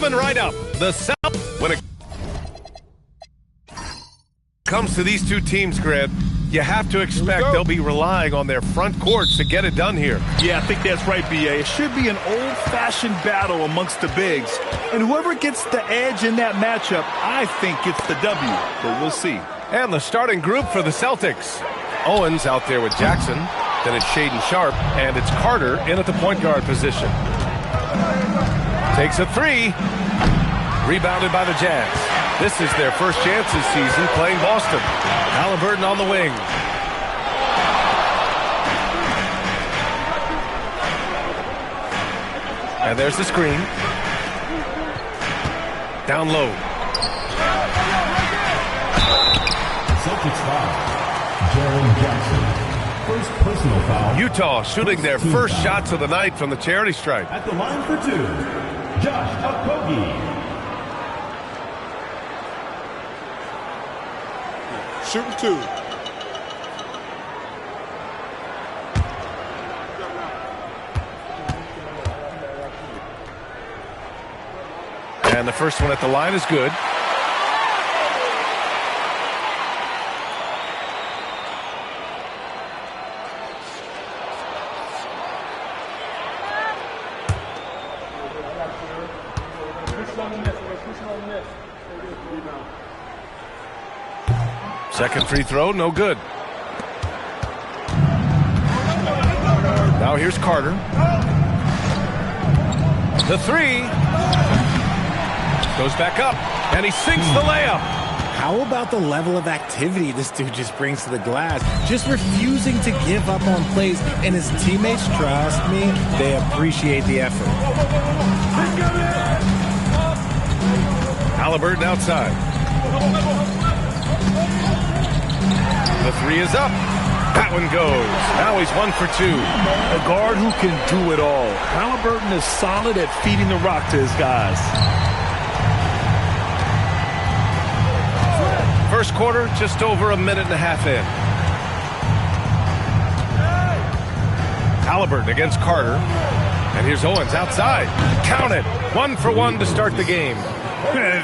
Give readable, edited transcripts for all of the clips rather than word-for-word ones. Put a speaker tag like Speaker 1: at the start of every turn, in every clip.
Speaker 1: Coming right up, the South. When it comes to these two teams, Grant, you have to expect they'll be relying on their front courts to get it done here.
Speaker 2: Yeah, I think that's right, B.A. It should be an old-fashioned battle amongst the bigs. And whoever gets the edge in that matchup, I think gets the W. But we'll see.
Speaker 1: And the starting group for the Celtics. Owens out there with Jackson. Then it's Shaedon Sharpe, and it's Carter in at the point guard position. Takes a three. Rebounded by the Jazz. This is their first chance this season playing Boston. Halliburton on the wing. And there's the screen. Down low.
Speaker 3: Celtics foul. Jaren Jackson. First personal foul.
Speaker 1: Utah shooting their first shots of the night from the charity stripe.
Speaker 3: At the line for two, Josh Okogie.
Speaker 4: Shooting two.
Speaker 1: And the first one at the line is good. Second free throw, no good. Now here's Carter. The three. Goes back up, and he sinks the layup.
Speaker 5: How about the level of activity this dude just brings to the glass? Just refusing to give up on plays, and his teammates, trust me, they appreciate the effort.
Speaker 1: Halliburton outside. The three is up. That one goes. Now he's 1 for 2.
Speaker 2: A guard who can do it all. Halliburton is solid at feeding the rock to his guys.
Speaker 1: First quarter, just over a minute and a half in. Halliburton against Carter. And here's Owens outside. Count it. 1 for 1 to start the game.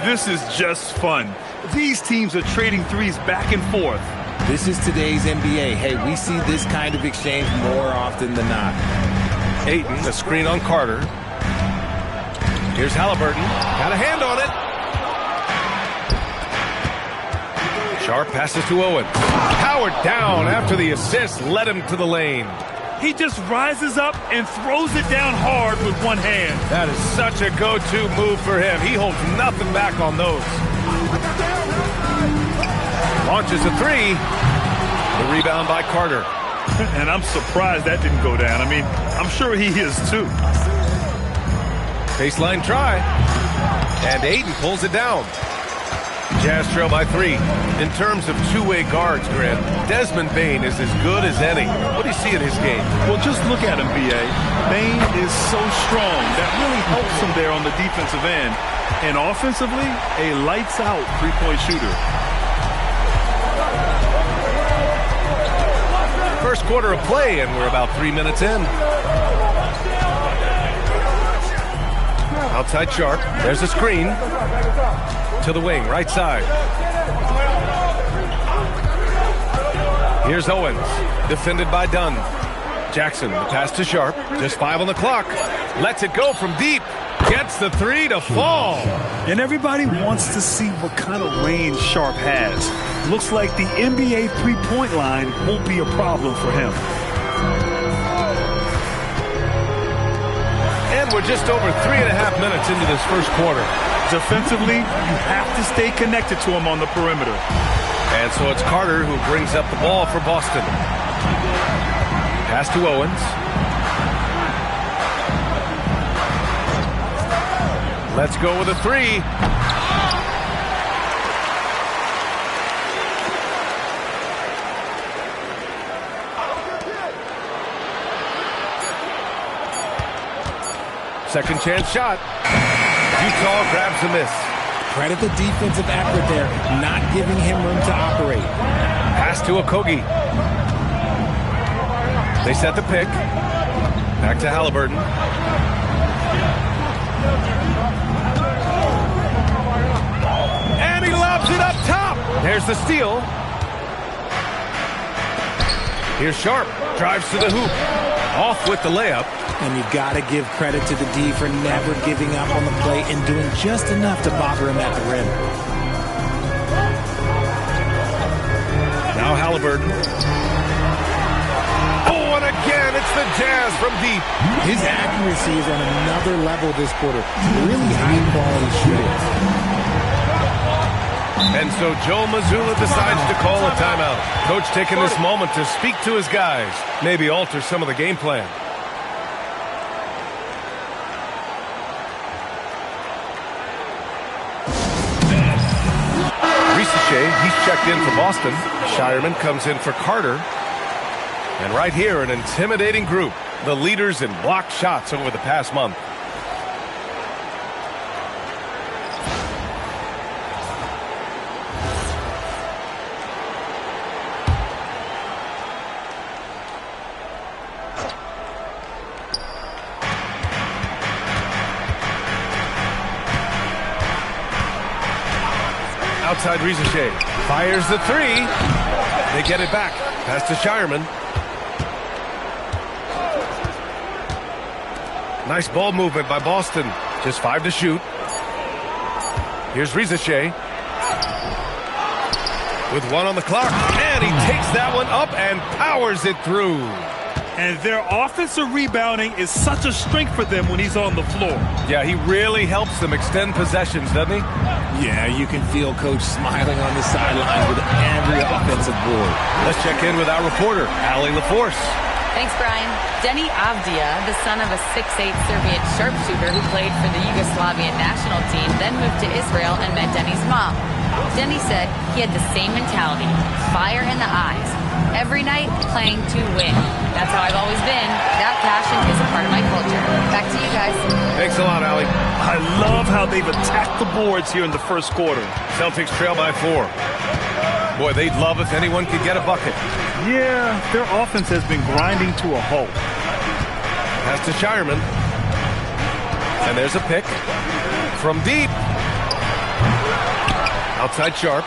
Speaker 2: This is just fun. These teams are trading threes back and forth.
Speaker 5: This is today's NBA. Hey, we see this kind of exchange more often than not.
Speaker 1: Ayton, a screen on Carter. Here's Halliburton. Got a hand on it. Sharpe passes to Owens. Howard down after the assist led him to the lane.
Speaker 2: He just rises up and throws it down hard with one hand.
Speaker 1: That is such a go-to move for him. He holds nothing back on those. Launches a three. The rebound by Carter.
Speaker 2: And I'm surprised that didn't go down. I mean, I'm sure he is too.
Speaker 1: Baseline try. And Ayton pulls it down. Jazz trail by 3. In terms of two-way guards, Grant, Desmond Bane is as good as any. What do you see in his game?
Speaker 2: Well, just look at him, B.A. Bane is so strong. That really helps him there on the defensive end. And offensively, a lights-out three-point shooter.
Speaker 1: First quarter of play, and we're about 3 minutes in. Outside Sharpe. There's a screen. To the wing, right side. Here's Owens. Defended by Dunn. Jackson, the pass to Sharpe. Just 5 on the clock. Lets it go from deep. Gets the three to fall.
Speaker 2: And everybody wants to see what kind of range Sharpe has. Looks like the NBA three-point line won't be a problem for him.
Speaker 1: And we're just over 3.5 minutes into this first quarter.
Speaker 2: Defensively, you have to stay connected to him on the perimeter.
Speaker 1: And so it's Carter who brings up the ball for Boston. Pass to Owens. Let's go with a three. Second chance shot. Utah grabs a miss.
Speaker 5: Credit the defensive effort there, not giving him room to operate.
Speaker 1: Pass to Okogie. They set the pick. Back to Halliburton. There's the steal. Here's Sharp. Drives to the hoop. Off with the layup.
Speaker 5: And you've got to give credit to the D for never giving up on the play and doing just enough to bother him at the rim.
Speaker 1: Now Halliburton. Oh, and again, it's the Jazz from deep.
Speaker 5: His accuracy is on another level this quarter. Really high-quality shooting.
Speaker 1: And so Joe Mazzulla decides to call a timeout. Coach taking this moment to speak to his guys, maybe alter some of the game plan. He's checked in for Boston. Shireman comes in for Carter. And right here, an intimidating group. The leaders in blocked shots over the past month. Outside Rizichet. Fires the three. They get it back. Pass to Shireman. Nice ball movement by Boston. Just 5 to shoot. Here's Rizichet. With 1 on the clock. And he takes that one up and powers it through.
Speaker 2: And their offensive rebounding is such a strength for them when he's on the floor.
Speaker 1: Yeah, he really helps them extend possessions, doesn't he?
Speaker 5: Yeah, you can feel Coach smiling on the sidelines with every offensive board.
Speaker 1: Let's check in with our reporter, Allie LaForce.
Speaker 4: Thanks, Brian. Denny Avdia, the son of a 6'8 Serbian sharpshooter who played for the Yugoslavian national team, then moved to Israel and met Denny's mom. Denny said he had the same mentality, fire in the eyes. Every night, playing to win. That's how I've always been. That passion is a part of my culture. Back to you guys.
Speaker 1: Thanks a lot, Allie.
Speaker 2: I love how they've attacked the boards here in the first quarter.
Speaker 1: Celtics trail by 4. Boy, they'd love if anyone could get a bucket.
Speaker 2: Yeah, their offense has been grinding to a halt.
Speaker 1: Pass to Shireman. And there's a pick. From deep. Outside Sharp.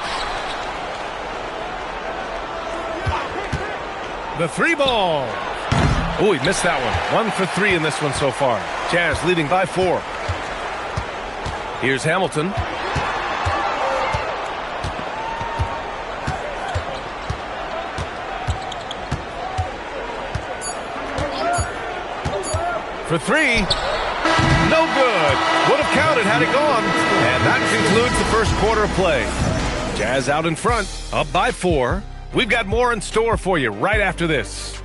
Speaker 1: The 3 ball. Oh, he missed that one. 1 for 3 in this one so far. Jazz leading by 4. Here's Hamilton. For 3. No good. Would have counted had it gone. And that concludes the first quarter of play. Jazz out in front, up by 4. We've got more in store for you right after this.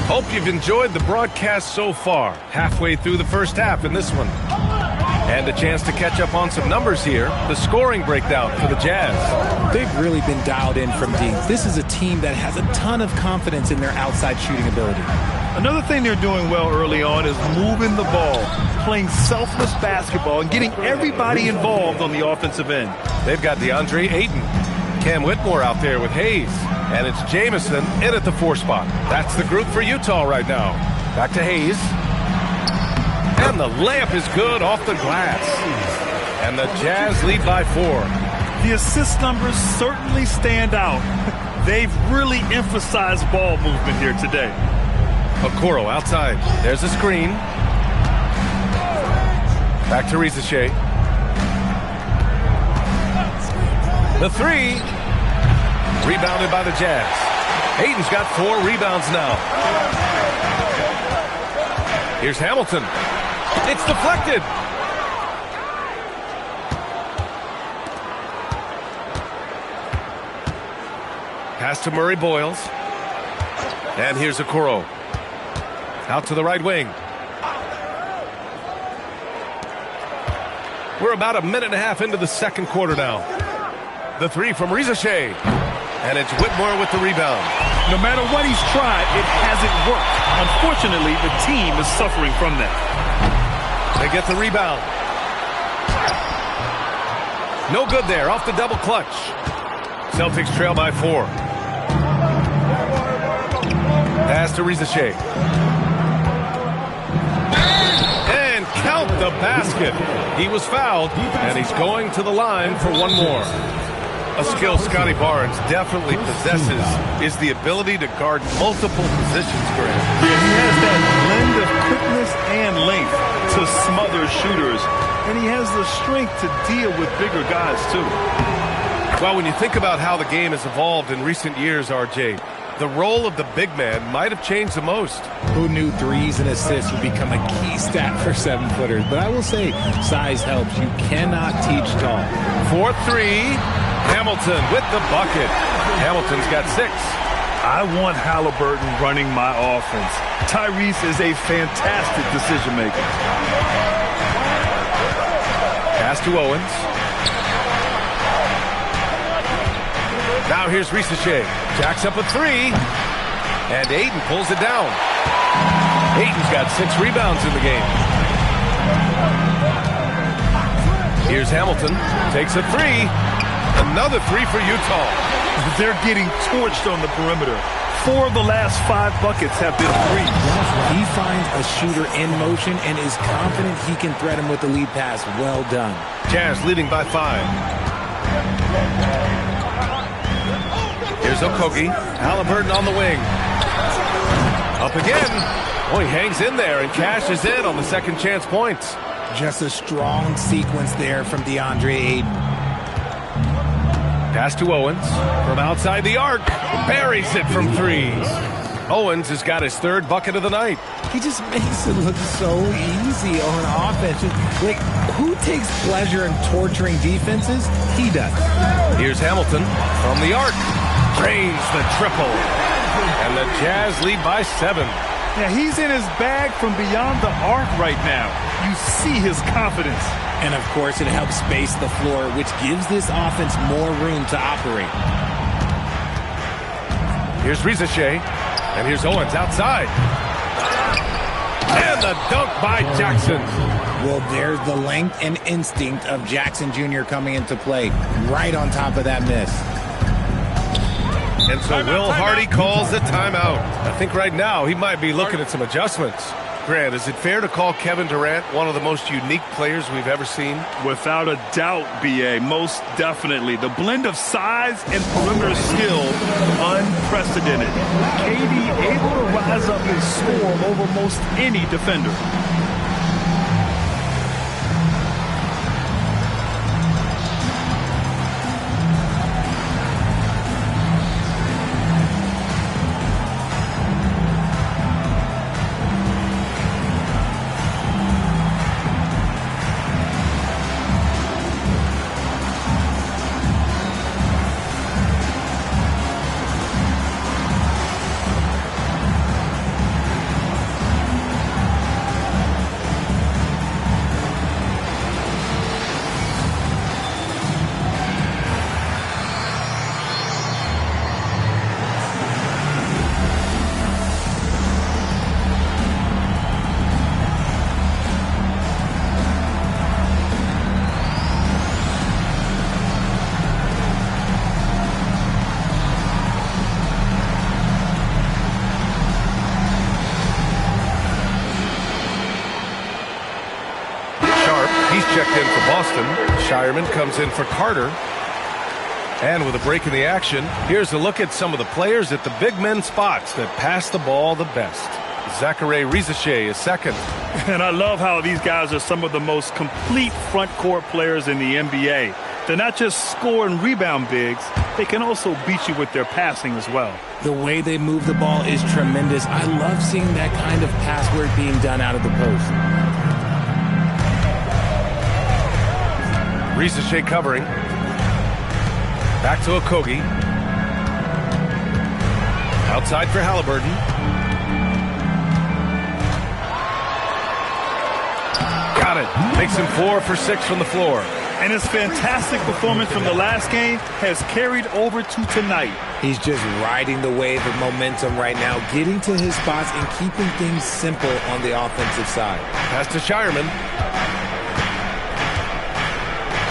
Speaker 1: Hope you've enjoyed the broadcast so far. Halfway through the first half in this one. And a chance to catch up on some numbers here. The scoring breakdown for the Jazz.
Speaker 5: They've really been dialed in from deep. This is a team that has a ton of confidence in their outside shooting ability.
Speaker 2: Another thing they're doing well early on is moving the ball, playing selfless basketball, and getting everybody involved on the offensive end.
Speaker 1: They've got DeAndre Ayton, Cam Whitmore out there with Hayes, and it's Jamison in at the 4 spot. That's the group for Utah right now. Back to Hayes. And the layup is good off the glass. And the Jazz lead by 4.
Speaker 2: The assist numbers certainly stand out. They've really emphasized ball movement here today.
Speaker 1: Okoro outside. There's a screen. Back to Rizichet. The 3. Rebounded by the Jazz. Ayton's got 4 rebounds now. Here's Hamilton. It's deflected. Pass to Murray Boyles. And here's Okoro. Out to the right wing. We're about a minute and a half into the second quarter now. The 3 from Rizichet. And it's Whitmore with the rebound.
Speaker 2: No matter what he's tried, it hasn't worked. Unfortunately, the team is suffering from that.
Speaker 1: They get the rebound. No good there, off the double clutch. Celtics trail by 4. Pass to Jsk. And count the basket. He was fouled, and he's going to the line for one more. A skill Scotty Barnes definitely possesses is the ability to guard multiple positions, Grant.
Speaker 2: Yeah, he has that blend of quickness and length to smother shooters, and he has the strength to deal with bigger guys, too.
Speaker 1: Well, when you think about how the game has evolved in recent years, RJ, the role of the big man might have changed the most.
Speaker 5: Who knew threes and assists would become a key stat for 7-footers? But I will say, size helps. You cannot teach tall.
Speaker 1: 4-3, Hamilton with the bucket. Hamilton's got 6.
Speaker 2: I want Halliburton running my offense. Tyrese is a fantastic decision maker.
Speaker 1: Pass to Owens. Now here's Jsk. Jacks up a 3. And Ayton pulls it down. Ayton's got 6 rebounds in the game. Here's Hamilton. Takes a 3. Another 3 for Utah.
Speaker 2: They're getting torched on the perimeter. 4 of the last 5 buckets have been threes.
Speaker 5: He finds a shooter in motion and is confident he can thread him with the lead pass. Well done.
Speaker 1: Jazz leading by 5. Here's Okogie. Halliburton on the wing. Up again. Oh, he hangs in there and cashes in on the second chance points.
Speaker 5: Just a strong sequence there from DeAndre Ayton.
Speaker 1: Pass to Owens from outside the arc. Buries it from 3. Owens has got his 3rd bucket of the night.
Speaker 5: He just makes it look so easy on offense. Like, who takes pleasure in torturing defenses? He does.
Speaker 1: Here's Hamilton from the arc. Drains the triple. And the Jazz lead by 7.
Speaker 2: Yeah, he's in his bag from beyond the arc right now. You see his confidence.
Speaker 5: And, of course, it helps space the floor, which gives this offense more room to operate.
Speaker 1: Here's Jsk. And here's Owens outside. And the dunk by Jackson.
Speaker 5: Well, there's the length and instinct of Jackson Jr. coming into play. Right on top of that miss.
Speaker 1: And so Will Hardy calls the timeout. I think right now he might be looking at some adjustments. Grant, is it fair to call Kevin Durant one of the most unique players we've ever seen?
Speaker 2: Without a doubt, B.A., most definitely. The blend of size and perimeter skill, unprecedented. KD able to rise up and score over most any defender.
Speaker 1: Checked in for Boston. Shireman comes in for Carter. And with a break in the action, here's a look at some of the players at the big men spots that pass the ball the best. Jsk is 2nd.
Speaker 2: And I love how these guys are some of the most complete front court players in the NBA. They're not just score and rebound bigs, they can also beat you with their passing as well.
Speaker 5: The way they move the ball is tremendous. I love seeing that kind of pass work being done out of the post.
Speaker 1: Jsk covering. Back to Okogie. Outside for Halliburton. Got it. Makes him 4 for 6 from the floor.
Speaker 2: And his fantastic performance from the last game has carried over to tonight.
Speaker 5: He's just riding the wave of momentum right now, getting to his spots and keeping things simple on the offensive side.
Speaker 1: Pass to Shireman.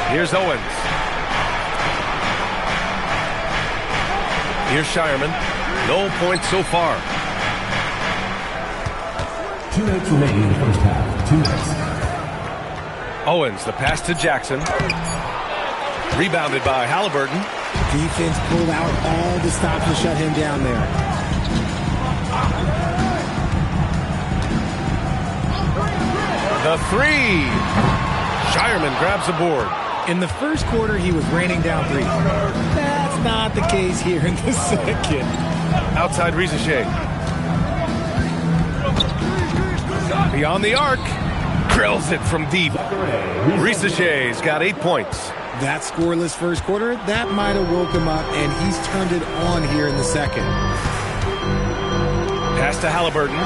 Speaker 1: Here's Owens. Here's Shireman. No points so far.
Speaker 3: 2 minutes remaining in the first half. 2 minutes.
Speaker 1: Owens, the pass to Jackson. Rebounded by Halliburton.
Speaker 5: Defense pulled out all the stops to shut him down there.
Speaker 1: The three. Shireman grabs the board.
Speaker 5: In the first quarter, he was raining down threes. That's not the case here in the second.
Speaker 1: Outside Rizachet. Beyond the arc. Drills it from deep. Rizachet's got 8 points.
Speaker 5: That scoreless first quarter, that might have woke him up, and he's turned it on here in the second.
Speaker 1: Pass to Halliburton.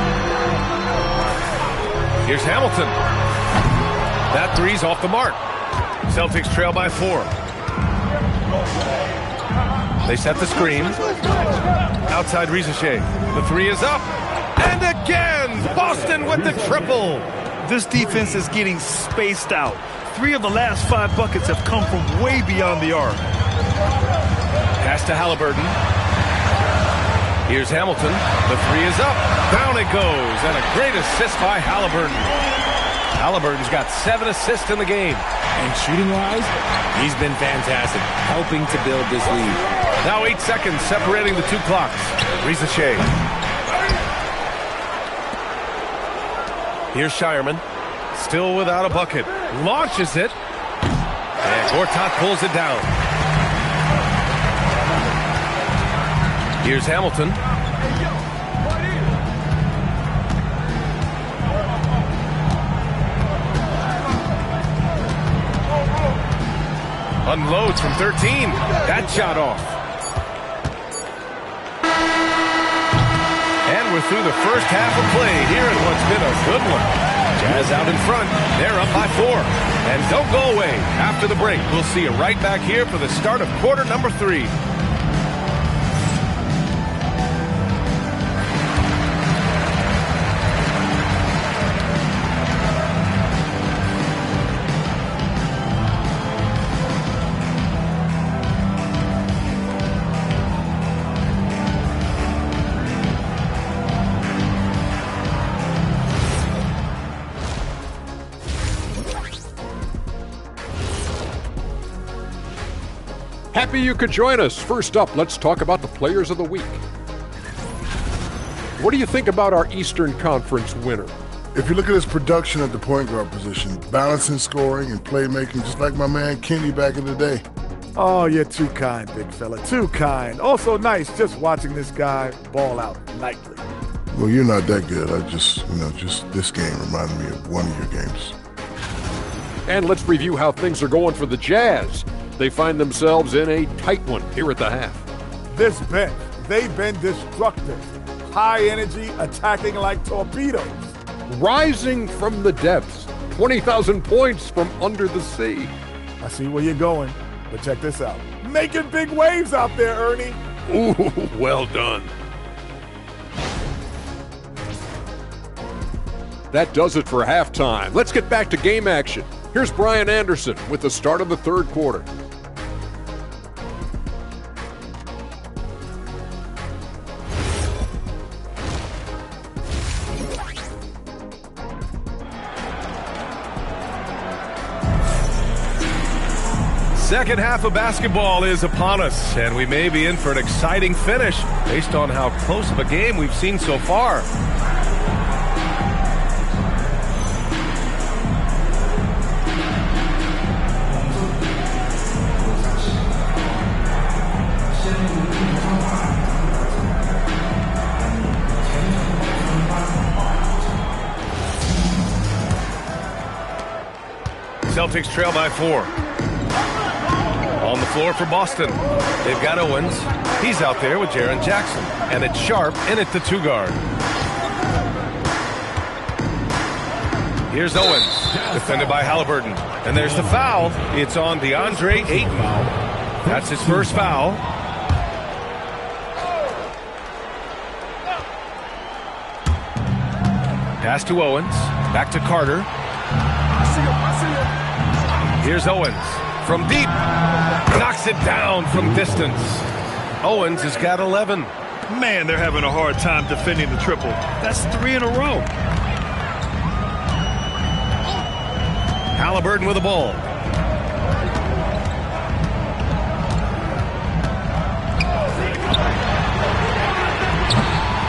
Speaker 1: Here's Hamilton. That three's off the mark. Celtics trail by 4. They set the screen. Outside Rizachet. The three is up. And again, Boston with the triple.
Speaker 2: This defense is getting spaced out. 3 of the last 5 buckets have come from way beyond the arc.
Speaker 1: Pass to Halliburton. Here's Hamilton. The three is up. Down it goes. And a great assist by Halliburton. Halliburton's got 7 assists in the game.
Speaker 5: And shooting-wise, he's been fantastic, helping to build this lead.
Speaker 1: Now 8 seconds separating the 2 clocks. Rizachet. Here's Shireman. Still without a bucket. Launches it. And Gortat pulls it down. Here's Hamilton. Unloads from 13. That shot off. And we're through the first half of play here in what's been a good one. Jazz out in front. They're up by 4. And don't go away. After the break, we'll see you right back here for the start of quarter number 3.
Speaker 6: Happy you could join us. First up, let's talk about the players of the week. What do you think about our Eastern Conference winner?
Speaker 7: If you look at his production at the point guard position, balancing scoring and playmaking, just like my man Kenny back in the day.
Speaker 8: Oh, you're too kind, big fella, too kind. Also nice just watching this guy ball out nightly.
Speaker 7: Well, you're not that good. Just this game reminded me of one of your games.
Speaker 6: And let's review how things are going for the Jazz. They find themselves in a tight one here at the half.
Speaker 8: This bench, they've been destructive. High energy, attacking like torpedoes.
Speaker 6: Rising from the depths, 20,000 points from under the sea.
Speaker 8: I see where you're going, but check this out. Making big waves out there, Ernie.
Speaker 6: Ooh, well done. That does it for halftime. Let's get back to game action. Here's Brian Anderson with the start of the third quarter.
Speaker 1: Second half of basketball is upon us, and we may be in for an exciting finish based on how close of a game we've seen so far. Celtics trail by 4. On the floor for Boston. They've got Owens. He's out there with Jaren Jackson. And it's Sharp in at the 2 guard. Here's Owens. Defended by Halliburton. And there's the foul. It's on DeAndre Ayton. That's his first foul. Pass to Owens. Back to Carter. Here's Owens. From deep, knocks it down from distance. Owens has got 11.
Speaker 2: Man, they're having a hard time defending the triple. That's 3 in a row.
Speaker 1: Halliburton with the ball.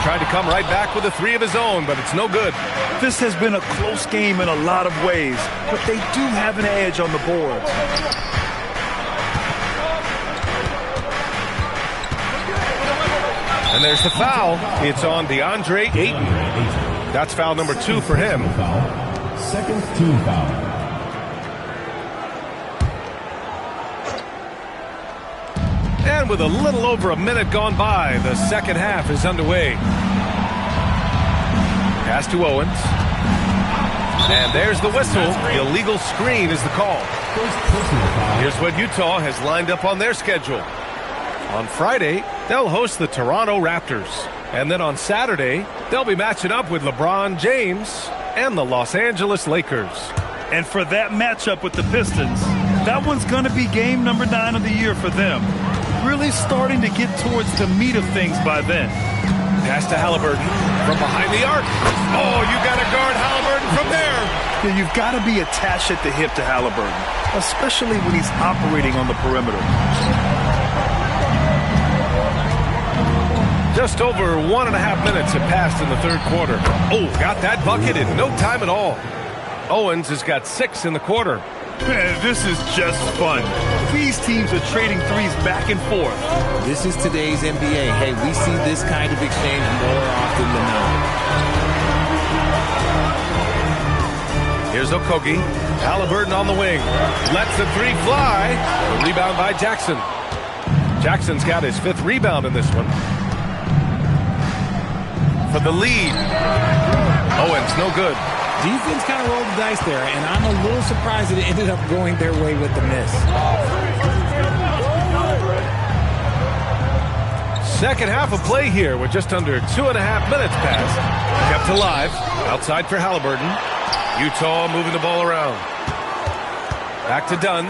Speaker 1: Tried to come right back with a 3 of his own, but it's no good.
Speaker 2: This has been a close game in a lot of ways, but they do have an edge on the boards.
Speaker 1: And there's the foul. It's on DeAndre Ayton. That's foul number 2 for him.
Speaker 3: Second team foul.
Speaker 1: And with a little over a minute gone by, the second half is underway. Pass to Owens. And there's the whistle. The illegal screen is the call. Here's what Utah has lined up on their schedule. On Friday, they'll host the Toronto Raptors. And then on Saturday, they'll be matching up with LeBron James and the Los Angeles Lakers.
Speaker 2: And for that matchup with the Pistons, that one's going to be game number 9 of the year for them. Really starting to get towards the meat of things by then.
Speaker 1: Pass to Halliburton from behind the arc. Oh, you got to guard Halliburton from there.
Speaker 2: Yeah, you've got to be attached at the hip to Halliburton, especially when he's operating on the perimeter.
Speaker 1: Just over 1.5 minutes have passed in the third quarter. Oh, got that bucket in no time at all. Owens has got 6 in the quarter.
Speaker 2: Man, this is just fun. These teams are trading threes back and forth.
Speaker 5: This is today's NBA. Hey, we see this kind of exchange more often than not.
Speaker 1: Here's Okogie. Halliburton on the wing. Lets the 3 fly. The rebound by Jackson. Jackson's got his 5th rebound in this one. For the lead. Owens, no good.
Speaker 5: Defense kind of rolled the dice there, and I'm a little surprised that it ended up going their way with the miss.
Speaker 1: Second half of play here with just under 2.5 minutes passed. Kept alive. Outside for Halliburton. Utah moving the ball around. Back to Dunn.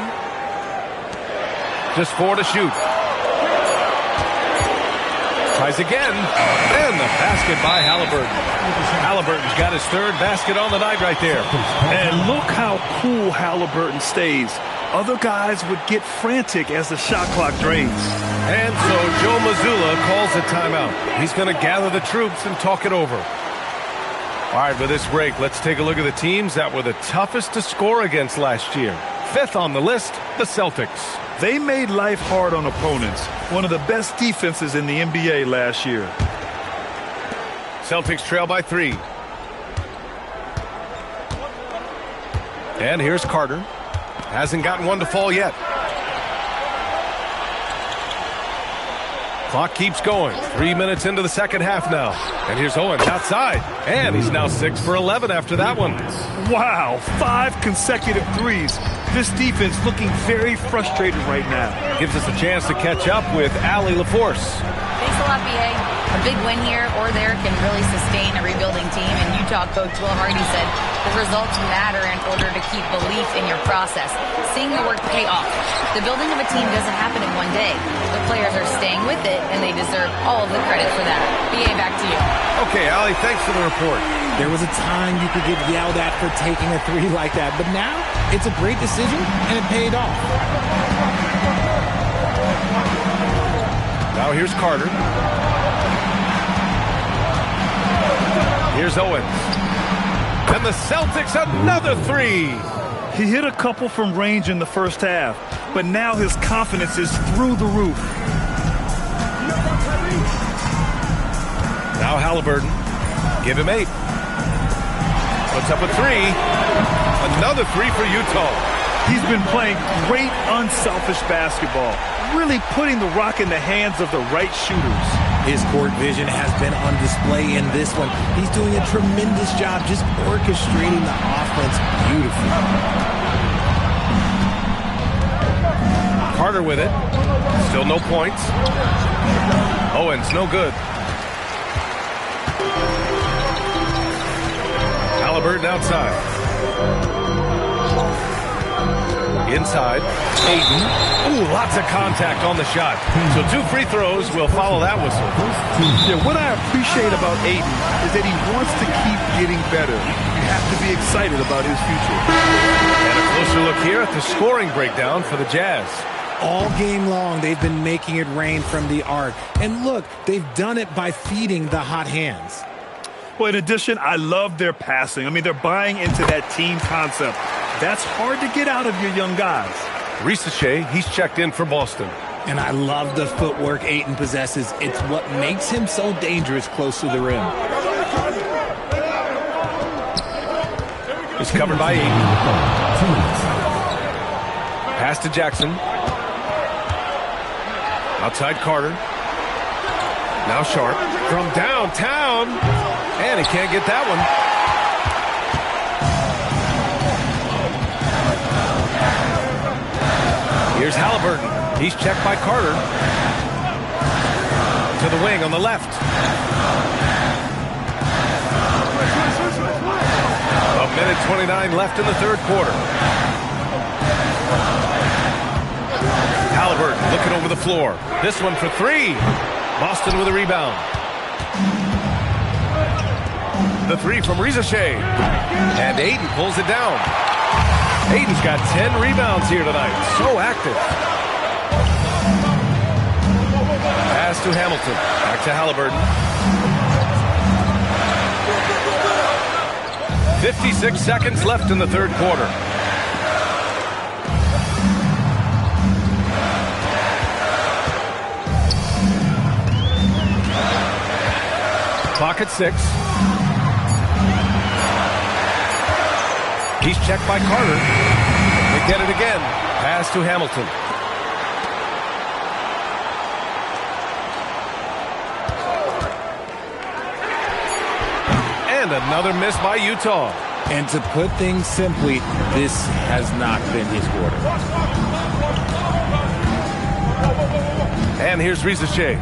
Speaker 1: Just 4 to shoot. Tries again. And the basket by Halliburton. Halliburton's got his 3rd basket on the night right there.
Speaker 2: And look how cool Halliburton stays. Other guys would get frantic as the shot clock drains.
Speaker 1: And so Joe Mazzulla calls a timeout. He's going to gather the troops and talk it over. All right, with this break, let's take a look at the teams that were the toughest to score against last year. 5th on the list, the Celtics.
Speaker 2: They made life hard on opponents. One of the best defenses in the NBA last year.
Speaker 1: Celtics trail by 3. And here's Carter. Hasn't gotten one to fall yet. Clock keeps going. 3 minutes into the second half now. And here's Owens outside. And he's now 6 for 11 after that one.
Speaker 2: Wow, 5 consecutive threes. This defense looking very frustrated right now.
Speaker 1: Gives us a chance to catch up with Allie LaForce.
Speaker 4: Thanks a lot, B.A. A big win here or there can really sustain a rebuilding team, and Utah coach Will Hardy said the results matter in order to keep belief in your process, seeing the work pay off. The building of a team doesn't happen in one day. The players are staying with it, and they deserve all of the credit for that. B.A., back to you.
Speaker 1: Okay, Allie, thanks for the report.
Speaker 5: There was a time you could get yelled at for taking a 3 like that, but now it's a great decision, and it paid off.
Speaker 1: Now here's Carter. Here's Owens. And the Celtics another 3.
Speaker 2: He hit a couple from range in the first half, but now his confidence is through the roof.
Speaker 1: Now Halliburton. Give him 8. Puts up a 3. Another 3 for Utah.
Speaker 2: He's been playing great unselfish basketball, really putting the rock in the hands of the right shooters.
Speaker 5: His court vision has been on display in this one. He's doing a tremendous job just orchestrating the offense beautifully.
Speaker 1: Carter with it. Still no points. Owens, no good. Halliburton outside. Inside, Ayton. Ooh, lots of contact on the shot. So 2 free throws will follow that whistle.
Speaker 2: Yeah, what I appreciate about Ayton is that he wants to keep getting better. You have to be excited about his future.
Speaker 1: And a closer look here at the scoring breakdown for the Jazz.
Speaker 5: All game long, they've been making it rain from the arc. And look, they've done it by feeding the hot hands.
Speaker 2: Well, in addition, I love their passing. I mean, they're buying into that team concept. That's hard to get out of your young guys.
Speaker 1: Ricochet, he's checked in for Boston.
Speaker 5: And I love the footwork Ayton possesses. It's what makes him so dangerous close to the rim.
Speaker 1: It's covered by Ayton. Pass to Jackson. Outside Carter. Now Sharp from downtown. And he can't get that one. Here's Halliburton. He's checked by Carter. To the wing on the left. A minute 29 left in the third quarter. Halliburton looking over the floor. This one for 3. Boston with a rebound. The 3 from Ricochet. And Ayton pulls it down. Ayton's got 10 rebounds here tonight. So active. Pass to Hamilton. Back to Halliburton. 56 seconds left in the third quarter. Clock at 6. He's checked by Carter. They get it again. Pass to Hamilton. And another miss by Utah.
Speaker 5: And to put things simply, this has not been his quarter.
Speaker 1: And here's Ricochet.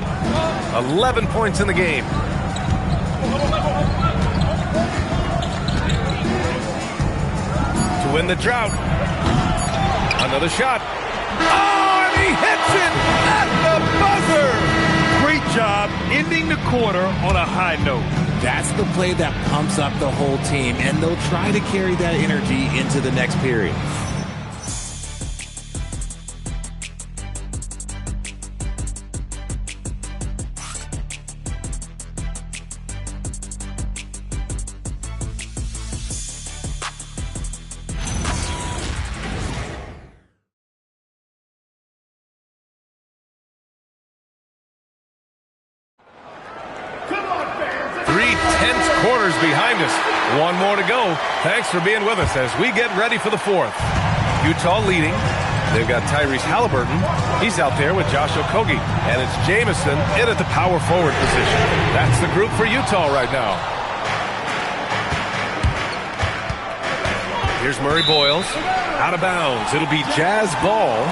Speaker 1: 11 points in the game. To win the drought. Another shot. Oh, and he hits it at the buzzer.
Speaker 2: Great job ending the quarter on a high note.
Speaker 5: That's the play that pumps up the whole team, and they'll try to carry that energy into the next period.
Speaker 1: Behind us. One more to go. Thanks for being with us as we get ready for the fourth. Utah leading. They've got Tyrese Halliburton. He's out there with Josh Okogie. And it's Jamison in at the power forward position. That's the group for Utah right now. Here's Murray Boyles. Out of bounds. It'll be Jazz ball.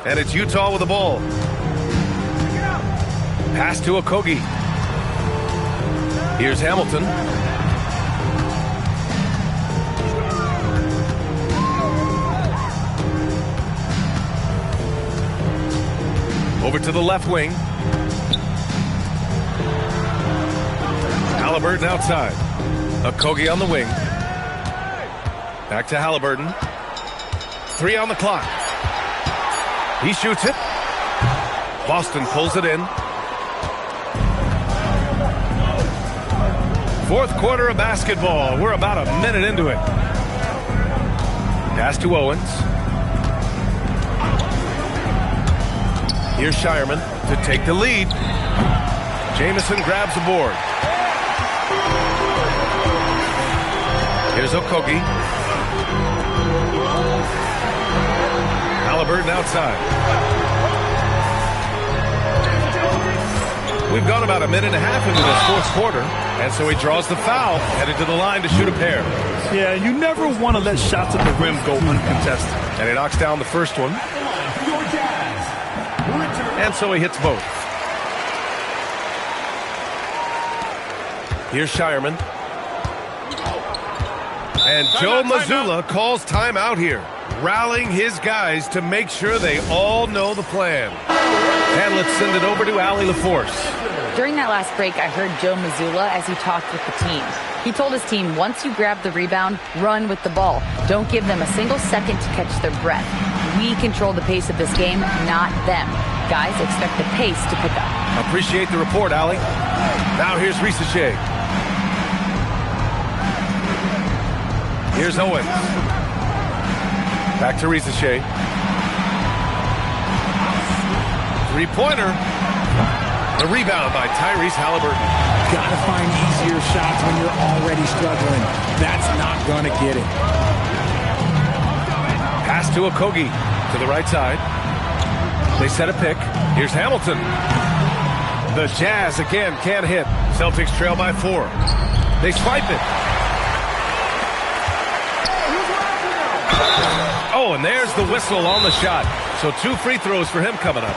Speaker 1: And it's Utah with the ball. Pass to Okogie. Here's Hamilton. Over to the left wing. Halliburton outside. Okogie on the wing. Back to Halliburton. 3 on the clock. He shoots it. Boston pulls it in. Fourth quarter of basketball. We're about a minute into it. Pass to Owens. Here's Shireman to take the lead. Jamison grabs the board. Here's Okogie. Halliburton outside. We've gone about a minute and a half into this fourth quarter, and so he draws the foul, headed to the line to shoot a pair.
Speaker 2: Yeah, you never want to let shots at the rim go uncontested.
Speaker 1: And he knocks down the first one. And so he hits both. Here's Shireman. And Joe Mazzulla calls timeout here, rallying his guys to make sure they all know the plan. And let's send it over to Allie LaForce.
Speaker 4: During that last break, I heard Joe Mazzulla as he talked with the team. He told his team, once you grab the rebound, run with the ball. Don't give them a single second to catch their breath. We control the pace of this game, not them. Guys, expect the pace to pick up.
Speaker 1: Appreciate the report, Allie. Now here's Risache. Here's Owens. Back to Risache. Three-pointer. The rebound by Tyrese Halliburton.
Speaker 5: Gotta find easier shots when you're already struggling. That's not gonna get it.
Speaker 1: Pass to Okogie to the right side. They set a pick. Here's Hamilton. The Jazz again can't hit. Celtics trail by 4. They swipe it. Oh, and there's the whistle on the shot. So 2 free throws for him coming up.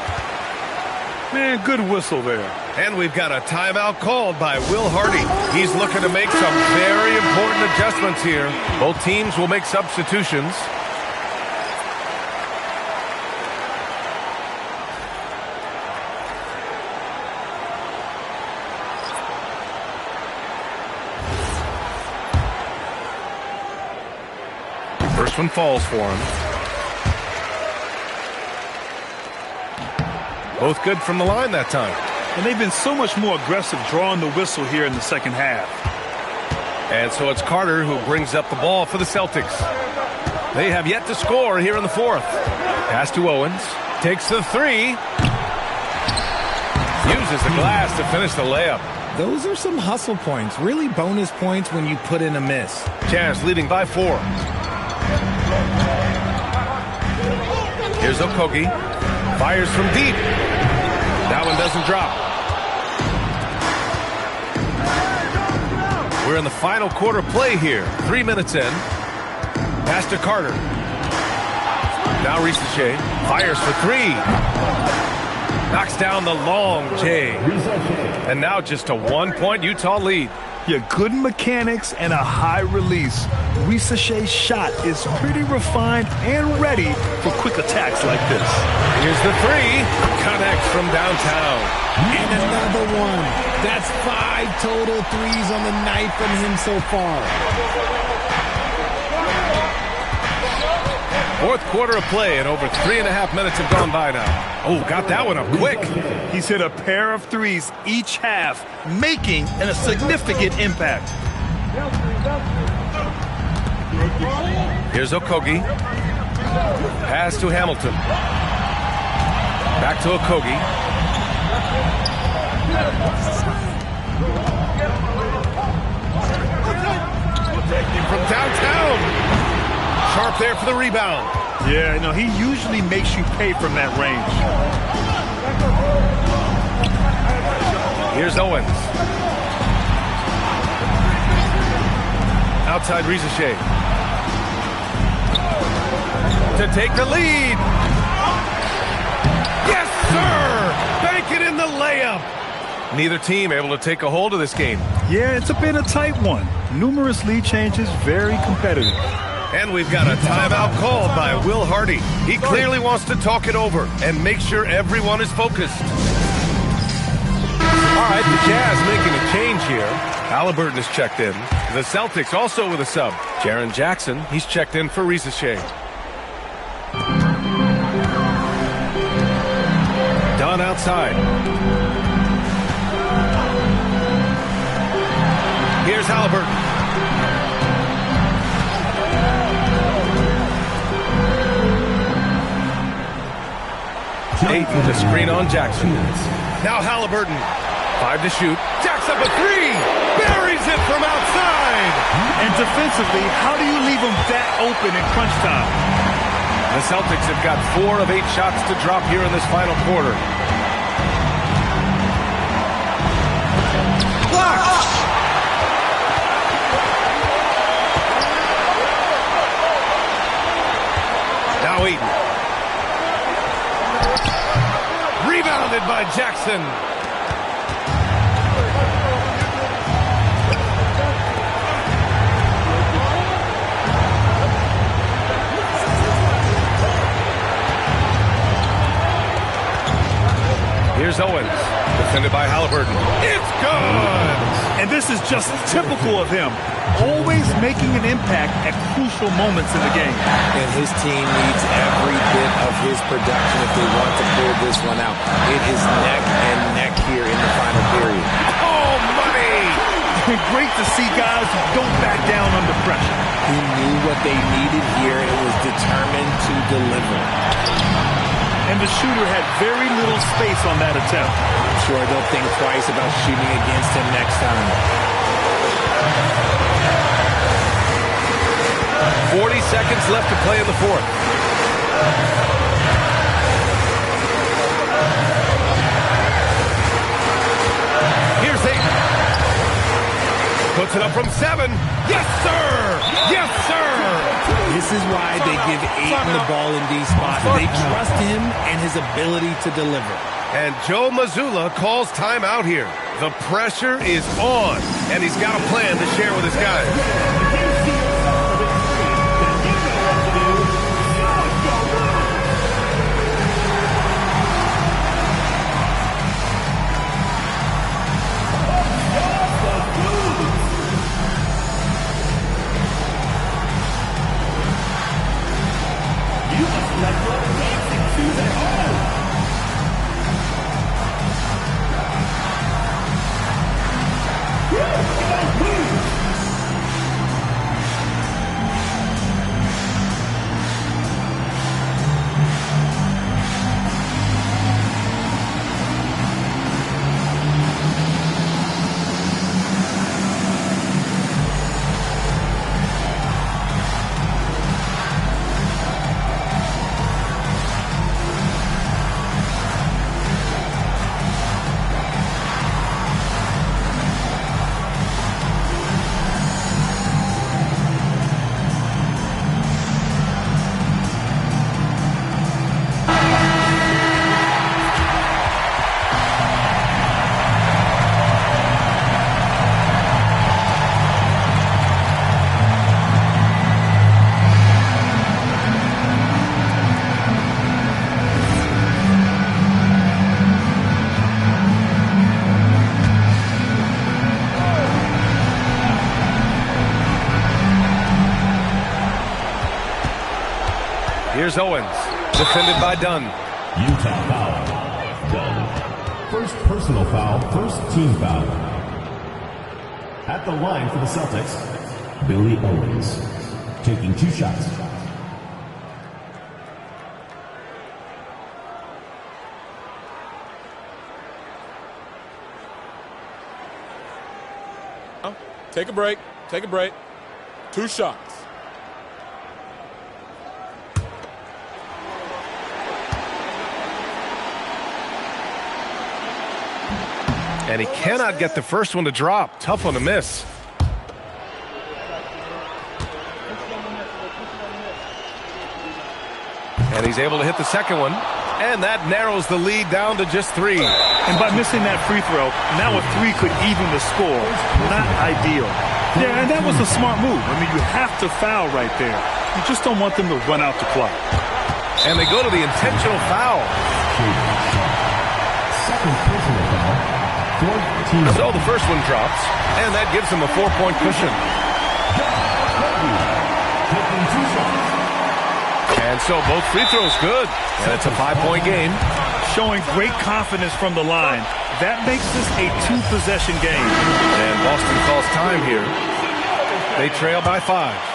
Speaker 2: Man, good whistle there.
Speaker 1: And we've got a timeout called by Will Hardy. He's looking to make some very important adjustments here. Both teams will make substitutions. First one falls for him. Both good from the line that time.
Speaker 2: And they've been so much more aggressive drawing the whistle here in the second half.
Speaker 1: And so it's Carter who brings up the ball for the Celtics. They have yet to score here in the 4th. Pass to Owens. Takes the 3. Uses the glass to finish the layup.
Speaker 5: Those are some hustle points. Really bonus points when you put in a miss.
Speaker 1: Jazz leading by 4. Here's Okogie. Fires from deep. That one doesn't drop. We're in the final quarter play here. 3 minutes in. Pass to Carter. Now Risache. Fires for 3. Knocks down the long J. And now just a 1-point Utah lead.
Speaker 2: Yeah, good mechanics and a high release. Risache's shot is pretty refined and ready for quick attacks like this.
Speaker 1: Here's the 3. Connects from downtown.
Speaker 5: And another one. That's 5 total threes on the night from him so far.
Speaker 1: 4th quarter of play, and over 3.5 minutes have gone by now. Oh, got that one up quick.
Speaker 2: He's hit a pair of threes each half, making a significant impact.
Speaker 1: Here's Okogie. Pass to Hamilton. Back to Okogie. From downtown. Sharp there for the rebound.
Speaker 2: Yeah, no, he usually makes you pay from that range.
Speaker 1: Here's Owens. Outside Risache. To take the lead. Yes, sir! Bank it in the layup. Neither team able to take a hold of this game.
Speaker 2: Yeah, it's been a tight one. Numerous lead changes, very competitive.
Speaker 1: And we've got a timeout called by Will Hardy. He clearly wants to talk it over and make sure everyone is focused. All right, the Jazz making a change here. Halliburton is checked in. The Celtics also with a sub. Jaren Jackson, he's checked in for Risache. Dunn outside. Here's Halliburton. Ayton to screen on Jackson. Now Halliburton. 5 to shoot. Jacks up a 3. Buries it from outside.
Speaker 2: And defensively, how do you leave them that open in crunch time?
Speaker 1: The Celtics have got 4 of 8 shots to drop here in this final quarter. Blocked. Now Ayton. Rebounded by Jackson. Here's Owens, defended by Halliburton. It's good!
Speaker 2: And this is just typical of him, always making an impact at crucial moments in the game.
Speaker 5: And his team needs every bit of his production if they want to pull this one out. It is neck and neck here in the final period.
Speaker 1: Oh, money!
Speaker 2: Great to see guys who don't back down under pressure.
Speaker 5: He knew what they needed here and was determined to deliver.
Speaker 2: And the shooter had very little space on that attempt.
Speaker 5: I'm sure they'll think twice about shooting against him next time.
Speaker 1: 40 seconds left to play in the fourth. Here's 8. Puts it up from 7. Yes, sir! Yes, sir!
Speaker 5: This is why they give Ayton the ball in these spots. They trust him and his ability to deliver.
Speaker 1: And Joe Mazzulla calls timeout here. The pressure is on, and he's got a plan to share with his guys. Here's Owens, defended by Dunn.
Speaker 3: Utah foul. Dunn. First personal foul, first team foul. At the line for the Celtics, Billy Owens, taking 2 shots.
Speaker 6: Take a break. Take a break. 2 shots.
Speaker 1: And he cannot get the first one to drop. Tough one to miss. And he's able to hit the second one. And that narrows the lead down to just 3.
Speaker 2: And by missing that free throw, now a 3 could even the score. Not ideal. Yeah, and that was a smart move. I mean, you have to foul right there. You just don't want them to run out the clock.
Speaker 1: And they go to the intentional foul.
Speaker 3: Second personal foul.
Speaker 1: So the first one drops, and that gives him a 4-point cushion. And so both free throws good, and it's a 5-point game.
Speaker 2: Showing great confidence from the line. That makes this a 2-possession game.
Speaker 1: And Boston calls time here. They trail by 5.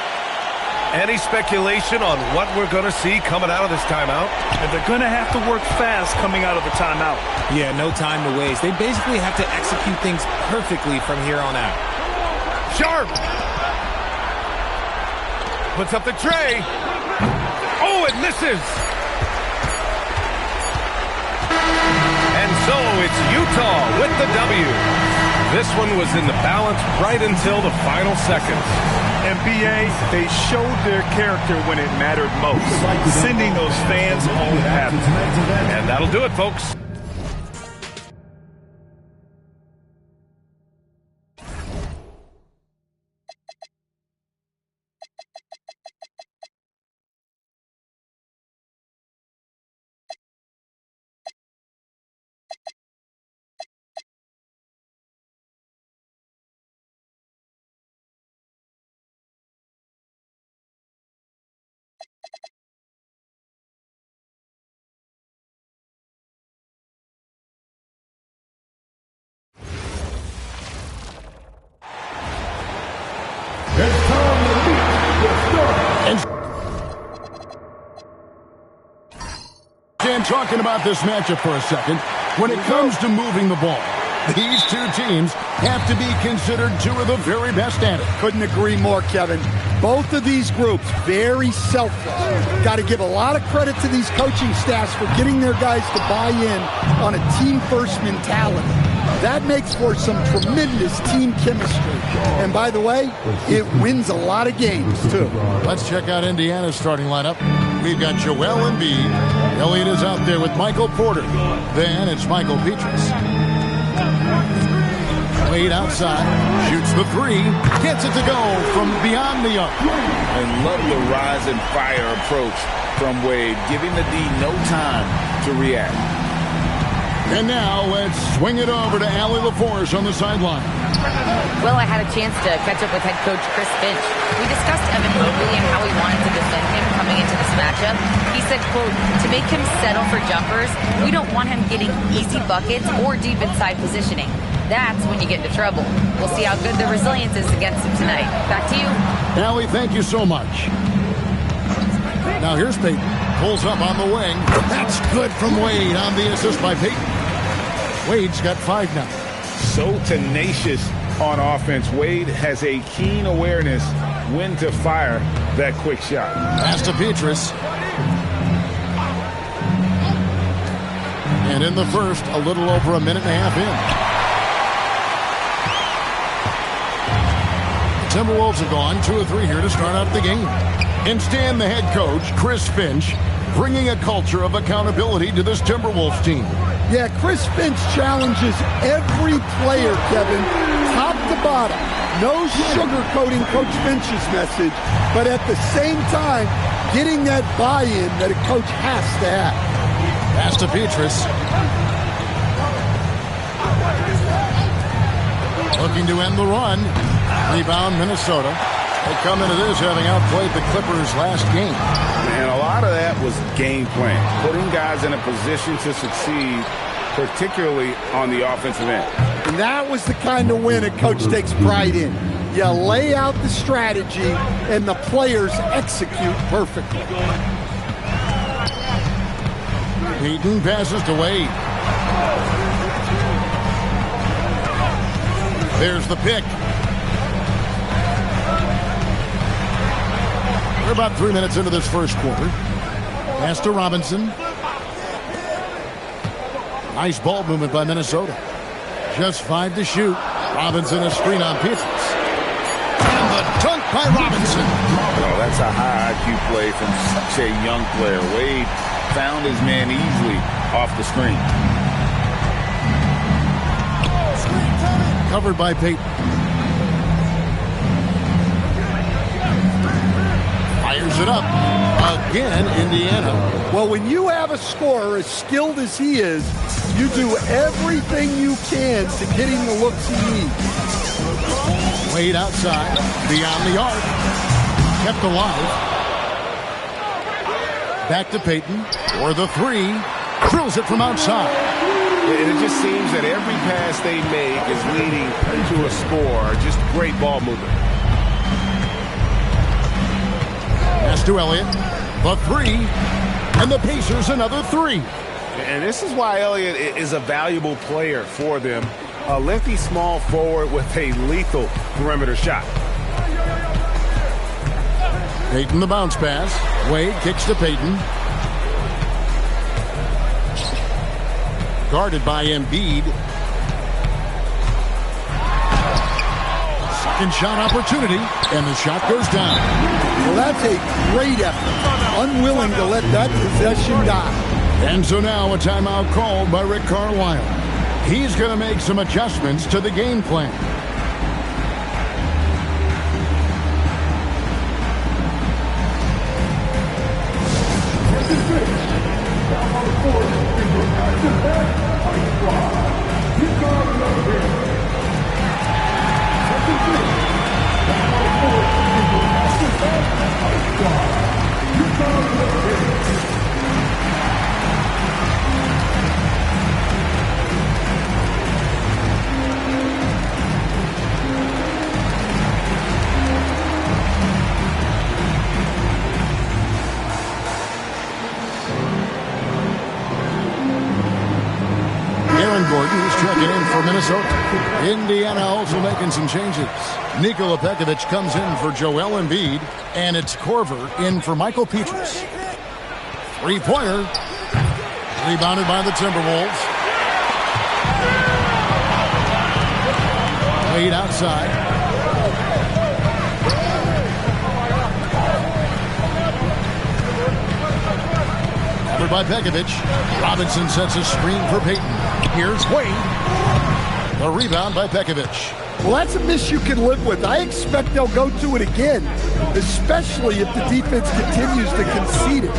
Speaker 1: Any speculation on what we're going to see coming out of this timeout?
Speaker 2: And they're going to have to work fast coming out of the timeout.
Speaker 5: Yeah, no time to waste. They basically have to execute things perfectly from here on out.
Speaker 1: Sharp! Puts up the tray. Oh, it misses! And so it's Utah with the W. This one was in the balance right until the final seconds.
Speaker 2: And BA, they showed their character when it mattered most, sending those fans home happy.
Speaker 1: And that'll do it, folks.
Speaker 9: talking about this matchup for a second. When it comes to moving the ball, these two teams have to be considered two of the very best at it.
Speaker 8: Couldn't agree more, Kevin. Both of these groups, very selfless. Got to give a lot of credit to these coaching staffs for getting their guys to buy in on a team-first mentality. That makes for some tremendous team chemistry. And by the way, it wins a lot of games, too.
Speaker 9: Let's check out Indiana's starting lineup. We've got Joel Embiid. Elliott is out there with Michael Porter. Then it's Michael Petras. Wade outside, shoots the three, gets it to go from beyond the arc.
Speaker 10: And love the rise and fire approach from Wade, giving the D no time to react.
Speaker 9: And now let's swing it over to Allie LaForce on the sideline.
Speaker 4: Well, I had a chance to catch up with head coach Chris Finch. We discussed Evan Mobley and how he wanted to defend him coming into this matchup. He said, quote, to make him settle for jumpers, we don't want him getting easy buckets or deep inside positioning. That's when you get into trouble. We'll see how good the resilience is against him tonight. Back to you.
Speaker 9: Allie, thank you so much. Now here's Peyton. Pulls up on the wing. That's good from Wade on the assist by Peyton. Wade's got 5 now.
Speaker 10: So tenacious on offense. Wade has a keen awareness when to fire that quick shot.
Speaker 9: Pass to Petras. And in the first, a little over a minute and a half in. Timberwolves have gone 2 of 3 here to start out the game. Instead, the head coach, Chris Finch, bringing a culture of accountability to this Timberwolves team.
Speaker 8: Yeah, Chris Finch challenges every player, Kevin, top to bottom. No sugarcoating Coach Finch's message, but at the same time, getting that buy-in that a coach has to have.
Speaker 9: Pass to Petras. Looking to end the run. Rebound, Minnesota. They come into this having outplayed the Clippers last game.
Speaker 10: And a lot of that was game plan, putting guys in a position to succeed, particularly on the offensive end.
Speaker 8: And that was the kind of win a coach takes pride in. You lay out the strategy, and the players execute perfectly.
Speaker 9: Peyton passes to Wade. There's the pick. We're about 3 minutes into this first quarter. Pass to Robinson. Nice ball movement by Minnesota. Just 5 to shoot. Robinson a screen on Petras. And the dunk by Robinson.
Speaker 10: Oh, that's a high IQ play from such a young player. Wade found his man easily off the screen.
Speaker 9: Covered by Peyton. Fires it up. Again, Indiana.
Speaker 8: Well, when you have a scorer as skilled as he is, you do everything you can to get him the looks he needs.
Speaker 9: Wade outside, beyond the arc. Kept alive. Back to Peyton for the 3. Drills it from outside.
Speaker 1: And it just seems that every pass they make is leading to a score. Just great ball movement.
Speaker 9: Pass to Elliott. The 3. And the Pacers another 3.
Speaker 1: And this is why Elliott is a valuable player for them. A lengthy small forward with a lethal perimeter shot.
Speaker 9: Peyton the bounce pass. Wade kicks to Peyton. Guarded by Embiid. Second shot opportunity, and the shot goes down.
Speaker 8: Well, that's a great effort. Unwilling to let that possession die.
Speaker 9: And so now a timeout called by Rick Carlisle. He's going to make some adjustments to the game plan. for Minnesota. Indiana also making some changes. Nikola Pekovic comes in for Joel Embiid, and it's Korver in for Michael Petrus. Three-pointer. Rebounded by the Timberwolves. Wade outside. Covered by Pekovic. Robinson sets a screen for Payton. Here's Wade. The rebound by Pekovic.
Speaker 8: Well, that's a miss you can live with. I expect they'll go to it again, especially if the defense continues to concede it.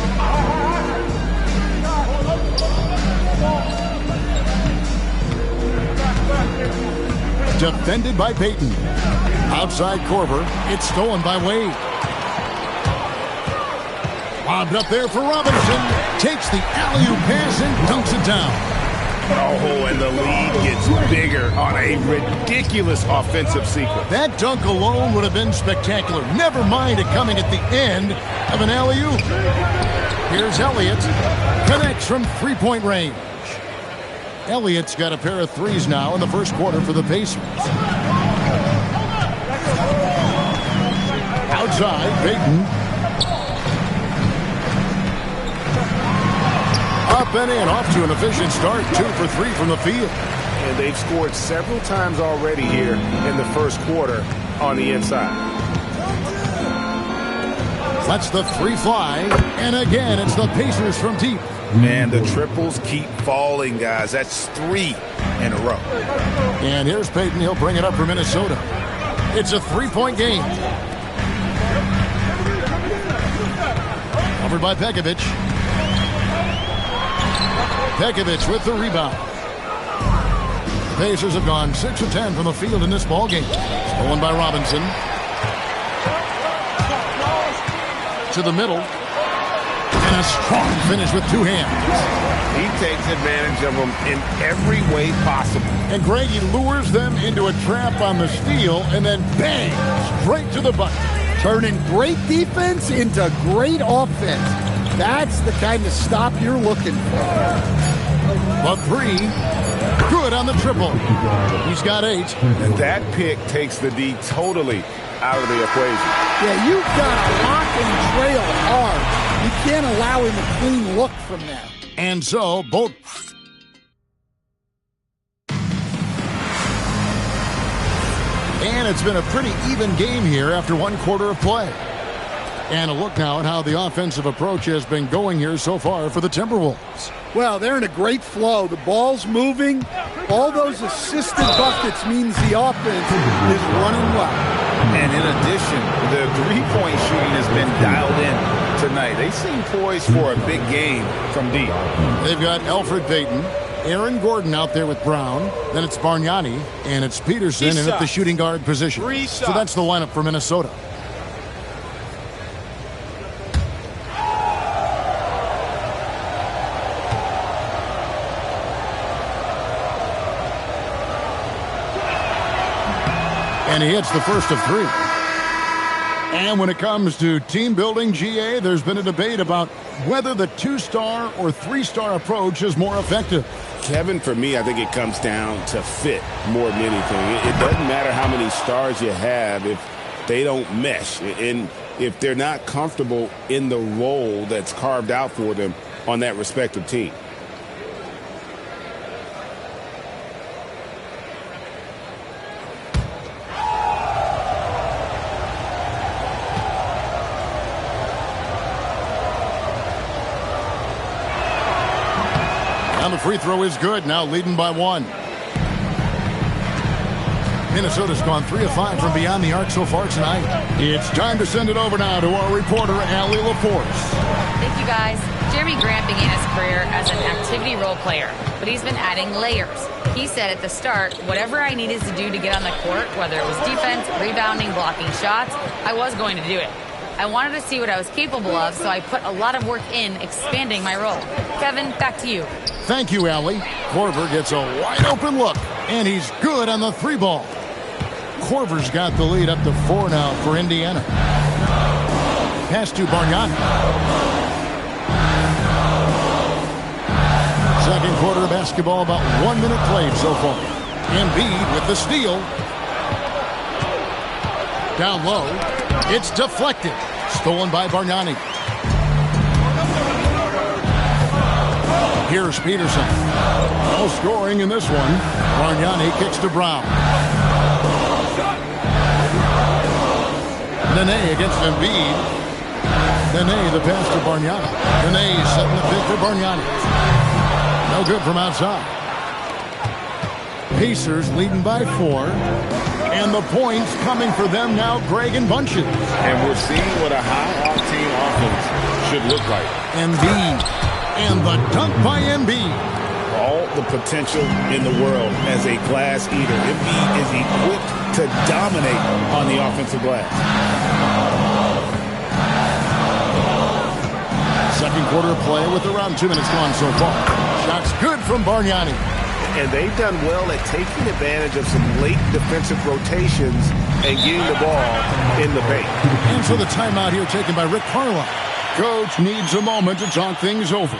Speaker 9: Defended by Payton. Outside Korver. It's stolen by Wade. Lobbed up there for Robinson. Takes the alley-oop pass and dunks it down.
Speaker 10: Oh, and the lead gets bigger on a ridiculous offensive sequence.
Speaker 9: That dunk alone would have been spectacular. Never mind it coming at the end of an alley-oop. Here's Elliott. Connects from three-point range. Elliott's got a pair of threes now in the first quarter for the Pacers. Outside, Payton. Up and in, off to an efficient start. 2 for 3 from the field.
Speaker 10: And they've scored several times already here in the first quarter on the inside.
Speaker 9: Lets the three fly. And again, it's the Pacers from deep.
Speaker 10: Man, the triples keep falling, guys. That's 3 in a row.
Speaker 9: And here's Payton. He'll bring it up for Minnesota. It's a 3-point game. Covered by Pekovic. Pekovic with the rebound. The Pacers have gone 6 of 10 from the field in this ball game. Stolen by Robinson. To the middle. And a strong finish with 2 hands.
Speaker 10: He takes advantage of them in every way possible.
Speaker 9: And Greg, he lures them into a trap on the steal and then bang, straight to the bucket.
Speaker 8: Turning great defense into great offense. That's the kind of stop you're looking for.
Speaker 9: The three, good on the triple. He's got 8.
Speaker 10: And that pick takes the D totally out of the equation.
Speaker 8: Yeah, you've got to lock and trail hard. You can't allow him a clean look from there.
Speaker 9: And so, both... And it's been a pretty even game here after 1 quarter of play. And a look now at how the offensive approach has been going here so far for the Timberwolves.
Speaker 8: Well, they're in a great flow. The ball's moving. All those assisted buckets means the offense is running well.
Speaker 10: And in addition, the three-point shooting has been dialed in tonight. They seem poised for a big game from deep.
Speaker 9: They've got Elfrid Payton, Aaron Gordon out there with Brown. Then it's Bargnani, and it's Peterson in at the shooting guard position. So that's the lineup for Minnesota. And he hits the first of 3. And when it comes to team building, GA, there's been a debate about whether the 2-star or 3-star approach is more effective.
Speaker 10: Kevin, for me, I think it comes down to fit more than anything. It doesn't matter how many stars you have if they don't mesh. And if they're not comfortable in the role that's carved out for them on that respective team.
Speaker 9: And the free throw is good, now leading by 1. Minnesota's gone 3 of 5 from beyond the arc so far tonight. It's time to send it over now to our reporter, Allie LaForce.
Speaker 4: Thank you, guys. Jeremy Grant began his career as an activity role player, but he's been adding layers. He said at the start, whatever I needed to do to get on the court, whether it was defense, rebounding, blocking shots, I was going to do it. I wanted to see what I was capable of, so I put a lot of work in expanding my role. Kevin, back to you.
Speaker 9: Thank you, Allie. Korver gets a wide-open look, and he's good on the 3-ball. Korver's got the lead up to 4 now for Indiana. Pass to Bargnani. Second quarter of basketball, about 1 minute played so far. Embiid with the steal. Down low. It's deflected. Stolen by Bargnani. Here's Peterson. No scoring in this one. Bargnani kicks to Brown. Nene against Embiid. Nene the pass to Bargnani. Nene setting the pick for Bargnani. No good from outside. Pacers leading by 4. And the points coming for them now, Greg and Bunches.
Speaker 10: And we're seeing what a high-octane offense should look like.
Speaker 9: Embiid. And the dunk by Embiid.
Speaker 10: All the potential in the world as a glass eater. Embiid is equipped to dominate on the offensive glass.
Speaker 9: Second quarter play with around 2 minutes gone so far. Shots good from Bargnani.
Speaker 10: And they've done well at taking advantage of some late defensive rotations and getting the ball in the paint.
Speaker 9: And so the timeout here taken by Rick Carlisle. Coach needs a moment to talk things over.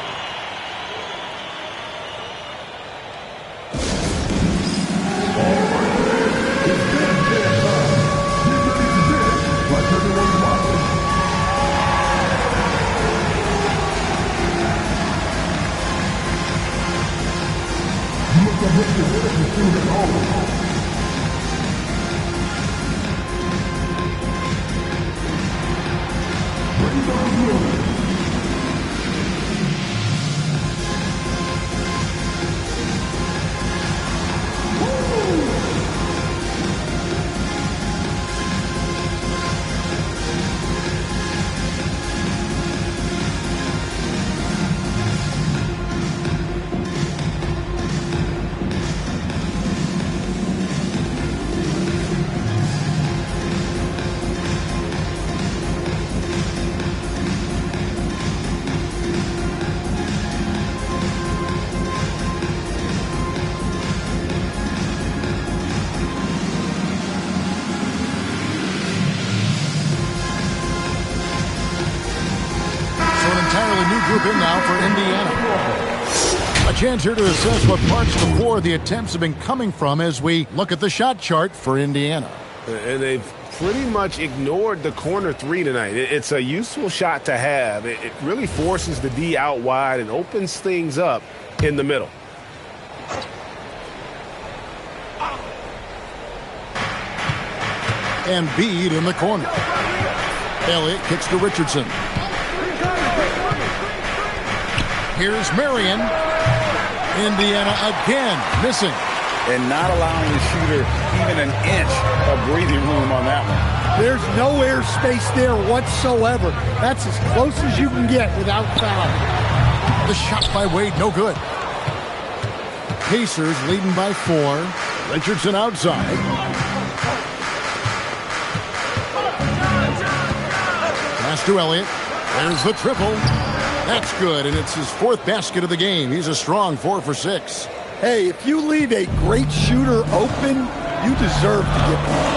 Speaker 9: Group in now for Indiana. A chance here to assess what parts of the floor the attempts have been coming from as we look at the shot chart for Indiana.
Speaker 10: And they've pretty much ignored the corner 3 tonight. It's a useful shot to have. It really forces the D out wide and opens things up in the middle.
Speaker 9: Embiid in the corner. Elliott kicks to Richardson. Here's Marion. Indiana again missing.
Speaker 2: And not allowing the shooter even an inch of breathing room on that one.
Speaker 8: There's no air space there whatsoever. That's as close as you can get without foul.
Speaker 9: The shot by Wade, no good. Pacers leading by 4. Richardson outside. Pass to Elliott. There's the triple. That's good, and it's his 4th basket of the game. He's a strong 4 for 6.
Speaker 8: Hey, if you leave a great shooter open, you deserve to get one.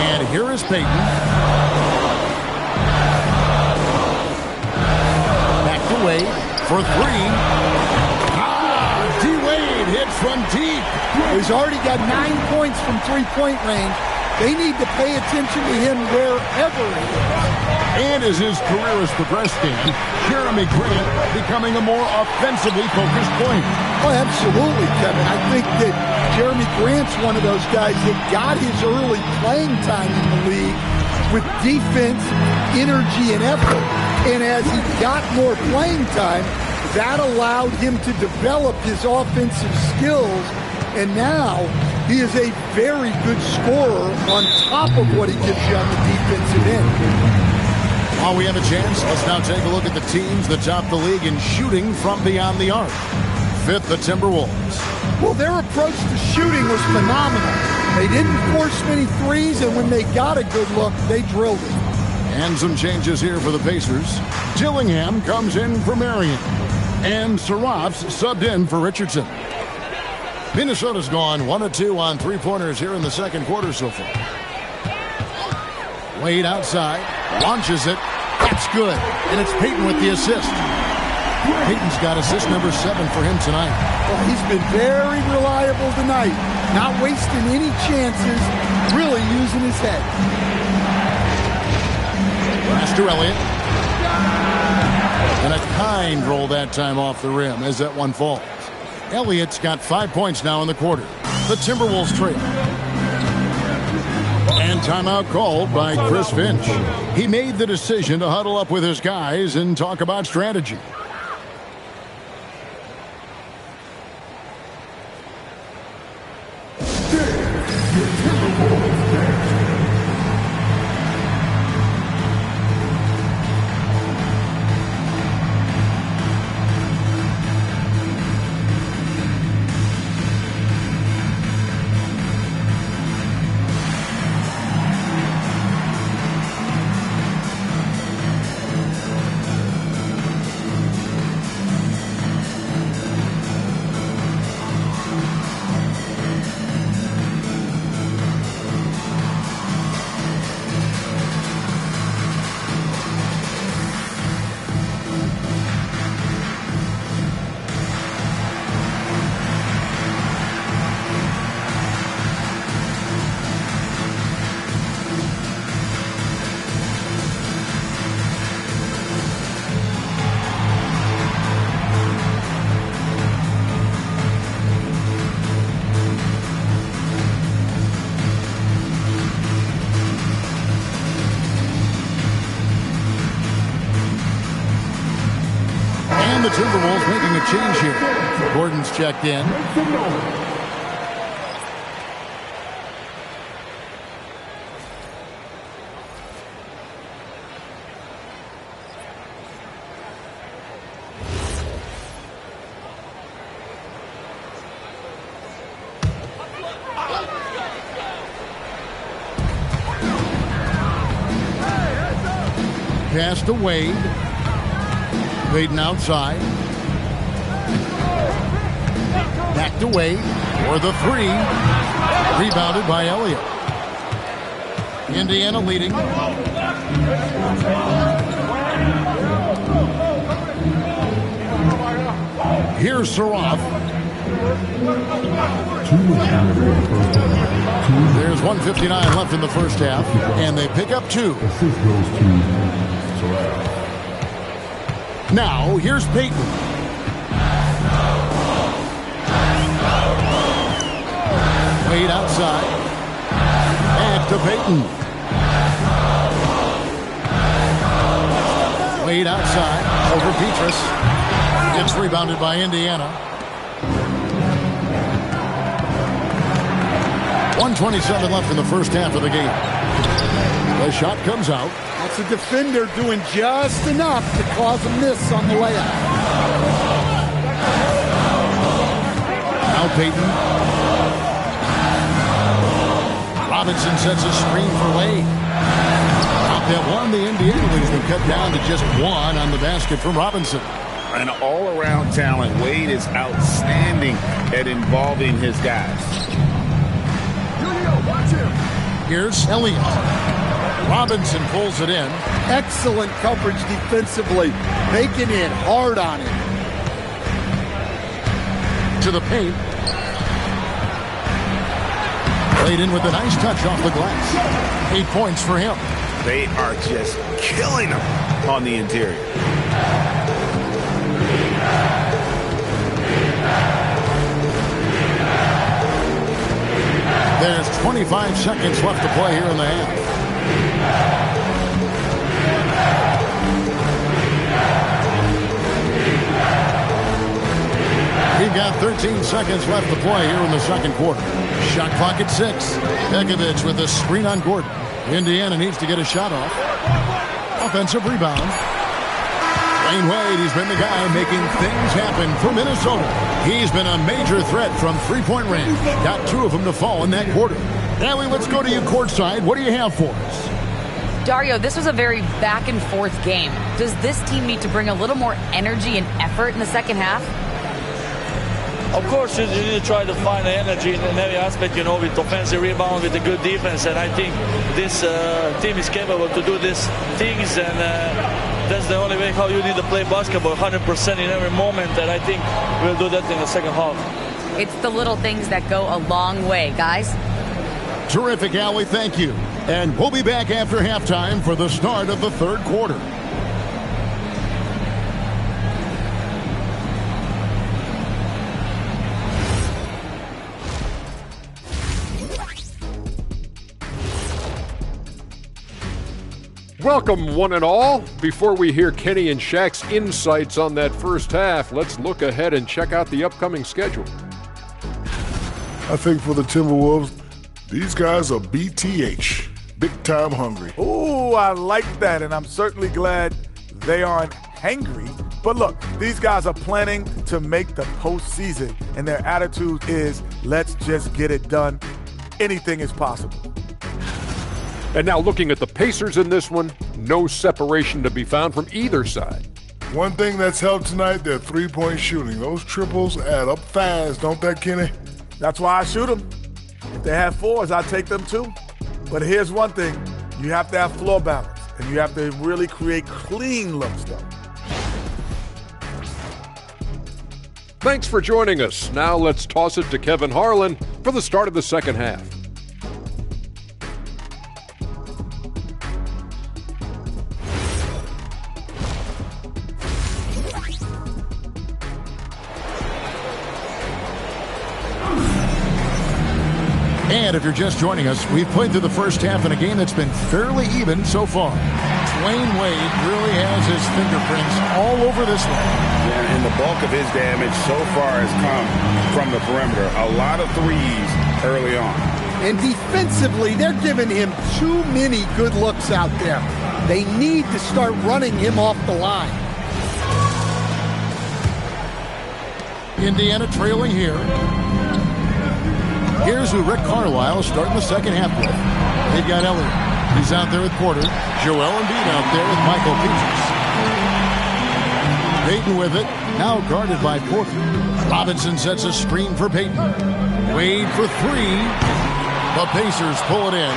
Speaker 9: And here is Payton. Back to Wade for 3. D-Wade hits from deep.
Speaker 8: He's already got 9 points from three-point range. They need to pay attention to him wherever he is.
Speaker 9: And as his career has progressed, Jeremy Grant becoming a more offensively focused player.
Speaker 8: Oh, absolutely, Kevin. I think that Jeremy Grant's one of those guys that got his early playing time in the league with defense, energy, and effort. And as he got more playing time, that allowed him to develop his offensive skills. And now he is a very good scorer on top of what he gives you on the defensive end.
Speaker 9: While we have a chance, let's now take a look at the teams that top the league in shooting from beyond the arc. 5th, the Timberwolves.
Speaker 8: Well, their approach to shooting was phenomenal. They didn't force many threes, and when they got a good look, they drilled it.
Speaker 9: And some changes here for the Pacers. Dillingham comes in for Marion. And Serafs subbed in for Richardson. Minnesota's gone 1 of 2 on three-pointers here in the second quarter so far. Wade outside, launches it. That's good. And it's Payton with the assist. Peyton's got assist number 7 for him tonight.
Speaker 8: Well, he's been very reliable tonight. Not wasting any chances, really using his head.
Speaker 9: Pass to Elliott. And a kind roll that time off the rim as that one falls. Elliott's got 5 points now in the quarter. The Timberwolves trail. And timeout called by Chris Finch. He made the decision to huddle up with his guys and talk about strategy. The Timberwolves making a change here. Gordon's checked in. Pass to Wade. Peyton outside. Back to Wade for the 3. Rebounded by Elliott. Indiana leading. Here's Saroff. There's 1:59 left in the first half, and they pick up 2. Now, here's Peyton. Wade outside. Back to Peyton. Wade outside. Over Petrus. It's rebounded by Indiana. 1:27 left in the first half of the game. The shot comes out.
Speaker 8: That's a defender doing just enough to cause a miss on the layup.
Speaker 9: Now Peyton. Robinson sets a screen for Wade. Top that one, the Indiana leads them cut down to just 1 on the basket from Robinson.
Speaker 10: An all-around talent. Wade is outstanding at involving his guys.
Speaker 9: Here's Elliott. Robinson pulls it in.
Speaker 8: Excellent coverage defensively, making it hard on him.
Speaker 9: To the paint. Played in with a nice touch off the glass. 8 points for him.
Speaker 10: They are just killing him on the interior.
Speaker 9: There's 25 seconds left to play here in the half. We've got 13 seconds left to play here in the second quarter. Shot clock at 6. Begovic with a screen on Gordon. Indiana needs to get a shot off. Offensive rebound. Dwayne Wade, he's been the guy making things happen for Minnesota. He's been a major threat from three-point range. Got 2 of them to fall in that quarter. Ellie, let's go to you courtside. What do you have for us?
Speaker 4: Dario, this was a very back-and-forth game. Does this team need to bring a little more energy and effort in the second half?
Speaker 11: Of course, you need to try to find the energy in every aspect, you know, with offensive rebound, with a good defense. And I think this team is capable to do these things. And that's the only way how you need to play basketball, 100% in every moment, and I think we'll do that in the second half.
Speaker 4: It's the little things that go a long way, guys.
Speaker 9: Terrific, Allie. Thank you. And we'll be back after halftime for the start of the third quarter.
Speaker 6: Welcome, one and all. Before we hear Kenny and Shaq's insights on that first half, let's look ahead and check out the upcoming schedule.
Speaker 7: I think for the Timberwolves, these guys are BTH, big time hungry.
Speaker 12: Ooh, I like that, and I'm certainly glad they aren't hangry. But look, these guys are planning to make the postseason, and their attitude is, let's just get it done. Anything is possible.
Speaker 6: And now looking at the Pacers in this one, no separation to be found from either side.
Speaker 7: One thing that's helped tonight, their three-point shooting. Those triples add up fast, don't that, Kenny?
Speaker 12: That's why I shoot them. If they have fours, I take them too. But here's one thing. You have to have floor balance, and you have to really create clean looks, though.
Speaker 6: Thanks for joining us. Now let's toss it to Kevin Harlan for the start of the second half.
Speaker 9: And if you're just joining us, we've played through the first half in a game that's been fairly even so far. Dwayne Wade really has his fingerprints all over this one.
Speaker 10: Yeah, and the bulk of his damage so far has come from the perimeter. A lot of threes early on.
Speaker 8: And defensively, they're giving him too many good looks out there. They need to start running him off the line.
Speaker 9: Indiana trailing here. Here's who Rick Carlisle starting the second half with. They've got Elliott. He's out there with Porter. Joel Embiid out there with Michael Peters. Payton with it. Now guarded by Porter. Robinson sets a screen for Payton. Wade for three. The Pacers pull it in.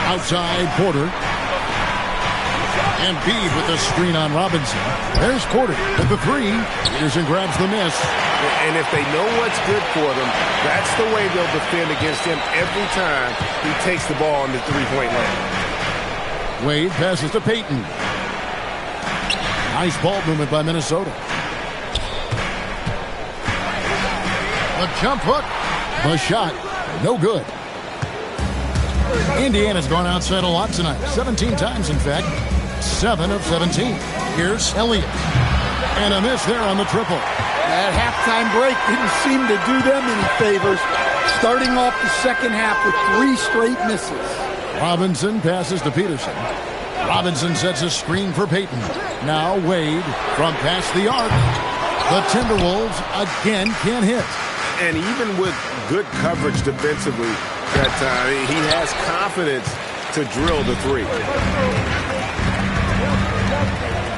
Speaker 9: Outside Porter. Embiid with the screen on Robinson. There's Porter with the three. Peterson grabs the miss.
Speaker 10: And if they know what's good for them, that's the way they'll defend against him every time he takes the ball in the three-point line.
Speaker 9: Wade passes to Payton. Nice ball movement by Minnesota. A jump hook. The shot. No good. Indiana's gone outside a lot tonight. 17 times, in fact. 7 of 17. Here's Elliott. And a miss there on the triple.
Speaker 8: That halftime break didn't seem to do them any favors. Starting off the second half with 3 straight misses.
Speaker 9: Robinson passes to Peterson. Robinson sets a screen for Payton. Now Wade from past the arc. The Timberwolves again can't hit.
Speaker 10: And even with good coverage defensively that time, he has confidence to drill the three.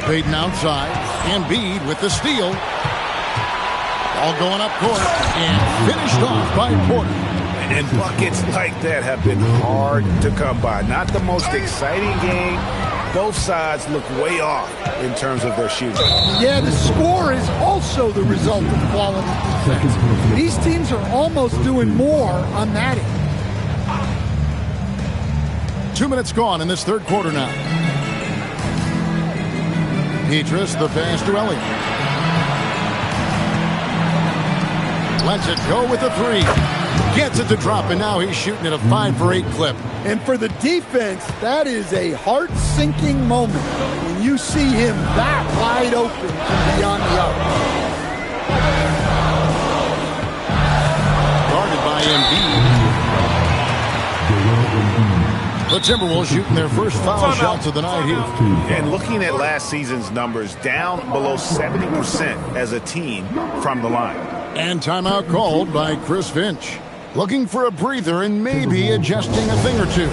Speaker 9: Payton outside. Embiid with the steal. All going up court. And finished off by Porter.
Speaker 10: And buckets like that have been hard to come by. Not the most exciting game. Both sides look way off in terms of their shooting.
Speaker 8: Yeah, the score is also the result of quality defense. These teams are almost doing more on that end.
Speaker 9: 2 minutes gone in this third quarter now. Petras, the pass to Elliott. Lets it go with the three. Gets it to drop, and now he's shooting at a 5 for 8 clip.
Speaker 8: And for the defense, that is a heart-sinking moment when you see him that wide open from beyond the
Speaker 9: arc. Guarded by Embiid. The Timberwolves shooting their first foul shots of the night here.
Speaker 10: And looking at last season's numbers, down below 70% as a team from the line.
Speaker 9: And timeout called by Chris Finch. Looking for a breather and maybe adjusting a thing or two.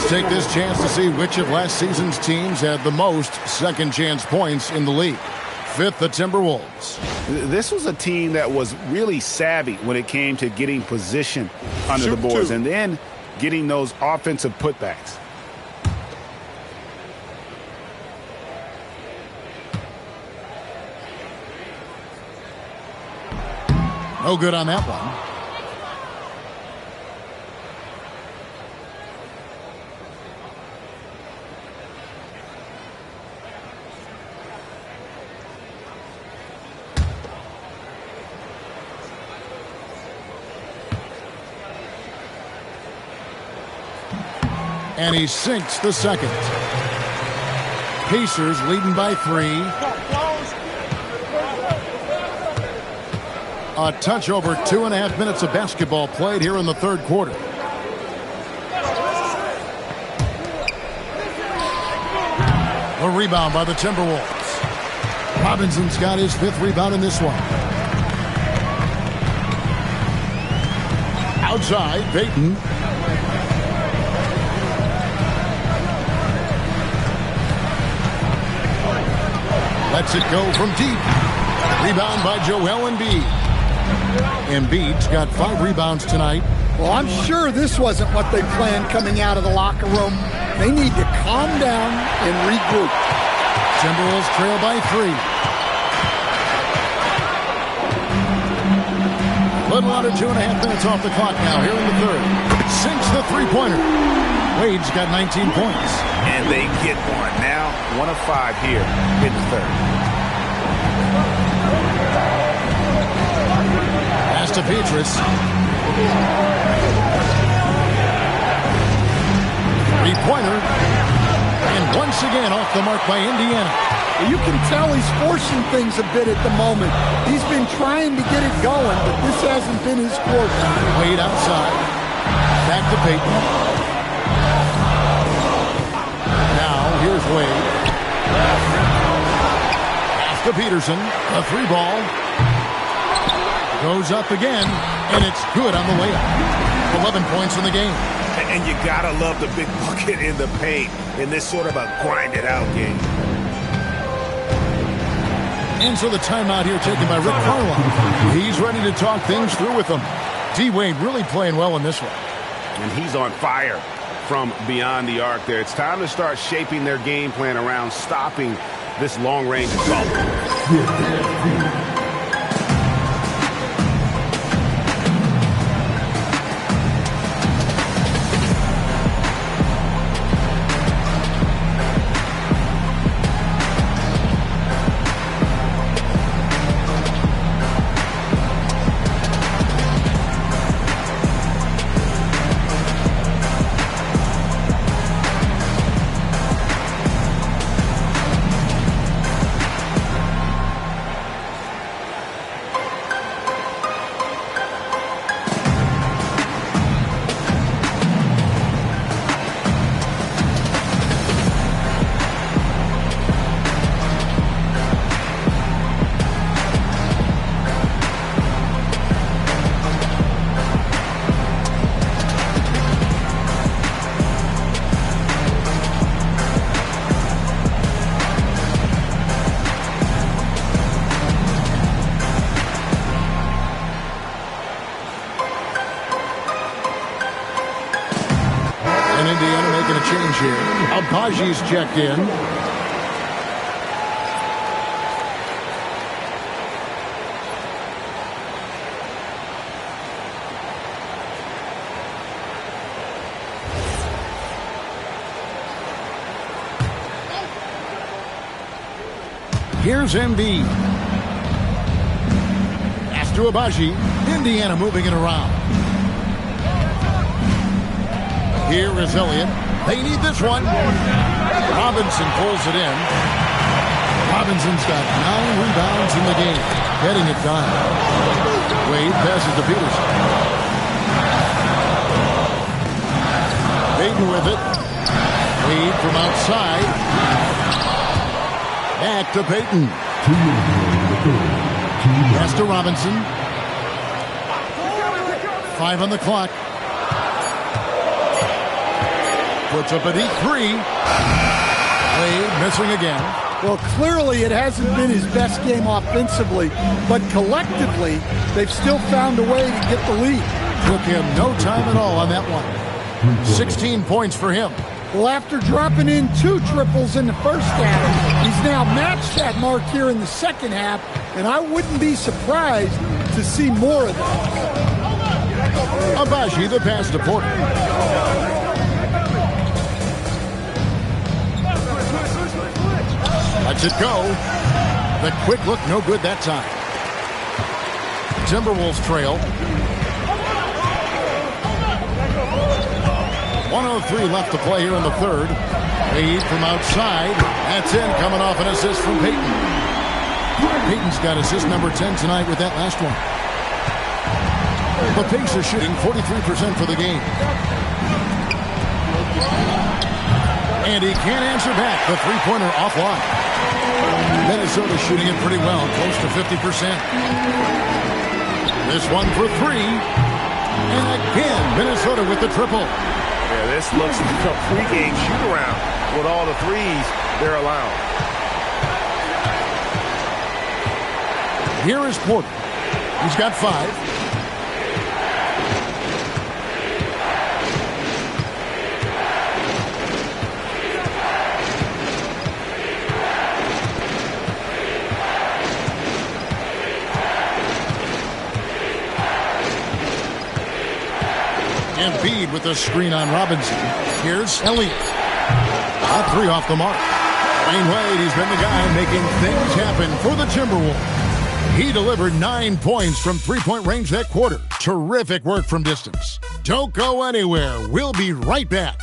Speaker 9: Let's take this chance to see which of last season's teams had the most second chance points in the league. Fifth, the Timberwolves.
Speaker 10: This was a team that was really savvy when it came to getting position under the boards and then getting those offensive putbacks.
Speaker 9: No good on that one. And he sinks the second. Pacers leading by 3. A touch over 2.5 minutes of basketball played here in the third quarter. A rebound by the Timberwolves. Robinson's got his 5th rebound in this one. Outside, Payton. Lets it go from deep. Rebound by Joel Embiid. Embiid's got 5 rebounds tonight.
Speaker 8: Well, I'm sure this wasn't what they planned coming out of the locker room. They need to calm down and regroup.
Speaker 9: Timberwolves trail by 3. Little under 2.5 minutes off the clock now here in the third. Sinks the three-pointer. Wade's got 19 points.
Speaker 10: And they get one. Now 1 of 5 here in the third.
Speaker 9: Pass to Petrus. Three-pointer. And once again off the mark by Indiana.
Speaker 8: You can tell he's forcing things a bit at the moment. He's been trying to get it going, but this hasn't been his course.
Speaker 9: Wade outside. Back to Payton. Now here's Wade. Pass to Peterson. A 3-ball. Goes up again, and it's good on the way up. 11 points in the game.
Speaker 10: And you gotta love the big bucket in the paint in this sort of a grind-it-out game.
Speaker 9: And so the timeout here taken by Rick Carlisle. He's ready to talk things through with them. D-Wade really playing well in this one.
Speaker 10: And he's on fire from beyond the arc there. It's time to start shaping their game plan around stopping this long-range assault.
Speaker 9: Abaji's checked in. Here's Embiid. Pass to Abaji. Indiana moving it around. Here is Elliott. They need this one. Robinson pulls it in. Robinson's got 9 rebounds in the game. Getting it done. Wade passes to Peterson. Payton with it. Wade from outside. Back to Payton. Pass to Robinson. 5 on the clock. puts up a deep three. Wade missing again.
Speaker 8: Well, clearly it hasn't been his best game offensively, but collectively, they've still found a way to get the lead.
Speaker 9: Took him no time at all on that one. 16 points for him.
Speaker 8: Well, after dropping in 2 triples in the first half, he's now matched that mark here in the second half, and I wouldn't be surprised to see more of that.
Speaker 9: Abaji, the pass to Porter. Lets it go. The quick look, no good that time. Timberwolves trail. 1:03 left to play here in the third. Wade from outside. That's in, coming off an assist from Payton. Payton's got assist number 10 tonight with that last one. The Pacers shooting 43% for the game. And he can't answer back. The three-pointer offline. Minnesota shooting it pretty well, close to 50%. This one for 3. And again, Minnesota with the triple.
Speaker 1: Yeah, this looks like a pregame shoot-around with all the threes they're allowing.
Speaker 9: Here is Porter. He's got 5. Embiid with the screen on Robinson. Here's Elliott. A 3 off the mark. Dwayne Wade, he's been the guy making things happen for the Timberwolves. He delivered 9 points from three-point range that quarter. Terrific work from distance. Don't go anywhere. We'll be right back.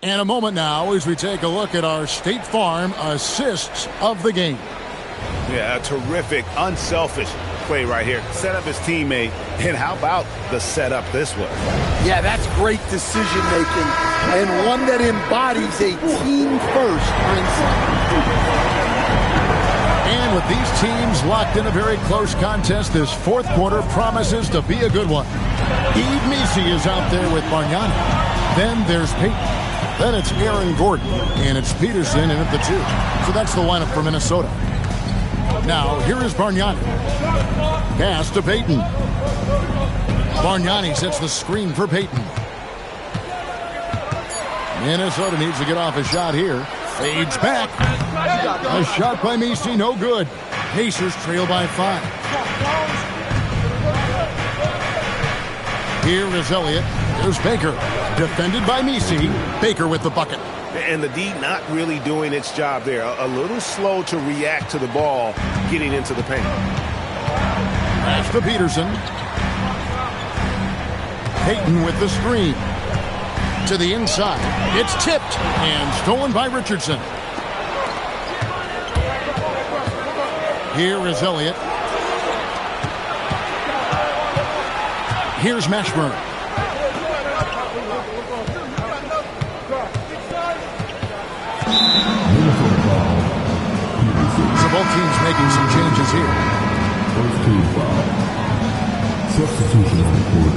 Speaker 9: And a moment now as we take a look at our State Farm assists of the game.
Speaker 10: Yeah, a terrific, unselfish play right here. Set up his teammate, and how about the setup this was?
Speaker 8: Yeah, that's great decision making, and one that embodies a team-first mindset.
Speaker 9: And with these teams locked in a very close contest, this fourth quarter promises to be a good one. Yves Missi is out there with Bargnani. Then there's Payton. Then it's Aaron Gordon, and it's Peterson in at the 2. So that's the lineup for Minnesota. Now, here is Bargnani. Pass to Payton. Bargnani sets the screen for Payton. Minnesota needs to get off a shot here. Fades back. A shot by Missi, no good. Pacers trail by 5. Here is Elliott. There's Baker. Defended by Missi. Baker with the bucket.
Speaker 10: And the D not really doing its job there. A little slow to react to the ball getting into the paint.
Speaker 9: Pass to Peterson. Payton with the screen. To the inside. It's tipped and stolen by Richardson. Here is Elliott. Here's Mashburn. So both teams making some changes here.
Speaker 3: First team foul. Substitution on the court.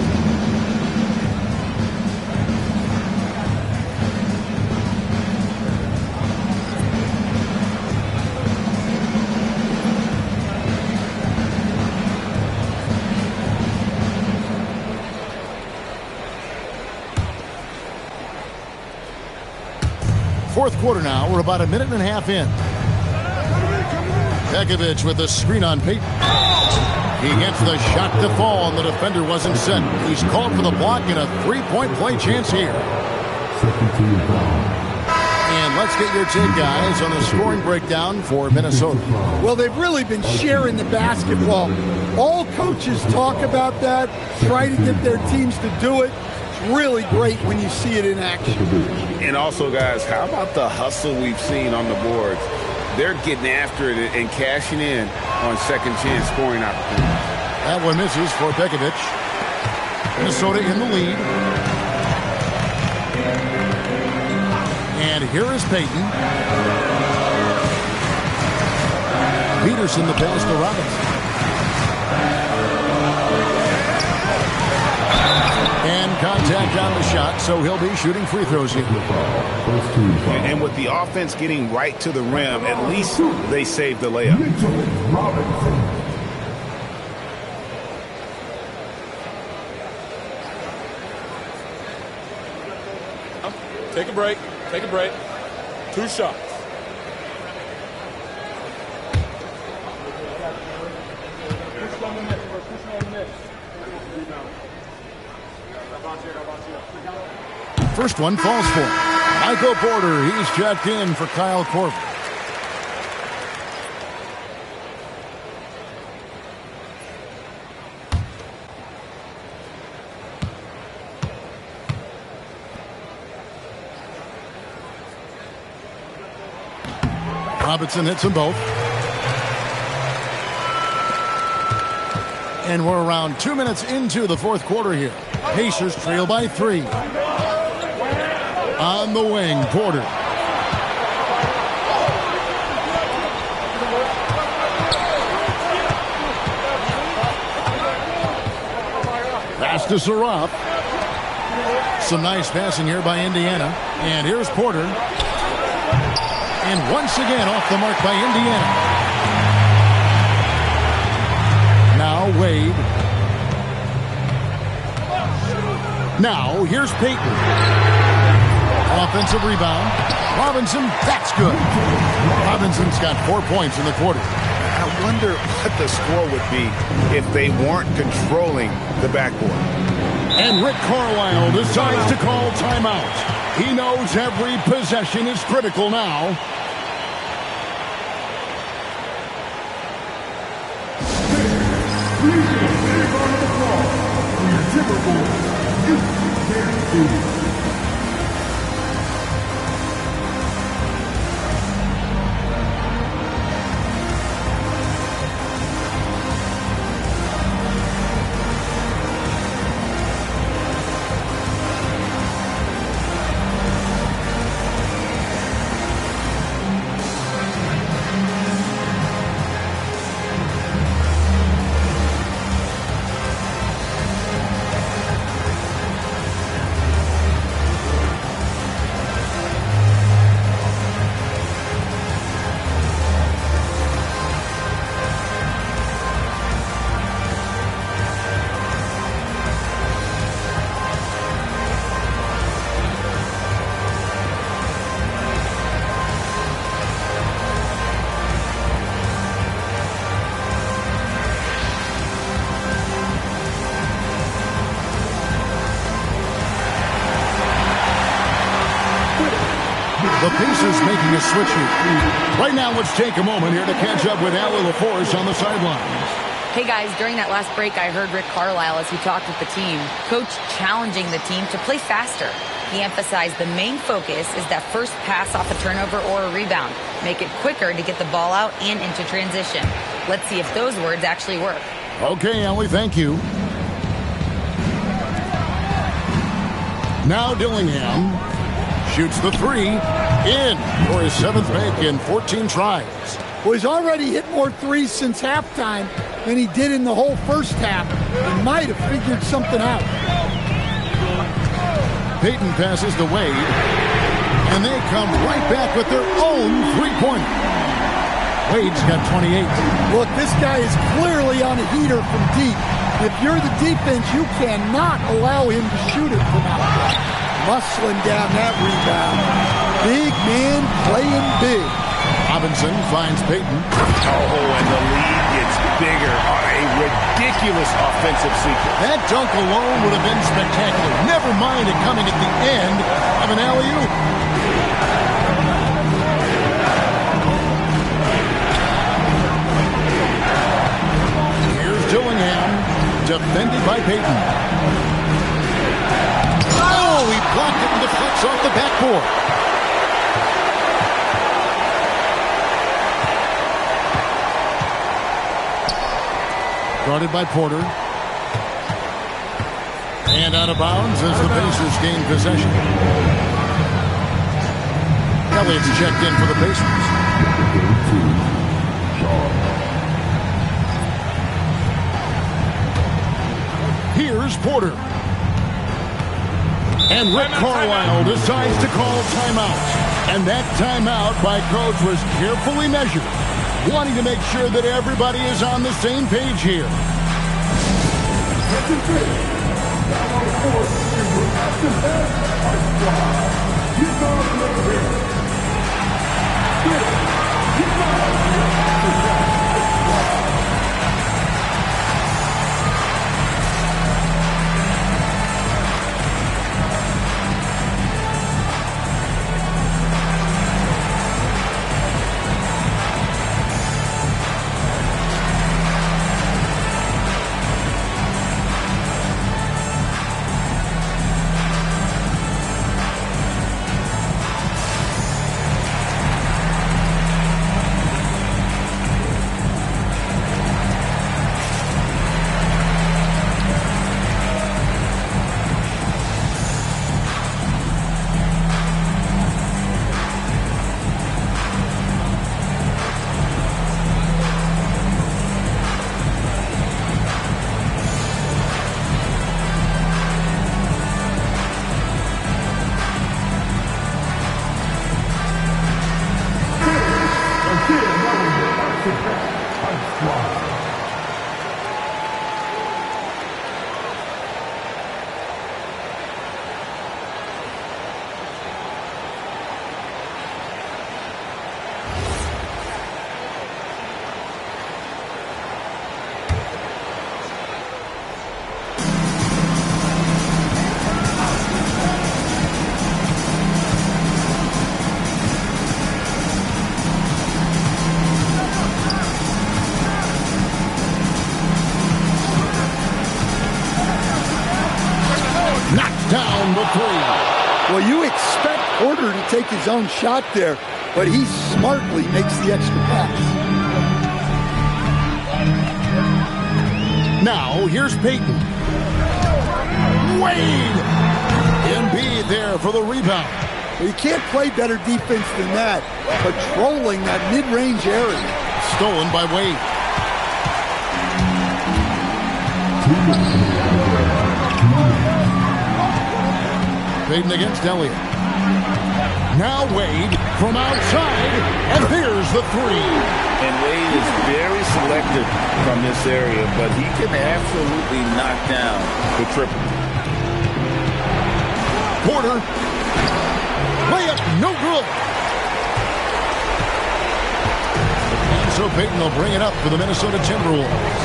Speaker 9: Fourth quarter now. We're about a minute and a half in. Bekovic with the screen on Payton. He gets the shot to fall, and the defender wasn't set. He's called for the block and a three-point play chance here. And let's get your take, guys, on the scoring breakdown for Minnesota.
Speaker 8: Well, they've really been sharing the basketball. All coaches talk about that, try to get their teams to do it. It's really great when you see it in action.
Speaker 10: And also, guys, how about the hustle we've seen on the boards? They're getting after it and cashing in on second chance scoring opportunities.
Speaker 9: That one misses for Bekovic. Minnesota in the lead. And here is Payton. Peterson the pass to Robinson. And contact on the shot, so he'll be shooting free throws here.
Speaker 10: And with the offense getting right to the rim, at least they saved the layup.
Speaker 13: Take a break. Take a break. 2 shots.
Speaker 9: First one falls for Michael Porter. He's checked in for Kyle Korver. Robinson hits them both. And we're around 2 minutes into the fourth quarter here. Pacers trail by 3. On the wing, Porter. Pass to Saraf. Some nice passing here by Indiana. And here's Porter. And once again off the mark by Indiana. Now Wade. Now here's Payton. Offensive rebound. Robinson, that's good. Robinson's got 4 points in the quarter.
Speaker 10: I wonder what the score would be if they weren't controlling the backboard.
Speaker 9: And Rick Carlisle decides to call timeout. He knows every possession is critical now. The Pacers making a switch here. Right now, let's take a moment here to catch up with Allie LaForce on the sidelines.
Speaker 4: Hey guys, during that last break, I heard Rick Carlisle as he talked with the team. Coach challenging the team to play faster. He emphasized the main focus is that first pass off a turnover or a rebound. Make it quicker to get the ball out and into transition. Let's see if those words actually work.
Speaker 9: Okay, Allie, thank you. Now Dillingham shoots the 3 in for his 7th make in 14 tries.
Speaker 8: Well, he's already hit more threes since halftime than he did in the whole first half. He might have figured something out.
Speaker 9: Payton passes to Wade, and they come right back with their own three-pointer. Wade's got 28.
Speaker 8: Look, this guy is clearly on a heater from deep. If you're the defense, you cannot allow him to shoot it from out there. Muscling down that rebound. Big man playing big.
Speaker 9: Robinson finds Payton.
Speaker 10: Oh, and the lead gets bigger on a ridiculous offensive sequence.
Speaker 9: That dunk alone would have been spectacular. Never mind it coming at the end of an alley-oop. Here's Dillingham, defended by Payton. Oh, he blocked it and deflects off the backboard. Guarded by Porter. And out of bounds as the Pacers gain possession. Elliott's checked in for the Pacers. Here's Porter. And Rick Carlisle decides to call timeout. And that timeout by coach was carefully measured, wanting to make sure that everybody is on the same page here. Down the three.
Speaker 8: Well, you expect Porter to take his own shot there, but he smartly makes the extra pass.
Speaker 9: Now, here's Peyton. Wade! Embiid there for the rebound.
Speaker 8: Well, you can't play better defense than that, patrolling that mid-range area.
Speaker 9: Stolen by Wade. Peyton against Elliott. Now Wade from outside, and here's the three.
Speaker 10: And Wade is very selective from this area, but he can absolutely knock down the triple.
Speaker 9: Porter. Layup, no good. And so Peyton will bring it up for the Minnesota Timberwolves.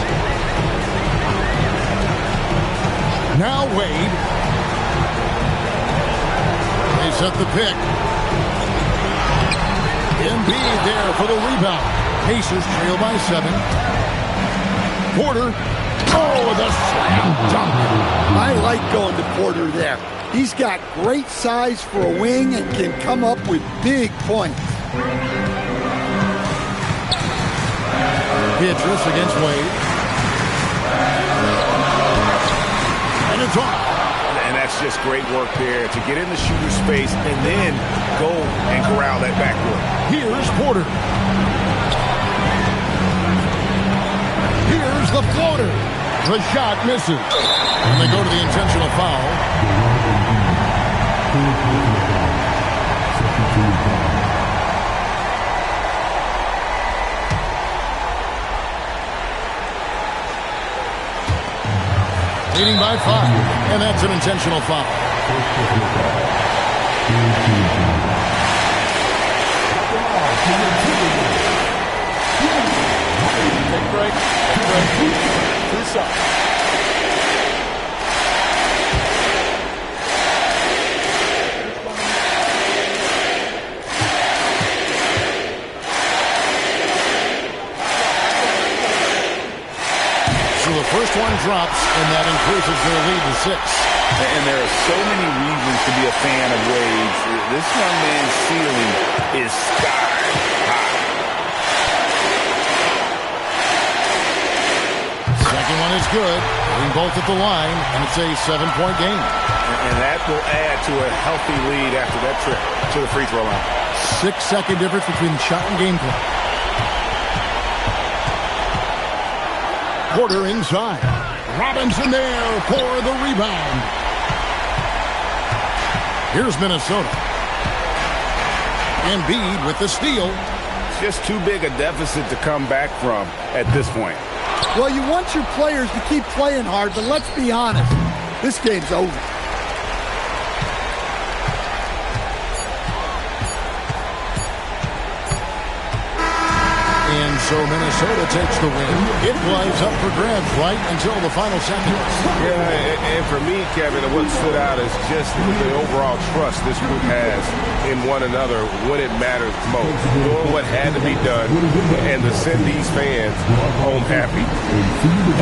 Speaker 9: Now Wade. They set the pick. Embiid there for the rebound. Pacers trail by 7. Porter. Oh, the slam dunk.
Speaker 8: I like going to Porter there. He's got great size for a wing and can come up with big points.
Speaker 9: Beatrice against Wade. And it's off.
Speaker 10: And that's just great work there to get in the shooter space and then go and corral that backcourt.
Speaker 9: Here's Porter. Here's the floater. The shot misses. And they go to the intentional foul. Leading by 5, and that's an intentional foul.
Speaker 13: Take a break. Two shots.
Speaker 9: So the first one drops, and that increases their lead to 6.
Speaker 10: And there are so many reasons to be a fan of Wade's. This young man's ceiling is sky high.
Speaker 9: Second one is good. Hitting both at the line, and it's a 7-point game.
Speaker 10: And that will add to a healthy lead after that trip to the free throw line.
Speaker 9: 6-second difference between the shot and game clock. Porter inside. Robinson there for the rebound. Here's Minnesota. Embiid with the steal.
Speaker 10: Just too big a deficit to come back from at this point.
Speaker 8: Well, you want your players to keep playing hard, but let's be honest. This game's over.
Speaker 9: And so Minnesota takes the win. It was up for grabs right until the final seconds.
Speaker 10: Yeah, and for me, Kevin, what stood out is just the overall trust this group has in one another when it matters most. Doing what had to be done and to send these fans home happy.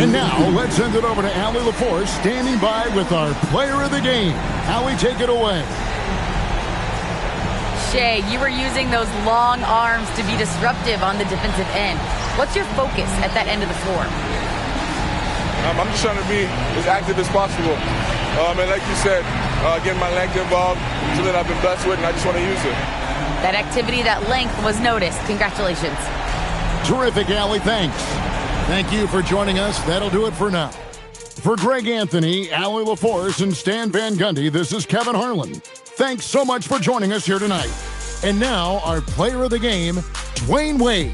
Speaker 9: And now let's send it over to Allie LaForce standing by with our player of the game. Allie, take it away.
Speaker 4: Shea, you were using those long arms to be disruptive on the defensive end. What's your focus at that end of the floor?
Speaker 13: I'm just trying to be as active as possible. And like you said, getting my length involved, something that I've been blessed with, and I just want to use it.
Speaker 4: That activity, that length was noticed. Congratulations.
Speaker 9: Terrific, Allie. Thanks. Thank you for joining us. That'll do it for now. For Greg Anthony, Allie LaForce, and Stan Van Gundy, this is Kevin Harlan. Thanks so much for joining us here tonight. And now, our player of the game, Dwayne Wade.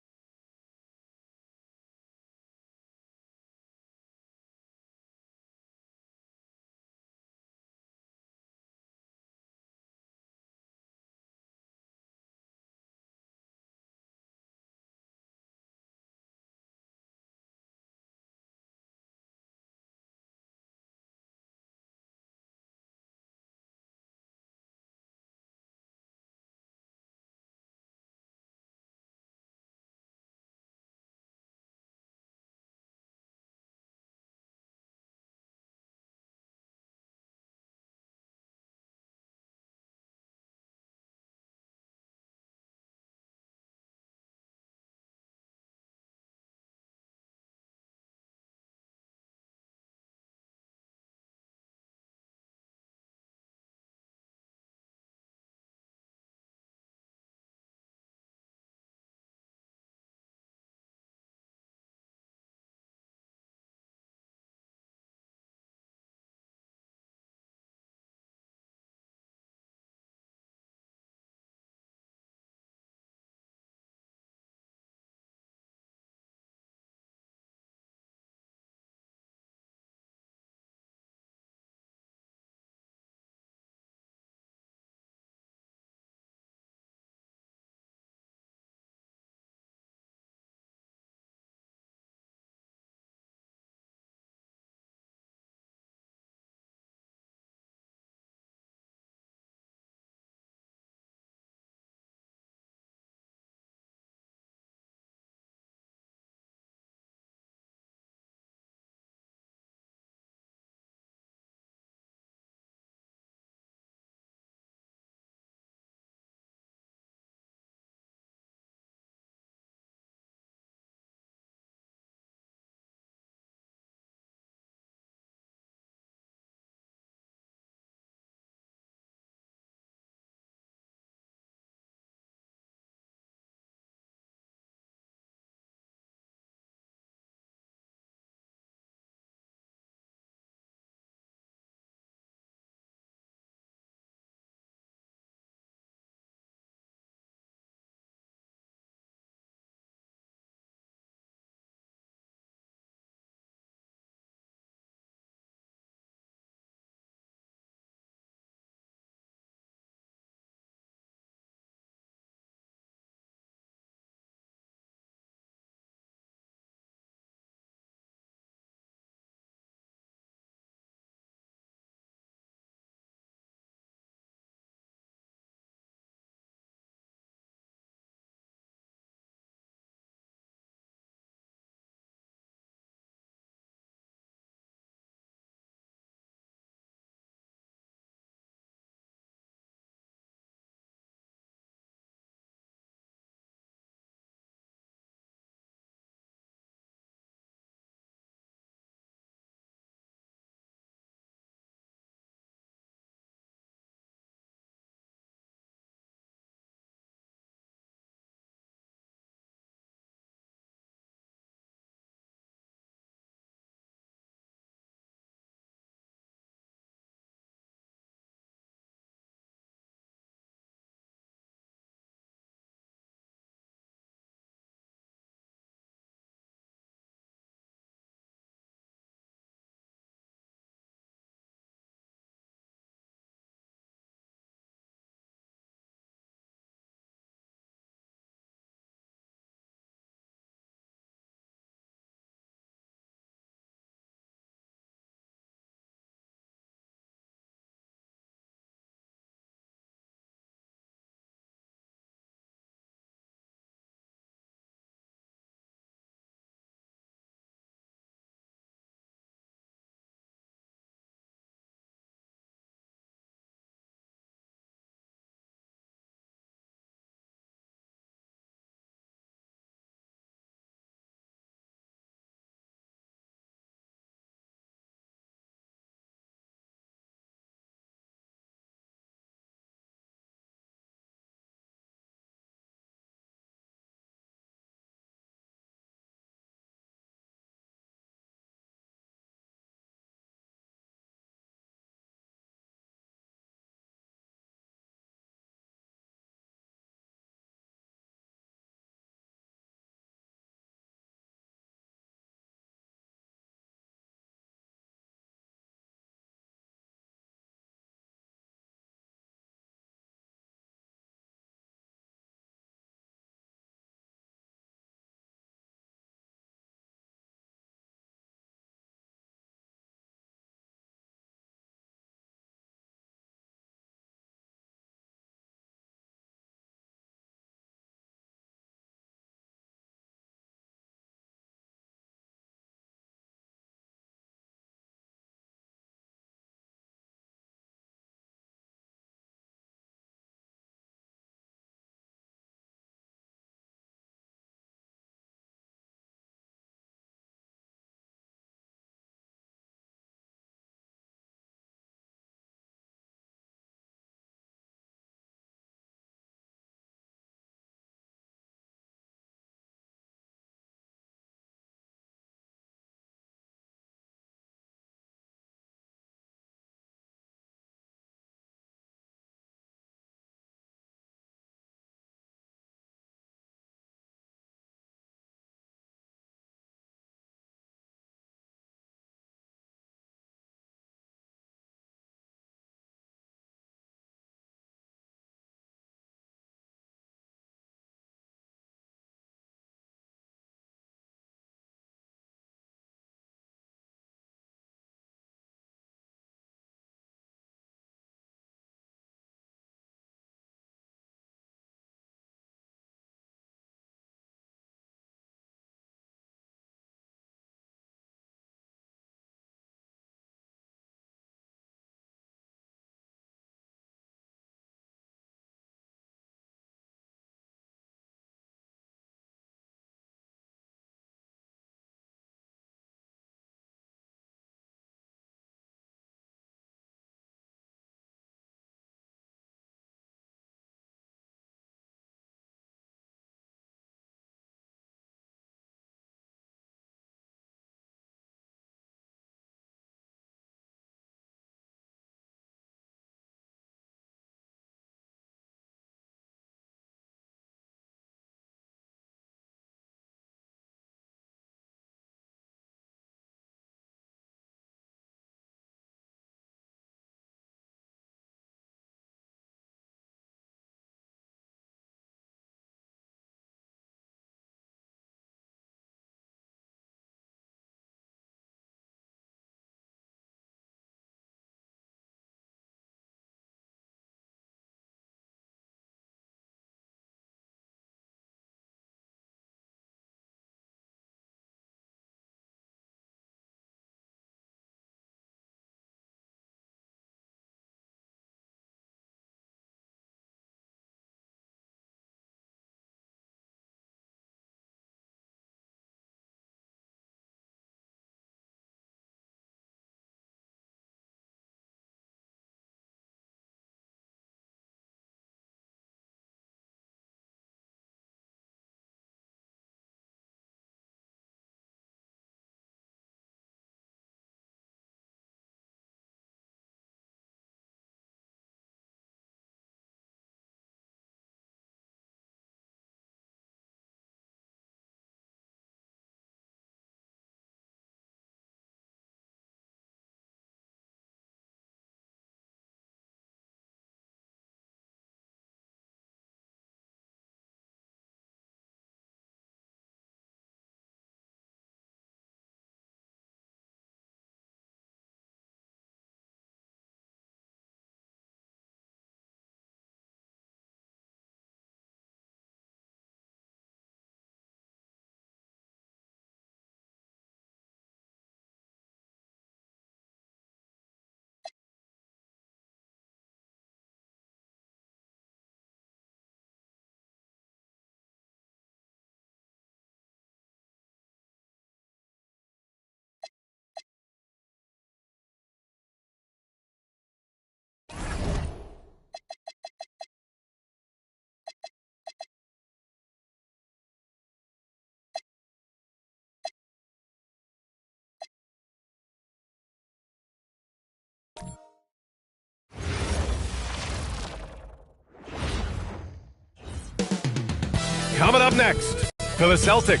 Speaker 1: Coming up next, for the Celtics.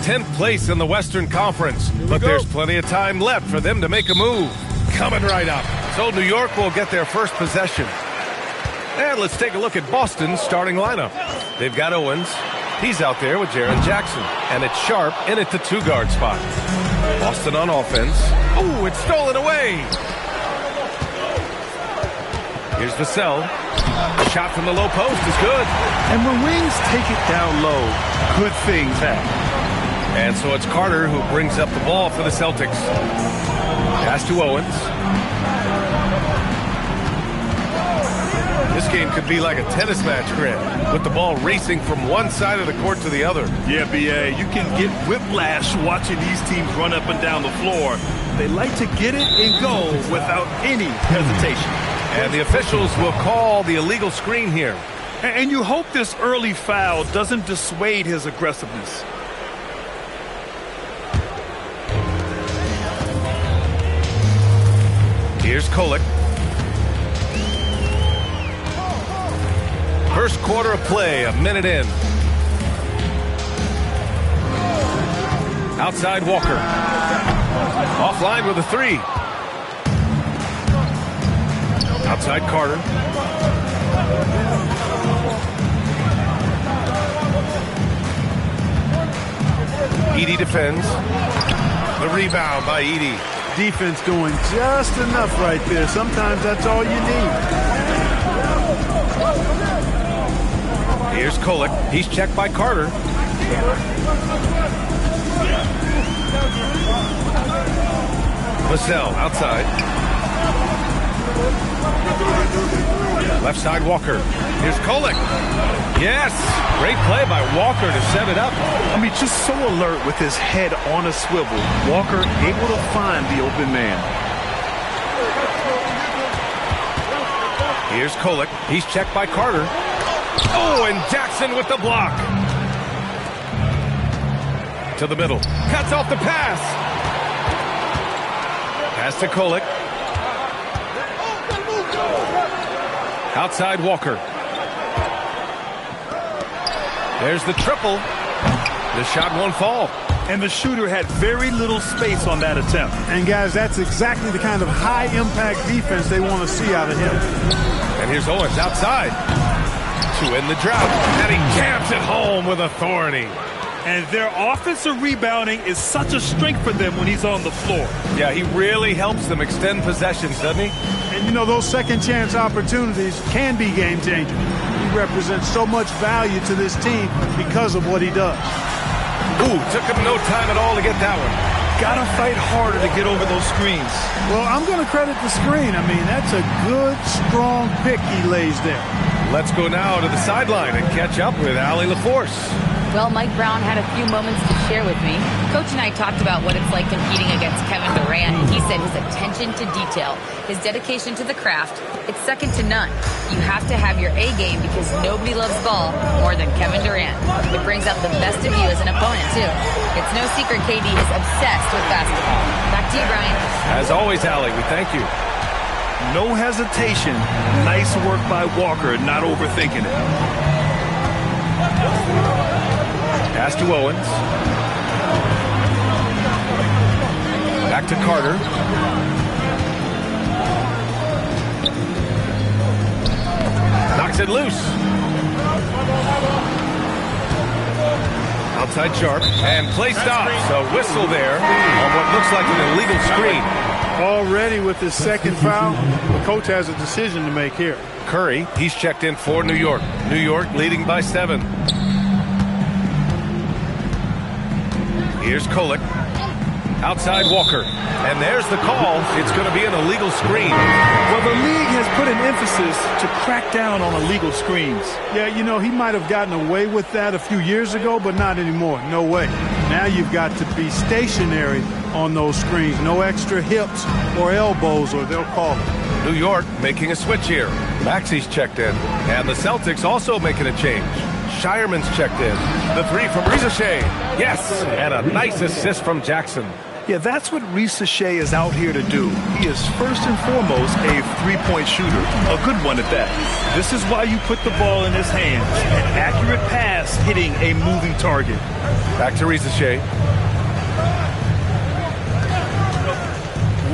Speaker 1: 10th place in the Western Conference, but there's plenty of time left for them to make a move. Coming right up. So New York will get their first possession. And let's take a look at Boston's starting lineup. They've got Owens. He's out there with Jaren Jackson. And it's Sharp in at the 2-guard spot. Boston on offense. Ooh, it's stolen away. Here's Vassell. The shot from the low post is good.
Speaker 2: And when wings take it down low, good things happen.
Speaker 1: And so it's Carter who brings up the ball for the Celtics. Pass to Owens. This game could be like a tennis match, Grant, with the ball racing from one side of the court to the other.
Speaker 2: Yeah, B.A., you can get whiplash watching these teams run up and down the floor. They like to get it and go without any hesitation.
Speaker 1: And the officials will call the illegal screen here.
Speaker 2: And you hope this early foul doesn't dissuade his aggressiveness.
Speaker 1: Here's Kolek. First quarter of play, a minute in. Outside Walker. Offline with a 3. Outside Carter. Edey defends. The rebound by Edey.
Speaker 14: Defense doing just enough right there. Sometimes that's all you need.
Speaker 1: Here's Kolek. He's checked by Carter. Vassell outside. Left side Walker. Here's Kolek. Yes! Great play by Walker to set it up.
Speaker 2: I mean, just so alert with his head on a swivel. Walker able to find the open man.
Speaker 1: Here's Kolek. He's checked by Carter. Oh, and Jackson with the block. To the middle. Cuts off the pass. Pass to Kolek. Outside Walker. There's the triple. The shot won't fall.
Speaker 2: And the shooter had very little space on that attempt.
Speaker 14: And guys, that's exactly the kind of high-impact defense they want to see out of him.
Speaker 1: And here's Owens outside to end the drought. And he jams it home with authority.
Speaker 2: And their offensive rebounding is such a strength for them when he's on the floor.
Speaker 1: Yeah, he really helps them extend possessions, doesn't he?
Speaker 14: And you know, those second chance opportunities can be game changers. He represents so much value to this team because of what he does.
Speaker 1: Ooh, took him no time at all to get that one.
Speaker 2: Gotta fight harder to get over those screens.
Speaker 14: Well, I'm going to credit the screen. I mean, that's a good, strong pick he lays there.
Speaker 1: Let's go now to the sideline and catch up with Allie LaForce.
Speaker 4: Well, Mike Brown had a few moments to share with me. Coach and I talked about what it's like competing against Kevin Durant. He said his attention to detail, his dedication to the craft, it's second to none. You have to have your A game because nobody loves ball more than Kevin Durant. It brings out the best of you as an opponent, too. It's no secret KD is obsessed with basketball. Back to you, Brian.
Speaker 1: As always, Allie, we thank you.
Speaker 2: No hesitation. Nice work by Walker, not overthinking it.
Speaker 1: Pass to Owens. Back to Carter. Knocks it loose. Outside Sharp. And play stops. A whistle there on what looks like an illegal screen.
Speaker 14: Already with his second foul, the coach has a decision to make here.
Speaker 1: Curry, he's checked in for New York. New York leading by 7. Here's Kolek. Outside Walker. And there's the call. It's going to be an illegal screen.
Speaker 2: Well, the league has put an emphasis to crack down on illegal screens.
Speaker 14: Yeah, you know, he might have gotten away with that a few years ago, but not anymore. No way. Now you've got to be stationary on those screens. No extra hips or elbows, or they'll call it.
Speaker 1: New York making a switch here. Maxey's checked in. And the Celtics also making a change. Shireman's checked in. The 3 from Rizashay. Yes, and a nice assist from Jackson.
Speaker 2: Yeah, that's what Jsk is out here to do. He is first and foremost a three-point shooter, a good one at that. This is why you put the ball in his hands. An accurate pass hitting a moving target.
Speaker 1: Back to Jsk.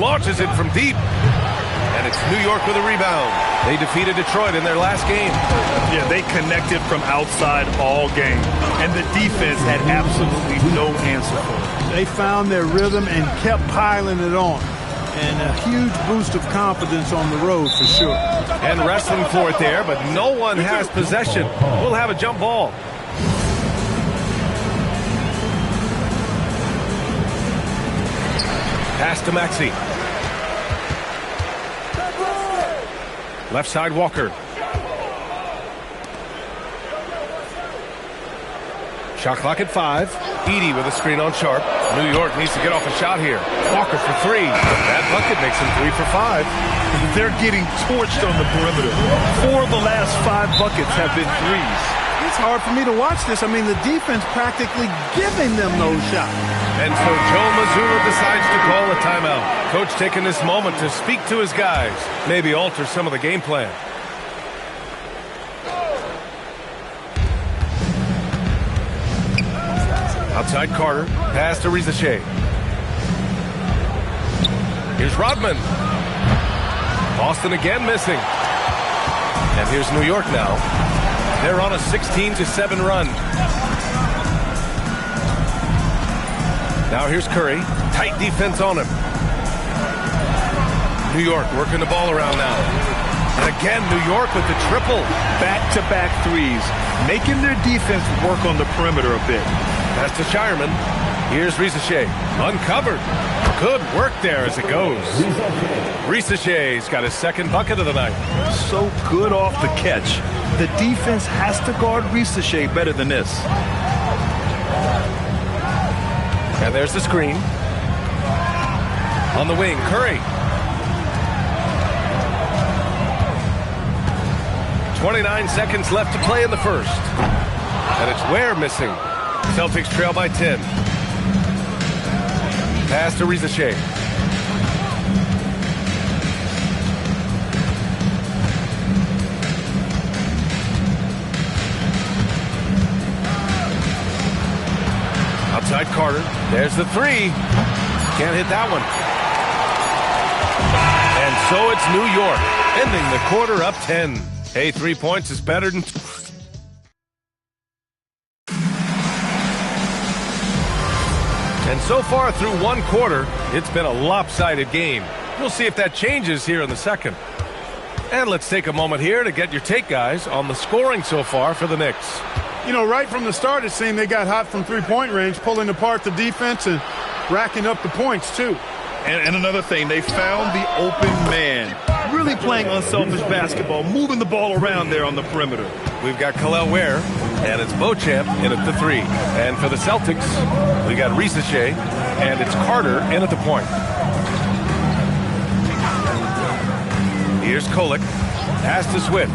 Speaker 1: Launches it from deep. And it's New York with a rebound. They defeated Detroit in their last game.
Speaker 2: Yeah, they connected from outside all game. And the defense had absolutely no answer for it.
Speaker 14: They found their rhythm and kept piling it on. And a huge boost of confidence on the road for sure.
Speaker 1: And wrestling for it there, but no one has possession. We'll have a jump ball. Pass to Maxey. Left side, Walker. Shot clock at 5. Edey with a screen on Sharp. New York needs to get off a shot here. Walker for 3. That bucket makes him 3 for 5.
Speaker 2: They're getting torched on the perimeter. 4 of the last 5 buckets have been threes.
Speaker 14: It's hard for me to watch this. I mean, the defense practically giving them those shots.
Speaker 1: And so Joe Mazzulla decides to call a timeout. Coach taking this moment to speak to his guys, maybe alter some of the game plan. Outside Carter, pass to Jsk. Here's Rodman. Boston again missing. And here's New York now. They're on a 16-7 run. Now here's Curry. Tight defense on him. New York working the ball around now. And again, New York with the triple.
Speaker 2: Back-to-back threes, making their defense work on the perimeter a bit.
Speaker 1: Pass to Shireman. Here's Jsk. Uncovered. Good work there as it goes. Jsk's got his second bucket of the night.
Speaker 2: So good off the catch. The defense has to guard Jsk better than this.
Speaker 1: And there's the screen. On the wing, Curry. 29 seconds left to play in the first. And it's Ware missing. Celtics trail by 10. Pass to Jsk. Outside Carter. There's the 3. Can't hit that one. And so it's New York, ending the quarter up 10. Hey, 3 points is better than... And so far through one quarter, it's been a lopsided game. We'll see if that changes here in the second. And let's take a moment here to get your take, guys, on the scoring so far for the Knicks.
Speaker 14: You know, right from the start, it seemed they got hot from three-point range, pulling apart the defense and racking up the points, too.
Speaker 2: And another thing, they found the open man. Really playing unselfish basketball, moving the ball around there on the perimeter.
Speaker 1: We've got Kel'el Ware, and it's Beauchamp in at the 3. And for the Celtics, we got Jsk, and it's Carter in at the point. Here's Kolek. Pass to Swift.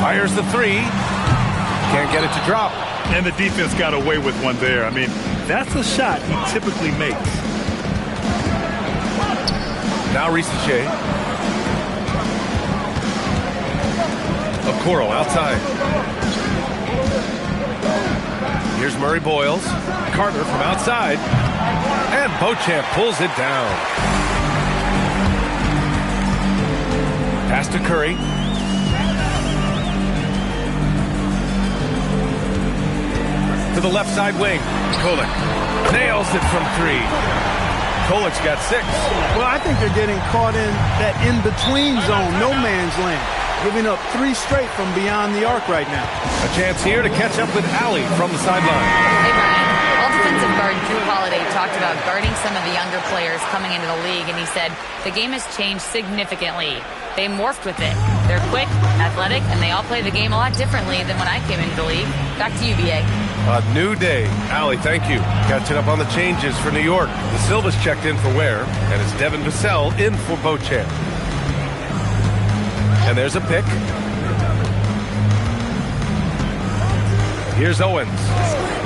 Speaker 1: Fires the 3. Can't get it to drop.
Speaker 2: And the defense got away with one there. I mean, that's a shot he typically makes.
Speaker 1: Now Jsk. Okoro outside. Here's Murray Boyles. Carter from outside. And Beauchamp pulls it down. Pass to Curry. To the left side wing. Kolek nails it from 3. Kolek's got 6.
Speaker 14: Well, I think they're getting caught in that in-between zone, no man's land, giving up 3 straight from beyond the arc right now.
Speaker 1: A chance here to catch up with Allie from the sideline.
Speaker 4: Hey, Brian. All-defensive guard Drew Holiday talked about guarding some of the younger players coming into the league, and he said the game has changed significantly. They morphed with it. They're quick, athletic, and they all play the game a lot differently than when I came into the league. Back to you, B.A.
Speaker 1: A new day. Allie, thank you. Catching up on the changes for New York. The Silva's checked in for Ware, and it's Devin Vassell in for Beauchamp. And there's a pick. Here's Owens.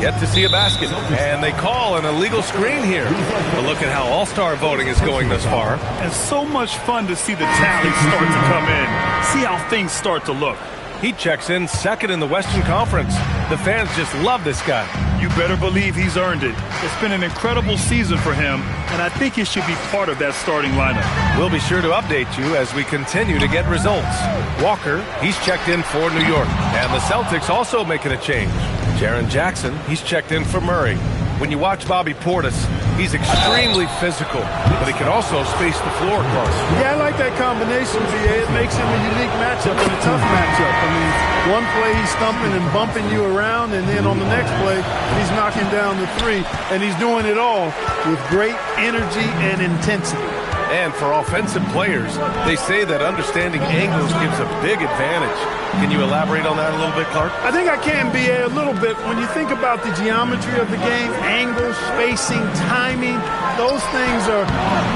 Speaker 1: Yet to see a basket. And they call an illegal screen here. But look at how all-star voting is going thus far.
Speaker 2: And so much fun to see the tally start to come in. See how things start to look.
Speaker 1: He checks in second in the Western Conference. The fans just love this guy.
Speaker 2: You better believe he's earned it. It's been an incredible season for him, and I think he should be part of that starting lineup.
Speaker 1: We'll be sure to update you as we continue to get results. Walker, he's checked in for New York. And the Celtics also making a change. Jaren Jackson, he's checked in for Murray. When you watch Bobby Portis, he's extremely physical, but he can also space the floor across.
Speaker 14: Yeah, I like that combination, VA. It makes him a unique matchup and a tough matchup. I mean, one play he's thumping and bumping you around, and then on the next play, he's knocking down the three, and he's doing it all with great energy and intensity.
Speaker 1: And for offensive players, they say that understanding angles gives a big advantage. Can you elaborate on that a little bit, Clark?
Speaker 14: I think I can, BA, a little bit. When you think about the geometry of the game, angles, spacing, timing, those things are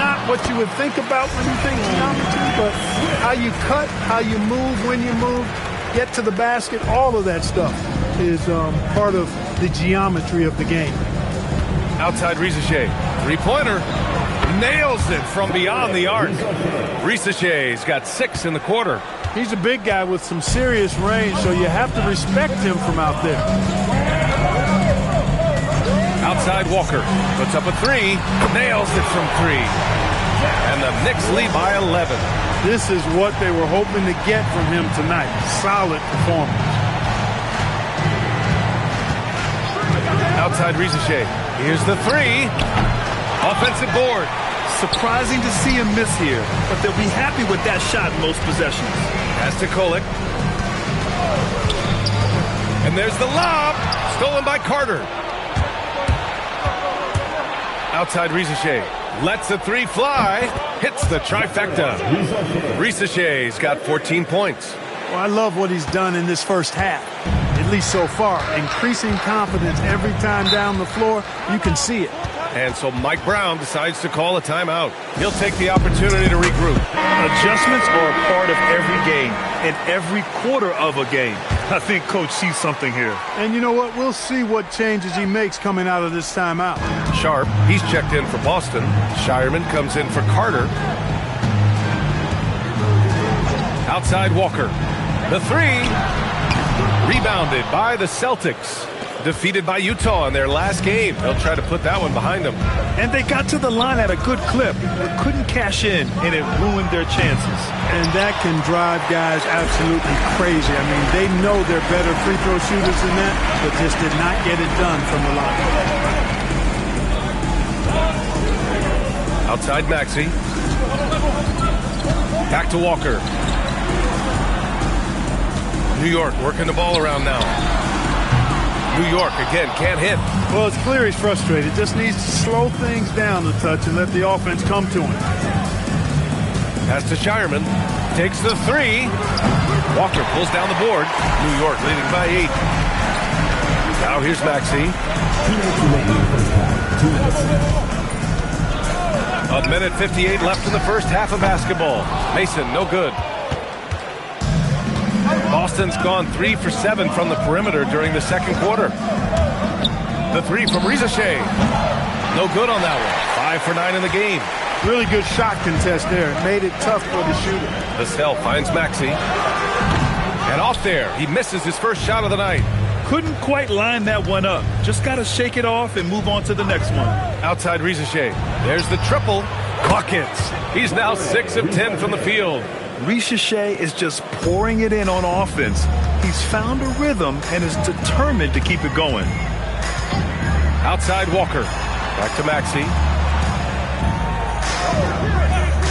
Speaker 14: not what you would think about when you think geometry, but how you cut, how you move, when you move, get to the basket, all of that stuff is part of the geometry of the game.
Speaker 1: Outside Risache, three-pointer. Nails it from beyond the arc. Risache's got 6 in the quarter.
Speaker 14: He's a big guy with some serious range, so you have to respect him from out there.
Speaker 1: Outside Walker puts up a 3, nails it from 3. And the Knicks lead by 11.
Speaker 14: This is what they were hoping to get from him tonight. Solid performance.
Speaker 1: Outside Risache. Here's the 3. Offensive board.
Speaker 2: Surprising to see him miss here, but they'll be happy with that shot in most possessions.
Speaker 1: Pass to Kolek. And there's the lob. Stolen by Carter. Outside Risache. Lets the 3 fly. Hits the trifecta. Risache's got 14 points.
Speaker 14: Well, I love what he's done in this first half, at least so far. Increasing confidence every time down the floor. You can see it.
Speaker 1: And so Mike Brown decides to call a timeout. He'll take the opportunity to regroup.
Speaker 2: Adjustments are a part of every game and every quarter of a game. I think Coach sees something here.
Speaker 14: And you know what? We'll see what changes he makes coming out of this timeout.
Speaker 1: Sharp, he's checked in for Boston. Shireman comes in for Carter. Outside Walker. The 3. Rebounded by the Celtics. Defeated by Utah in their last game. They'll try to put that one behind them.
Speaker 2: And they got to the line at a good clip, but couldn't cash in, and it ruined their chances.
Speaker 14: And that can drive guys absolutely crazy. I mean, they know they're better free throw shooters than that, but just did not get it done from the line.
Speaker 1: Outside Maxey. Back to Walker. New York working the ball around now. New York, again, can't hit.
Speaker 14: Well, it's clear he's frustrated. Just needs to slow things down a touch and let the offense come to him.
Speaker 1: Pass to Shireman. Takes the 3. Walker pulls down the board. New York leading by 8. Now here's Maxey. 1:58 left in the first half of basketball. Mason, no good. Boston's gone 3 for 7 from the perimeter during the second quarter. The 3 from Risache. No good on that one. 5 for 9 in the game.
Speaker 14: Really good shot contest there. It made it tough for the shooter.
Speaker 1: Vassell finds Maxey. And off there, he misses his first shot of the night.
Speaker 2: Couldn't quite line that one up. Just got to shake it off and move on to the next one.
Speaker 1: Outside Risache. There's the triple. Buckets. He's now 6 of 10 from the field.
Speaker 2: Risache is just pouring it in on offense. He's found a rhythm and is determined to keep it going.
Speaker 1: Outside Walker. Back to Maxey.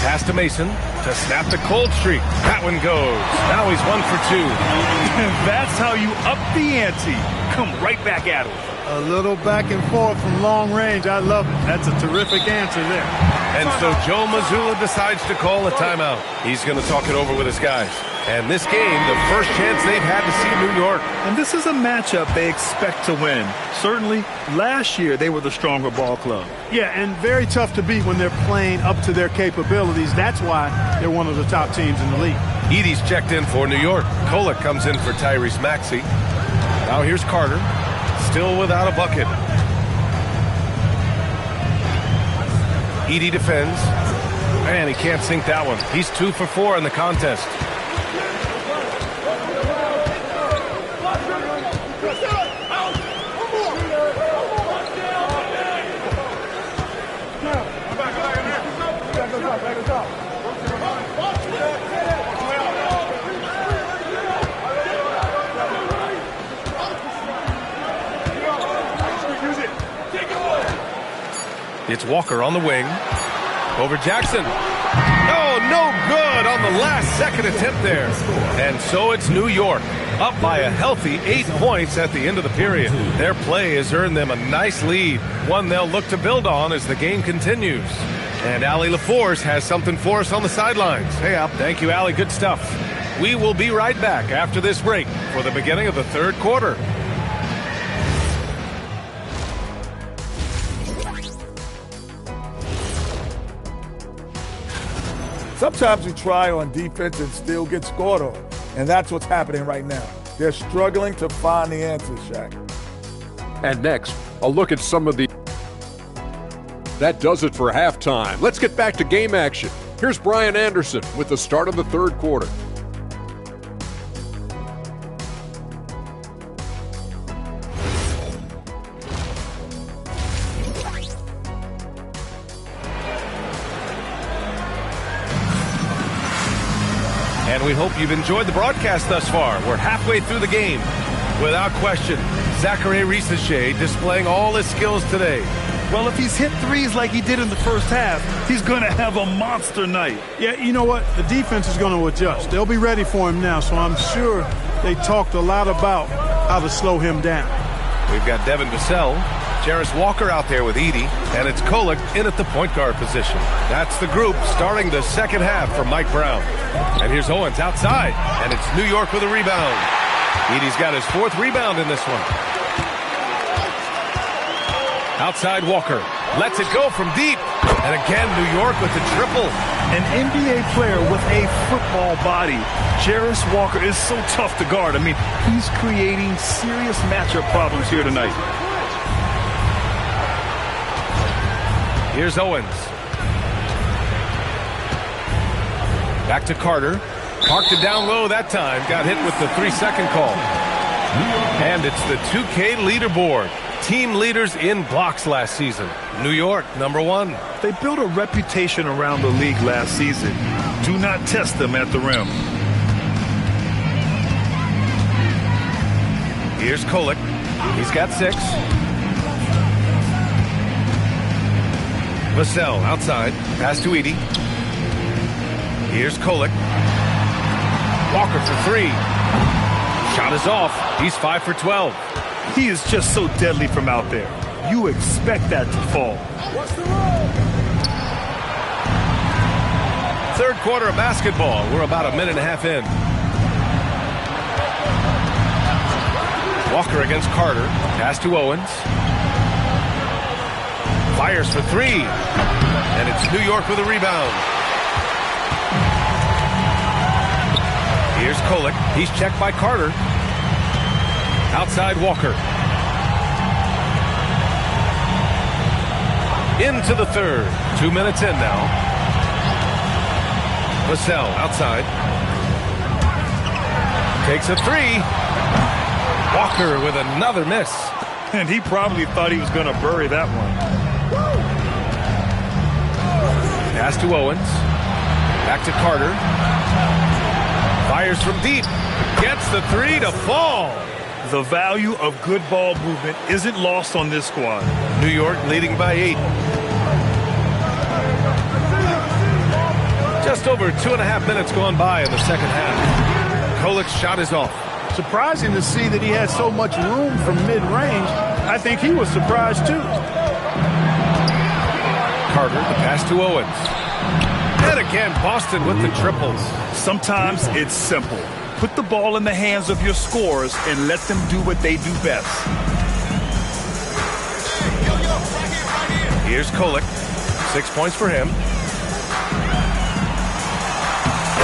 Speaker 1: Pass to Mason to snap the cold streak. That one goes. Now he's 1 for 2.
Speaker 2: That's how you up the ante. Come right back at him.
Speaker 14: A little back and forth from long range. I love it. That's a terrific answer there.
Speaker 1: And so Joe Mazzulla decides to call a timeout. He's going to talk it over with his guys. And this game, the first chance they've had to see New York.
Speaker 2: And this is a matchup they expect to win. Certainly, last year they were the stronger ball club.
Speaker 14: Yeah, and very tough to beat when they're playing up to their capabilities. That's why they're one of the top teams in the league.
Speaker 1: Edey's checked in for New York. Kolek comes in for Tyrese Maxey. Now here's Carter, still without a bucket. Edey defends, and he can't sink that one. He's 2 for 4 in the contest. It's Walker on the wing. Over Jackson. Oh, no good on the last second attempt there. And so it's New York, up by a healthy 8 points at the end of the period. Their play has earned them a nice lead, one they'll look to build on as the game continues. And Allie LaForce has something for us on the sidelines. Hey, Al. Thank you, Allie. Good stuff. We will be right back after this break for the beginning of the third quarter.
Speaker 12: Sometimes you try on defense and still get scored on. And that's what's happening right now. They're struggling to find the answers, Shaq.
Speaker 6: And next, a look at some of the... That does it for halftime. Let's get back to game action. Here's Brian Anderson with the start of the third quarter.
Speaker 1: And we hope you've enjoyed the broadcast thus far. We're halfway through the game. Without question, Zachary Risache displaying all his skills today.
Speaker 2: Well, if he's hit threes like he did in the first half, he's going to have a monster night.
Speaker 14: Yeah, you know what? The defense is going to adjust. They'll be ready for him now, so I'm sure they talked a lot about how to slow him down.
Speaker 1: We've got Devin Vassell, Jarris Walker out there with Edey, and it's Kolek in at the point guard position. That's the group starting the second half for Mike Brown. And here's Owens outside, and it's New York with a rebound. Edey's got his 4th rebound in this one. Outside Walker, lets it go from deep. And again, New York with the triple.
Speaker 2: An NBA player with a football body. Jarris Walker is so tough to guard. I mean, he's creating serious matchup problems here tonight.
Speaker 1: Here's Owens. Back to Carter. Parked it down low that time. Got hit with the 3-second call. And it's the 2K leaderboard. Team leaders in blocks last season. New York, number 1.
Speaker 2: They built a reputation around the league last season. Do not test them at the rim.
Speaker 1: Here's Kolek. He's got 6. Vassell outside. Pass to Edey. Here's Kolek. Walker for 3. Shot is off. He's 5 for 12.
Speaker 2: He is just so deadly from out there. You expect that to fall.
Speaker 1: Third quarter of basketball. We're about a minute and a half in. Walker against Carter. Pass to Owens. Fires for 3. And it's New York with a rebound. Here's Kolek. He's checked by Carter. Outside Walker. Into the third. 2 minutes in now. Vassell outside. Takes a 3. Walker with another miss.
Speaker 2: And he probably thought he was going to bury that one.
Speaker 1: Pass to Owens. Back to Carter. Fires from deep. Gets the 3 to fall.
Speaker 2: The value of good ball movement isn't lost on this squad.
Speaker 1: New York leading by 8. Just over 2.5 minutes gone by in the second half. Kolek's shot is off.
Speaker 14: Surprising to see that he had so much room from mid-range. I think he was surprised too.
Speaker 1: Carter, the pass to Owens. And again, Boston with the triples.
Speaker 2: Sometimes it's simple. Put the ball in the hands of your scorers and let them do what they do best.
Speaker 1: Here's Kolek. 6 points for him.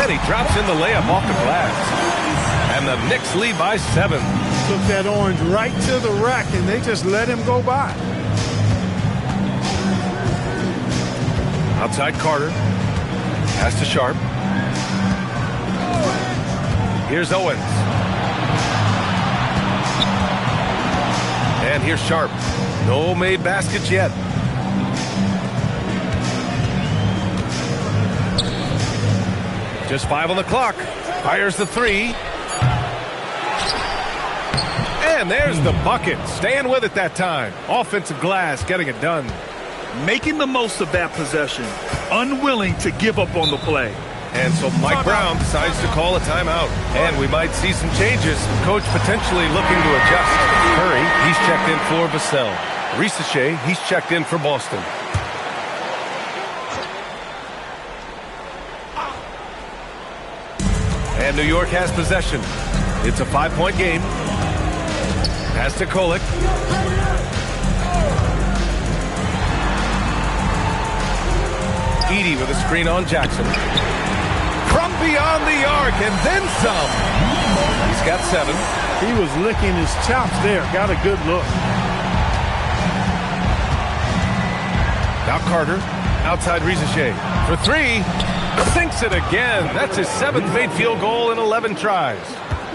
Speaker 1: And he drops in the layup off the glass. And the Knicks lead by 7.
Speaker 14: Took that orange right to the rack, and they just let him go by.
Speaker 1: Outside Carter. Pass to Sharp. Here's Owens. And here's Sharp. No made baskets yet. Just 5 on the clock. Fires the 3. And there's the bucket. Staying with it that time. Offensive glass, getting it done.
Speaker 2: Making the most of that possession. Unwilling to give up on the play.
Speaker 1: And so Mike Brown decides to call a timeout. And we might see some changes. Coach potentially looking to adjust. Curry, he's checked in for Vassell. Risache, he's checked in for Boston. And New York has possession. It's a 5-point game. Pass to Kolek. Edey with a screen on Jackson. From beyond the arc and then some. He's got 7.
Speaker 14: He was licking his chops there. Got a good look.
Speaker 1: Now Carter. Outside Risache. For 3. Sinks it again. That's his 7th made field goal in 11 tries.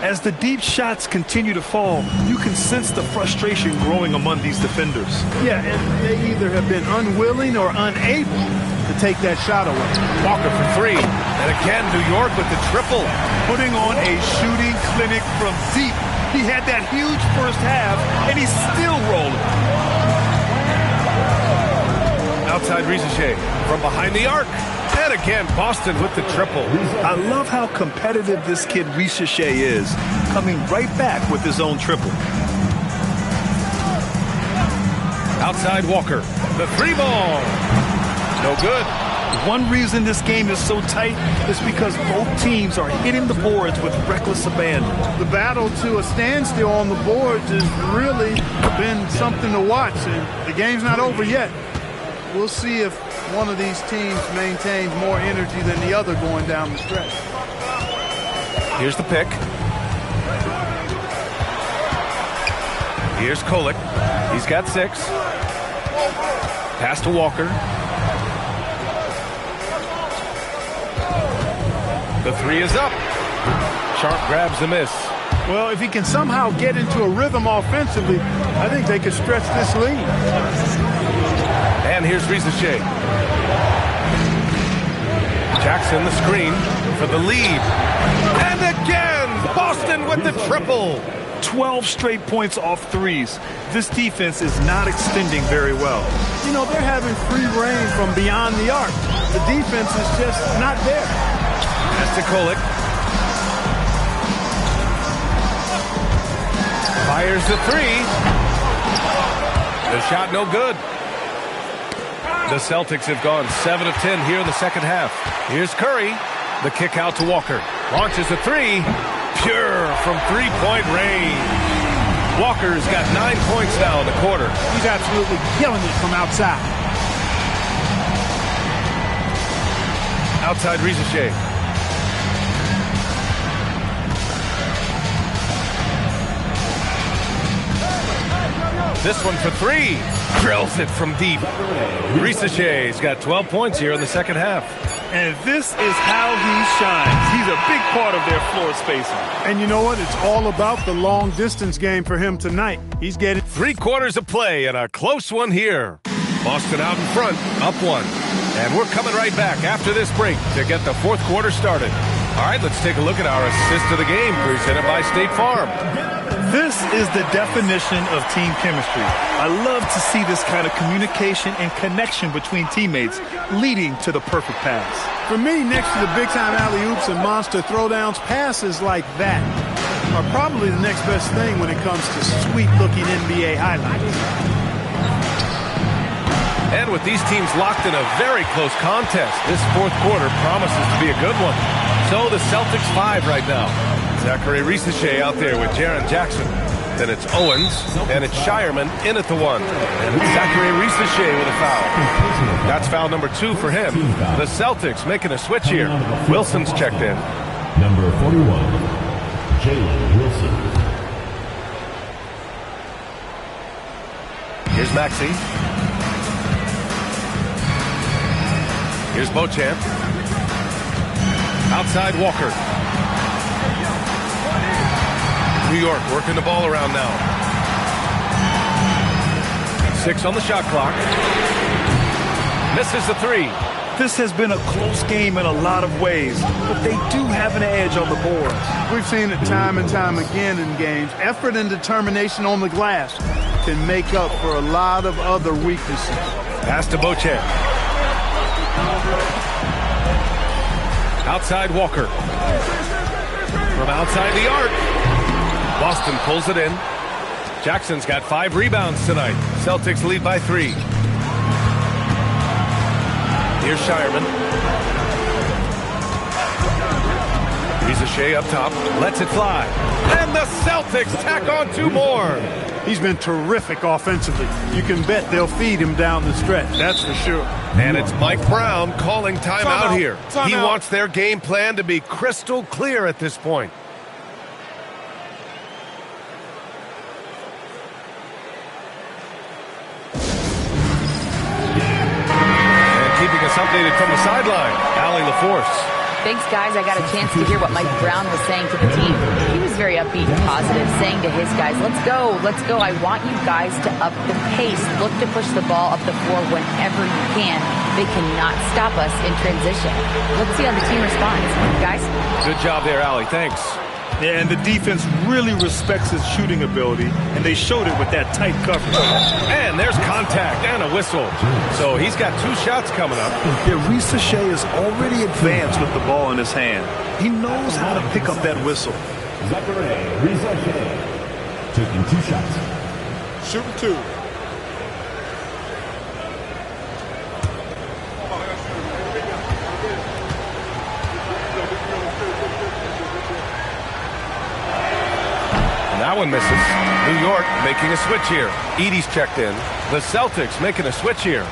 Speaker 2: As the deep shots continue to fall, you can sense the frustration growing among these defenders.
Speaker 14: Yeah, and they either have been unwilling or unable to take that shot away.
Speaker 1: Walker for 3. And again, New York with the triple.
Speaker 2: Putting on a shooting clinic from deep. He had that huge first half, and he's still rolling.
Speaker 1: Outside Risache. From behind the arc. And again, Boston with the triple.
Speaker 2: I love how competitive this kid Risache is, coming right back with his own triple.
Speaker 1: Outside Walker. The 3 ball. No good.
Speaker 2: One reason this game is so tight is because both teams are hitting the boards with reckless abandon.
Speaker 14: The battle to a standstill on the boards has really been something to watch, and the game's not over yet. We'll see if one of these teams maintains more energy than the other going down the stretch.
Speaker 1: Here's the pick. Here's Kolek. He's got 6. Pass to Walker. The 3 is up. Sharp grabs the miss.
Speaker 14: Well, if he can somehow get into a rhythm offensively, I think they could stretch this lead.
Speaker 1: And here's Risache. Jackson the screen for the lead. And again, Boston with the triple.
Speaker 2: 12 straight points off threes. This defense is not extending very well.
Speaker 14: You know, they're having free reign from beyond the arc. The defense is just not there.
Speaker 1: That's to Kolek. Fires the 3. The shot no good. The Celtics have gone 7 of 10 here in the second half. Here's Curry. The kick out to Walker. Launches a 3. Pure from 3-point range. Walker's got 9 points now in the quarter.
Speaker 14: He's absolutely killing it from outside.
Speaker 1: Outside Risache. This one for 3. Drills it from deep. Risache's got 12 points here in the second half.
Speaker 2: And this is how he shines. He's a big part of their floor spacing.
Speaker 14: And you know what? It's all about the long distance game for him tonight. He's getting
Speaker 1: 3 quarters of play and a close one here. Boston out in front, up 1. And we're coming right back after this break to get the fourth quarter started. All right, let's take a look at our assist of the game presented by State Farm.
Speaker 2: This is the definition of team chemistry. I love to see this kind of communication and connection between teammates leading to the perfect pass.
Speaker 14: For me, next to the big-time alley-oops and monster throwdowns, passes like that are probably the next best thing when it comes to sweet-looking NBA highlights.
Speaker 1: And with these teams locked in a very close contest, this fourth quarter promises to be a good one. So the Celtics 5 right now. Zachary Risache out there with Jaren Jackson. Then it's Owens, and it's Shireman in at the 1. And it's Zachary Risache with a foul. That's foul number 2 for him. The Celtics making a switch here. Wilson's checked in.
Speaker 3: Number 41, Jalen Wilson.
Speaker 1: Here's Maxey. Here's Beauchamp. Outside Walker. New York working the ball around now. 6 on the shot clock. Misses the 3.
Speaker 2: This has been a close game in a lot of ways, but they do have an edge on the boards.
Speaker 14: We've seen it time and time again in games. Effort and determination on the glass can make up for a lot of other weaknesses.
Speaker 1: Pass to Beauchamp. Outside Walker. From outside the arc. Boston pulls it in. Jackson's got 5 rebounds tonight. Celtics lead by 3. Here's Shireman. Jsk up top. Lets it fly. And the Celtics tack on 2 more.
Speaker 14: He's been terrific offensively. You can bet they'll feed him down the stretch. That's for sure.
Speaker 1: And it's Mike Brown calling timeout here. He wants their game plan to be crystal clear at this point. Keeping us updated from the sideline, Allie LaForce.
Speaker 4: Thanks, guys. I got a chance to hear what Mike Brown was saying to the team. He was very upbeat and positive, saying to his guys, let's go, let's go. I want you guys to up the pace. Look to push the ball up the floor whenever you can. They cannot stop us in transition. Let's see how the team responds. Guys?
Speaker 1: Good job there, Allie. Thanks.
Speaker 2: Yeah, and the defense really respects his shooting ability, and they showed it with that tight coverage.
Speaker 1: And there's contact and a whistle. So he's got 2 shots coming up.
Speaker 2: Yeah, Jsk is already advanced with the ball in his hand. He knows how to pick up that whistle.
Speaker 3: Jsk taking 2 shots.
Speaker 13: Shooting 2.
Speaker 1: That one misses. New York making a switch here. Edey's checked in. The Celtics making a switch here.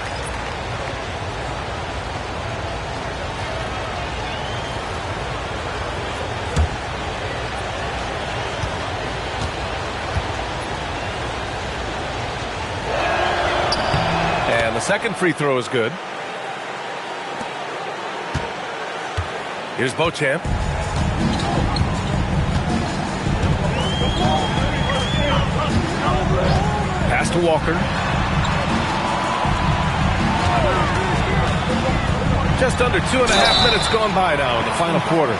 Speaker 1: And the second free throw is good. Here's Beauchamp. Pass to Walker. Just under 2.5 minutes gone by now in the final quarter.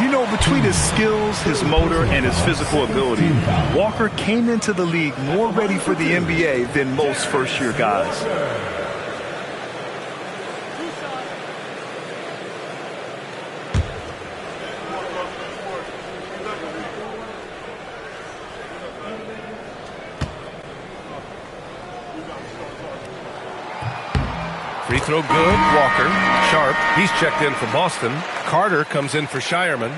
Speaker 2: You know, between his skills, his motor, and his physical ability, Walker came into the league more ready for the NBA than most first-year guys.
Speaker 1: Free throw good. Walker. Sharp. He's checked in for Boston. Carter comes in for Shireman.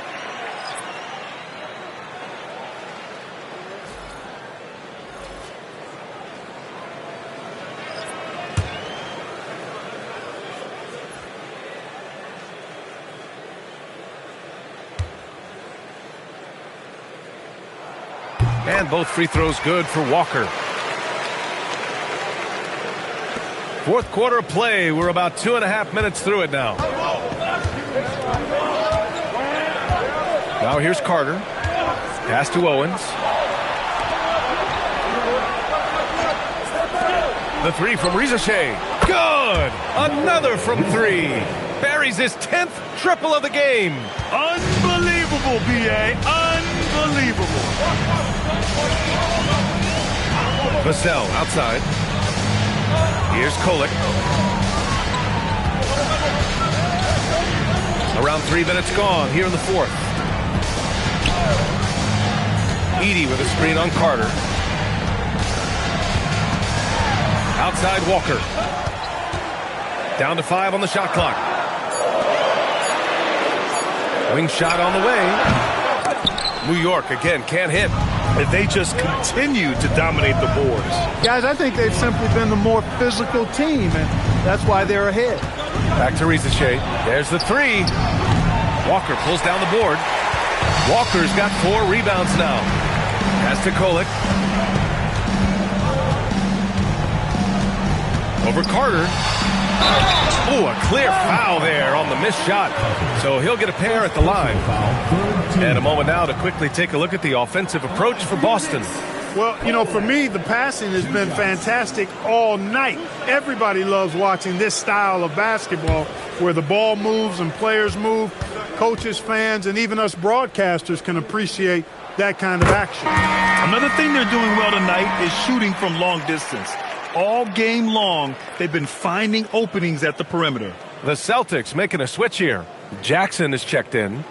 Speaker 1: And both free throws good for Walker. Fourth quarter play. We're about 2.5 minutes through it now. Now here's Carter. Pass to Owens. The 3 from Jsk. Good! Another from 3. Buries his 10th triple of the game.
Speaker 2: Unbelievable, B.A. Unbelievable.
Speaker 1: Vassell outside. Here's Kolek. Around 3 minutes gone here in the fourth. Edey with a screen on Carter. Outside Walker. Down to 5 on the shot clock. Wing shot on the way. New York again can't hit.
Speaker 2: If they just continue to dominate the boards.
Speaker 14: Guys, I think they've simply been the more physical team, and that's why they're ahead.
Speaker 1: Back to Jsk. There's the 3. Walker pulls down the board. Walker's got 4 rebounds now. Pass to Kolek. Over Carter. Oh, a clear foul there on the missed shot. So he'll get a pair at the line. And a moment now to quickly take a look at the offensive approach for Boston.
Speaker 14: Well, you know, for me, the passing has been fantastic all night. Everybody loves watching this style of basketball where the ball moves and players move. Coaches, fans, and even us broadcasters can appreciate that kind of action.
Speaker 2: Another thing they're doing well tonight is shooting from long distance. All game long, they've been finding openings at the perimeter.
Speaker 1: The Celtics making a switch here. Jackson is checked in.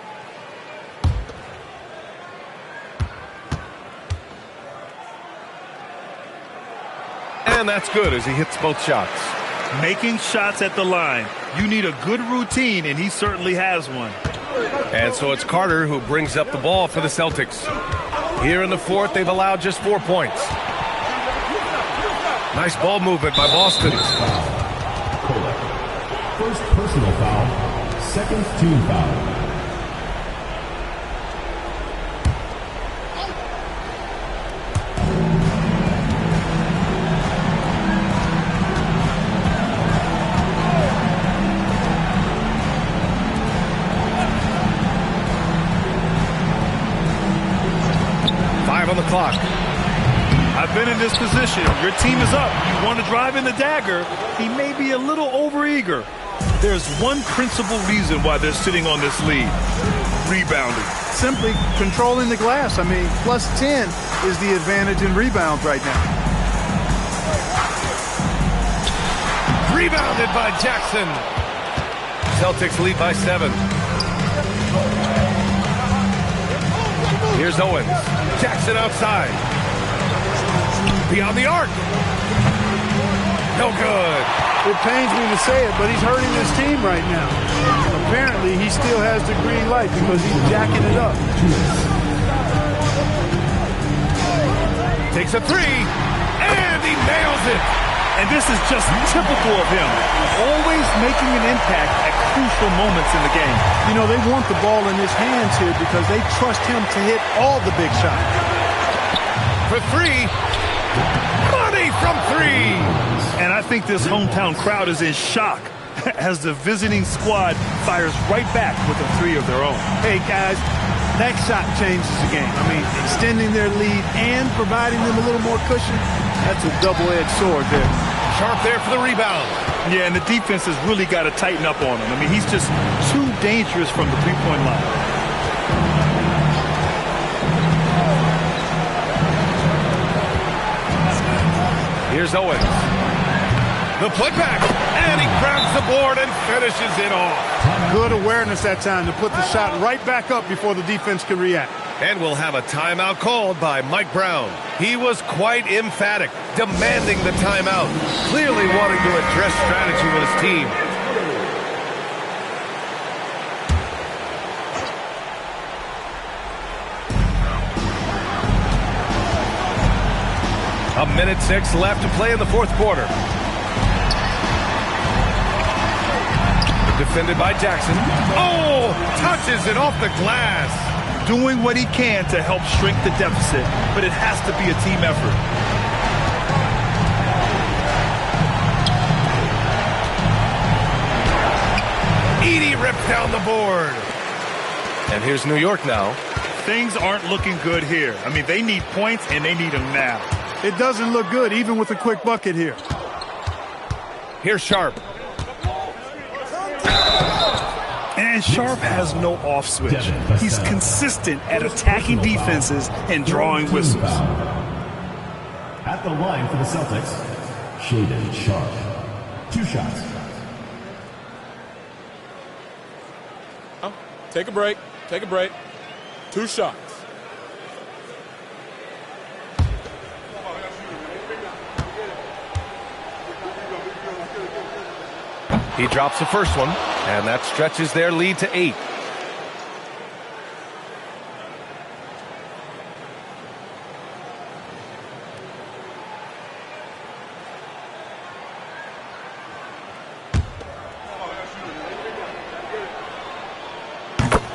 Speaker 1: And that's good as he hits both shots.
Speaker 2: Making shots at the line. You need a good routine, and he certainly has one.
Speaker 1: And so it's Carter who brings up the ball for the Celtics. Here in the fourth, they've allowed just 4 points. Nice ball movement by Boston.
Speaker 3: First personal foul, second team foul.
Speaker 1: 5 on the clock.
Speaker 2: I've been in this position. Your team is up. You want to drive in the dagger. He may be a little overeager. There's one principal reason why they're sitting on this lead. Rebounding.
Speaker 14: Simply controlling the glass. I mean, plus 10 is the advantage in rebounds right now.
Speaker 1: Rebounded by Jackson. Celtics lead by 7. Here's Owens. Jackson outside. Beyond the arc. No good.
Speaker 14: It pains me to say it, but he's hurting his team right now. Apparently, he still has the green light because he's jacking it up.
Speaker 1: Takes a 3, and he nails it.
Speaker 2: And this is just typical of him. Always making an impact at crucial moments in the game.
Speaker 14: You know, they want the ball in his hands here because they trust him to hit all the big shots.
Speaker 1: For 3. Money from 3.
Speaker 2: And I think this hometown crowd is in shock as the visiting squad fires right back with a 3 of their own.
Speaker 14: Hey, guys, that shot changes the game. I mean, extending their lead and providing them a little more cushion, that's a double-edged sword there.
Speaker 1: Sharp there for the rebound.
Speaker 2: Yeah, and the defense has really got to tighten up on him. I mean, he's just too dangerous from the three-point line.
Speaker 1: Here's Owens. The putback, and he grabs the board and finishes it off.
Speaker 14: Good awareness that time to put the shot right back up before the defense can react.
Speaker 1: And we'll have a timeout called by Mike Brown. He was quite emphatic, demanding the timeout, clearly wanting to address strategy with his team. A minute 6 left to play in the fourth quarter. Defended by Jackson. Oh, touches it off the glass.
Speaker 2: Doing what he can to help shrink the deficit, but it has to be a team effort.
Speaker 1: Edey rips down the board. And here's New York now.
Speaker 2: Things aren't looking good here. I mean, they need points, and they need them now.
Speaker 14: It doesn't look good, even with a quick bucket here.
Speaker 1: Here's Sharp.
Speaker 2: And Sharp has no off switch. He's consistent at attacking defenses and drawing whistles.
Speaker 3: At the line for the Celtics, Shaedon Sharp. 2 shots.
Speaker 13: Take a break. Take a break. 2 shots.
Speaker 1: He drops the first one, and that stretches their lead to 8.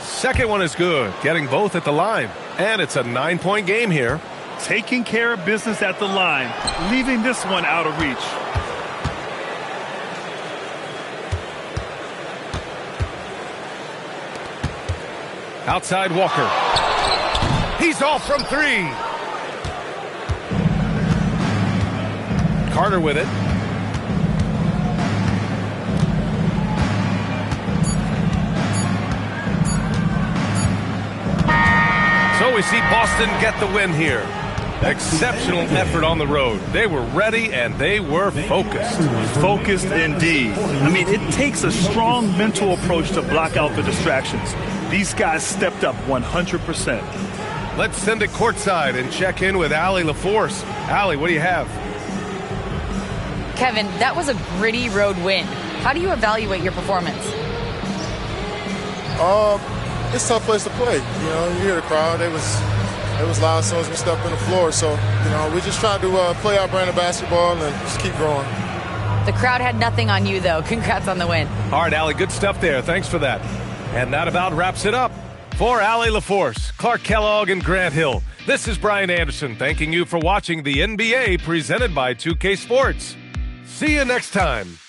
Speaker 1: Second one is good, getting both at the line. And it's a 9-point game here.
Speaker 2: Taking care of business at the line, leaving this one out of reach.
Speaker 1: Outside Walker. He's off from 3. Carter with it. So we see Boston get the win here. Exceptional effort on the road. They were ready and they were focused.
Speaker 2: Focused indeed. I mean, it takes a strong mental approach to block out the distractions. These guys stepped up 100%.
Speaker 1: Let's send it courtside and check in with Allie LaForce. Allie, what do you have?
Speaker 4: Kevin, that was a gritty road win. How do you evaluate your performance?
Speaker 15: It's a tough place to play. You know, you hear the crowd. It was loud as soon as we stepped on the floor. So, you know, we just tried to play our brand of basketball and just keep growing.
Speaker 4: The crowd had nothing on you, though. Congrats on the win.
Speaker 1: All right, Allie, good stuff there. Thanks for that. And that about wraps it up. For Allie LaForce, Clark Kellogg, and Grant Hill, this is Brian Anderson thanking you for watching the NBA presented by 2K Sports. See you next time.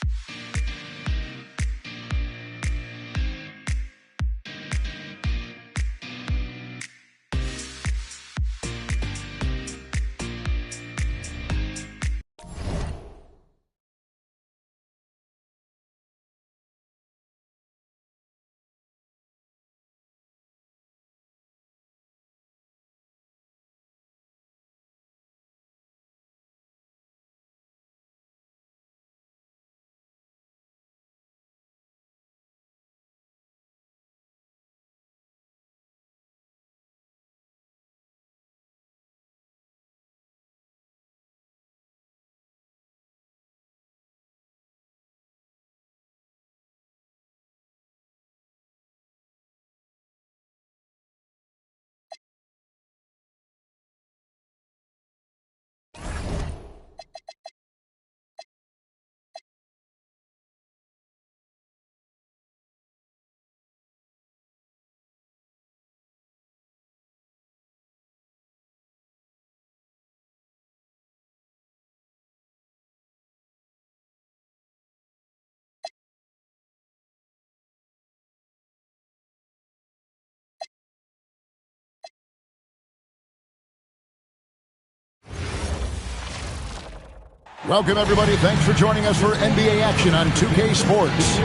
Speaker 9: Welcome, everybody. Thanks for joining us for NBA action on 2K Sports.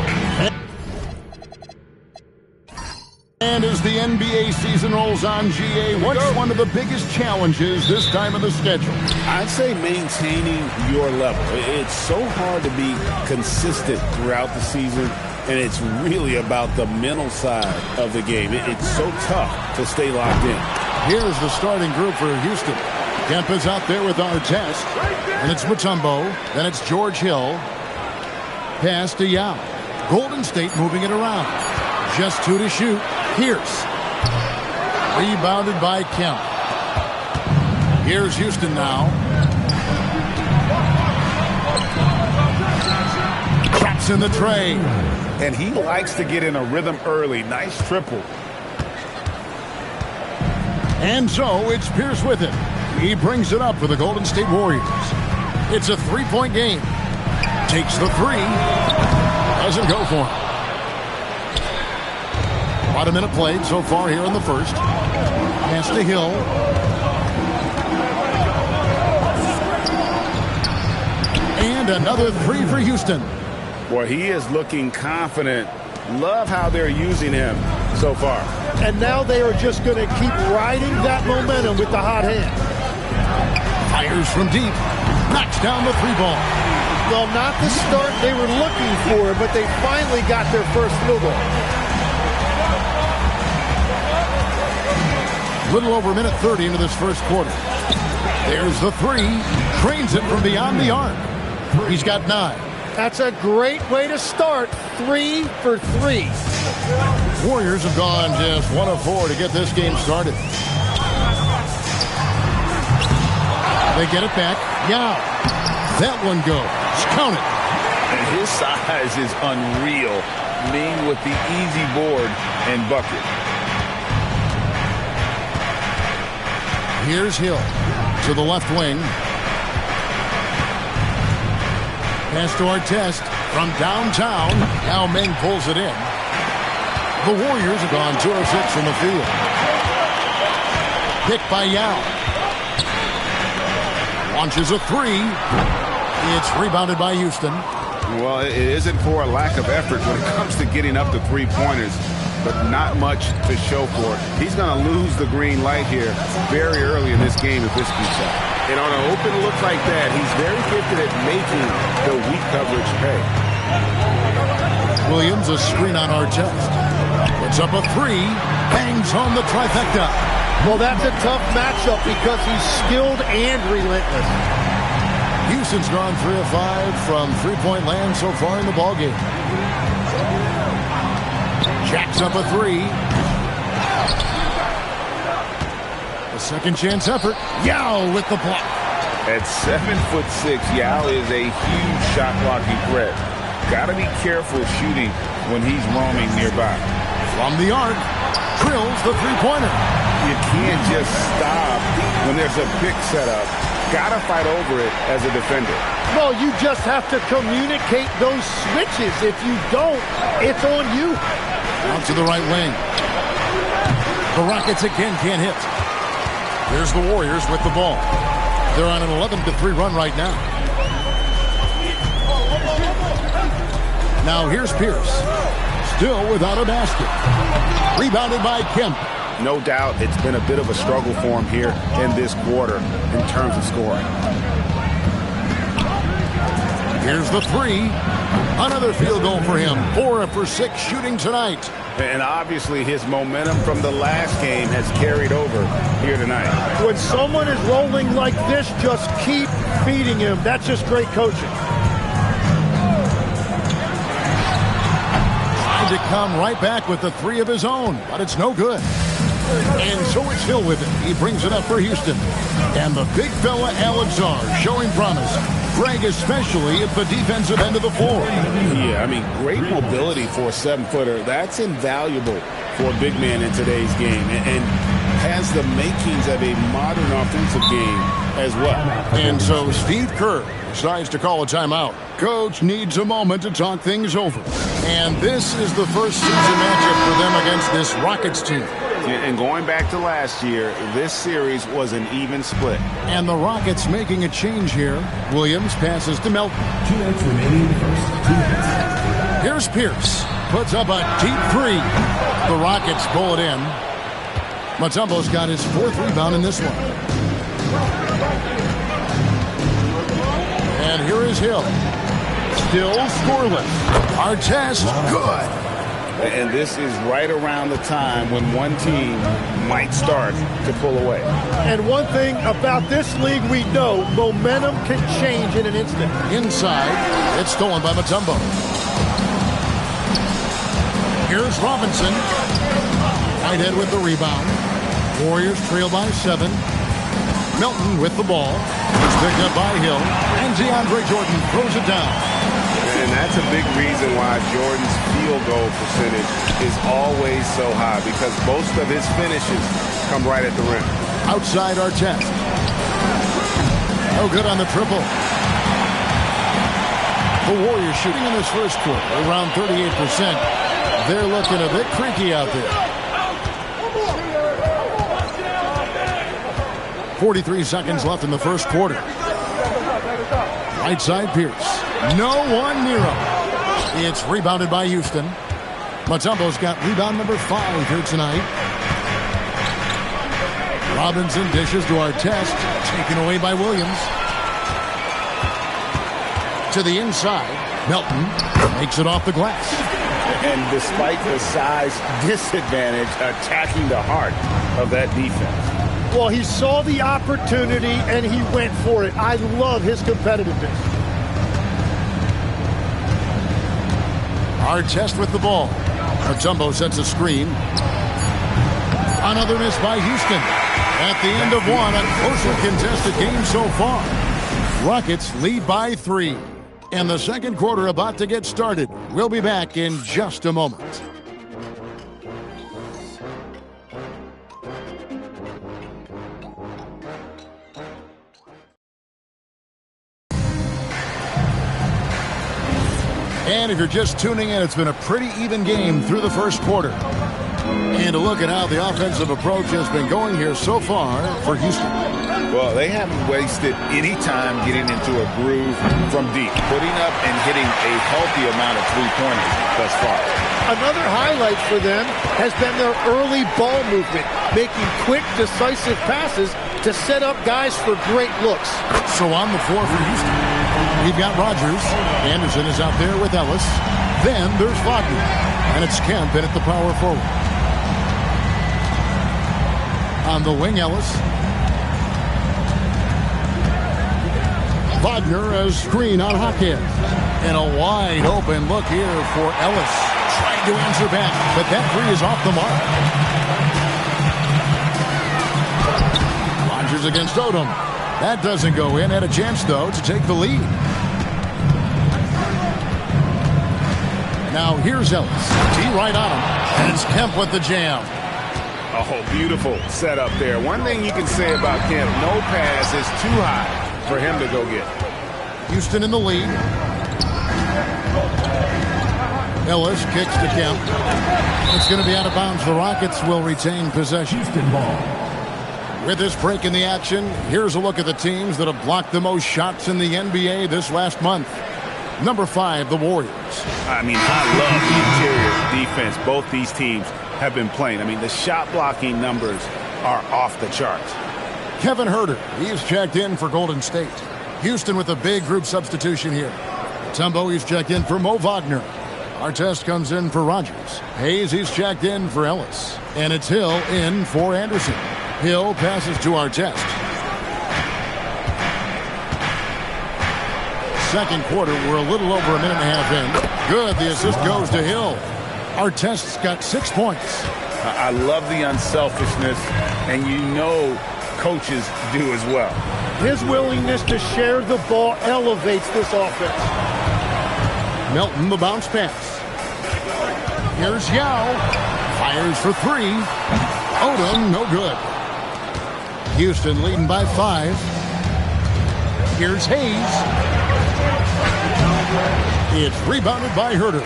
Speaker 9: And as the NBA season rolls on, GA, what's one of the biggest challenges this time of the schedule?
Speaker 10: I'd say maintaining your level. It's so hard to be consistent throughout the season, and it's really about the mental side of the game. It's so tough to stay locked in.
Speaker 9: Here's the starting group for Houston. Kempa's out there with Artest. And it's Mutombo. Then it's George Hill. Pass to Yao. Golden State moving it around. Just 2 to shoot. Pierce. Rebounded by Kemp. Here's Houston now. Traps in the tray.
Speaker 2: And he likes to get in a rhythm early. Nice triple.
Speaker 9: And so it's Pierce with it. He brings it up for the Golden State Warriors. It's a three-point game. Takes the 3. Doesn't go for him. About a minute played so far here in the first. Pass to Hill. And another 3 for Houston.
Speaker 10: Boy, he is looking confident. Love how they're using him so far.
Speaker 8: And now they are just going to keep riding that momentum with the hot hand.
Speaker 9: Fires from deep. Knocks down the 3-ball.
Speaker 8: Well, not the start they were looking for, but they finally got their first field goal.
Speaker 9: Little over a minute 30 into this first quarter. There's the 3. Trains it from beyond the arc. He's got 9.
Speaker 8: That's a great way to start. 3 for 3.
Speaker 9: Warriors have gone just 1 of 4 to get this game started. They get it back. Yao. That one goes. Count it.
Speaker 2: And his size is unreal. Ming with the easy board and bucket.
Speaker 9: Here's Hill to the left wing. Pass to Artest from downtown. Now Ming pulls it in. The Warriors have gone 2 of 6 from the field. Picked by Yao. Launches a 3. It's rebounded by Houston.
Speaker 10: Well, it isn't for a lack of effort when it comes to getting up to three-pointers, but not much to show for it. He's going to lose the green light here very early in this game if this keeps up. And on an open look like that, he's very gifted at making the weak coverage pay.
Speaker 9: Williams, a screen on Artest. Puts up a 3. Bangs home the trifecta.
Speaker 16: Well, that's a tough matchup because he's skilled and relentless.
Speaker 9: Houston's gone 3 of 5 from three-point land so far in the ballgame. Jacks up a 3. A second chance effort. Yao with the block.
Speaker 10: At 7'6", Yao is a huge shot blocking threat. Got to be careful shooting when he's roaming nearby.
Speaker 9: From the arc, drills the three-pointer.
Speaker 10: You can't just stop when there's a pick set up. Got to fight over it as a defender.
Speaker 16: Well, you just have to communicate those switches. If you don't, it's on you.
Speaker 9: Out to the right wing. The Rockets again can't hit. Here's the Warriors with the ball. They're on an 11-3 run right now. Now here's Pierce. Still without a basket. Rebounded by Kemp.
Speaker 10: No doubt it's been a bit of a struggle for him here in this quarter in terms of scoring.
Speaker 9: Here's the 3. Another field goal for him. 4 for 6 shooting tonight.
Speaker 10: And obviously his momentum from the last game has carried over here tonight.
Speaker 16: When someone is rolling like this, just keep feeding him. That's just great coaching.
Speaker 9: Trying to come right back with the 3 of his own, but it's no good. And so it's Hill with it. He brings it up for Houston. And the big fella, Alexar, showing promise. Greg especially at the defensive end of the floor.
Speaker 10: Yeah, I mean, great mobility for a 7-footer. That's invaluable for a big man in today's game. And has the makings of a modern offensive game as well.
Speaker 9: And so Steve Kerr decides to call a timeout. Coach needs a moment to talk things over. And this is the first season matchup for them against this Rockets team.
Speaker 10: And going back to last year, this series was an even split.
Speaker 9: And the Rockets making a change here. Williams passes to Melton.
Speaker 3: 2 minutes remaining in the first. 2 minutes.
Speaker 9: Here's Pierce. Puts up a deep 3. The Rockets pull it in. Mutombo's got his 4th rebound in this one. And here is Hill. Still scoreless. Artest, good.
Speaker 10: And this is right around the time when one team might start to pull away.
Speaker 16: And one thing about this league we know, momentum can change in an instant.
Speaker 9: Inside, it's stolen by Mutombo. Here's Robinson. Whitehead with the rebound. Warriors trail by 7. Melton with the ball. It's picked up by Hill. And DeAndre Jordan throws it down.
Speaker 10: And that's a big reason why Jordan's field goal percentage is always so high, because most of his finishes come right at the rim.
Speaker 9: Outside Artest. No good on the triple. The Warriors shooting in this first quarter around 38%. They're looking a bit creaky out there. 43 seconds left in the first quarter. Right side Pierce. No one near him. It's rebounded by Houston. Mutombo's got rebound number 5 here tonight. Robinson dishes to Artest. Taken away by Williams. To the inside. Melton makes it off the glass.
Speaker 10: And despite the size disadvantage, attacking the heart of that defense.
Speaker 16: Well, he saw the opportunity and he went for it. I love his competitiveness.
Speaker 9: Artest with the ball. Mutombo sets a screen. Another miss by Houston. At the end of one, a closely contested game so far. Rockets lead by 3. And the second quarter about to get started. We'll be back in just a moment. And if you're just tuning in, it's been a pretty even game through the first quarter. And a look at how the offensive approach has been going here so far for Houston.
Speaker 10: Well, they haven't wasted any time getting into a groove from deep, putting up and hitting a healthy amount of three-pointers thus far.
Speaker 16: Another highlight for them has been their early ball movement, making quick, decisive passes to set up guys for great looks.
Speaker 9: So on the floor for Houston, we've got Rogers. Anderson is out there with Ellis. Then there's Wagner. And it's Kemp in at the power forward. On the wing, Ellis. Wagner as screen on Hawkins. And a wide open look here for Ellis. Trying to answer back, but that three is off the mark. Rogers against Odom. That doesn't go in. Had a chance, though, to take the lead. Now here's Ellis. T right on him. And it's Kemp with the jam.
Speaker 10: Oh, beautiful setup there. One thing you can say about Kemp, no pass is too high for him to go get.
Speaker 9: Houston in the lead. Ellis kicks to Kemp. It's going to be out of bounds. The Rockets will retain possession. Houston ball. With this break in the action, here's a look at the teams that have blocked the most shots in the NBA this last month. Number 5, the Warriors.
Speaker 10: I mean, I love the interior defense both these teams have been playing. I mean, the shot blocking numbers are off the charts.
Speaker 9: Kevin Huerter, he's checked in for Golden State. Houston with a big group substitution here. Tumbo, he's checked in for Mo Wagner. Artest comes in for Rogers. Hayes, he's checked in for Ellis. And it's Hill in for Anderson. Hill passes to Artest. Second quarter, we're a little over a minute and a half in. Good, the assist goes to Hill. Artest's got 6 points.
Speaker 10: I love the unselfishness, and you know coaches do as well.
Speaker 16: His willingness to share the ball elevates this offense.
Speaker 9: Melton, the bounce pass. Here's Yao. Fires for 3. Odom, no good. Houston leading by 5. Here's Hayes. It's rebounded by Huerter.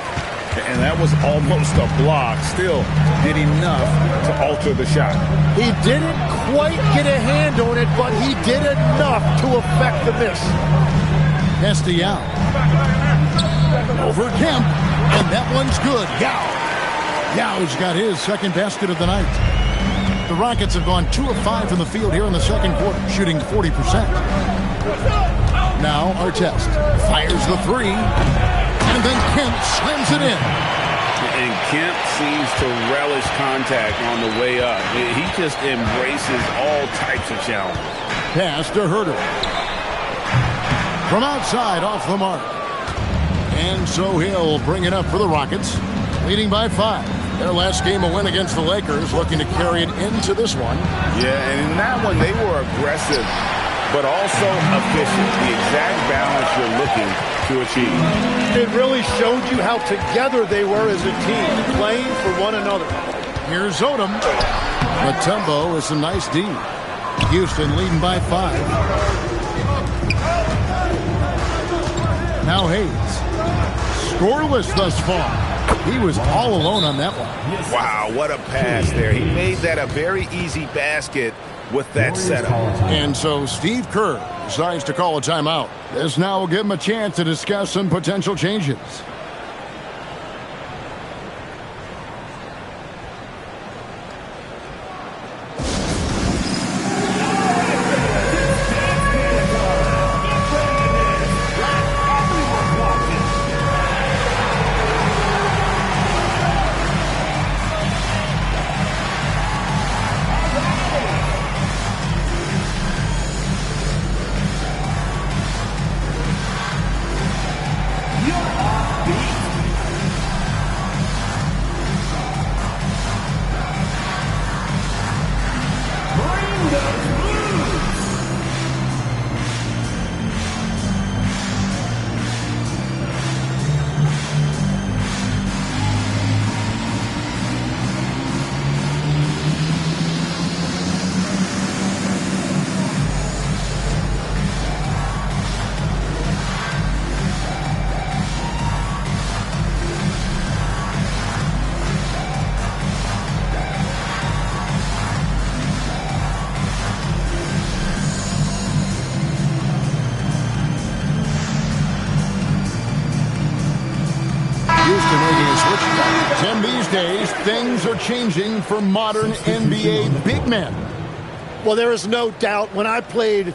Speaker 10: And that was almost a block. Still did enough to alter the shot.
Speaker 16: He didn't quite get a hand on it, but he did enough to affect the miss.
Speaker 9: Yao. Over Kemp. And that one's good. Yao's got his second basket of the night. The Rockets have gone 2 of 5 from the field here in the second quarter, shooting 40%. Now Artest fires the 3, and then Kemp slams it in.
Speaker 10: And Kemp seems to relish contact on the way up. He just embraces all types of challenges.
Speaker 9: Pass to Huerter. From outside, off the mark. And so he'll bring it up for the Rockets, leading by 5. Their last game, a win against the Lakers, looking to carry it into this one.
Speaker 10: Yeah, and in that one, they were aggressive, but also efficient. The exact balance you're looking to achieve.
Speaker 16: It really showed you how together they were as a team, playing for one another.
Speaker 9: Here's Odom. Matumbo with some nice D. Houston leading by 5. Now Hayes. Scoreless thus far. He was all alone on that one.
Speaker 10: Wow, what a pass there. He made that a very easy basket with that setup.
Speaker 9: And so Steve Kerr decides to call a timeout. This now will give him a chance to discuss some potential changes. things are changing for modern NBA big men.
Speaker 16: Well, there is no doubt when I played,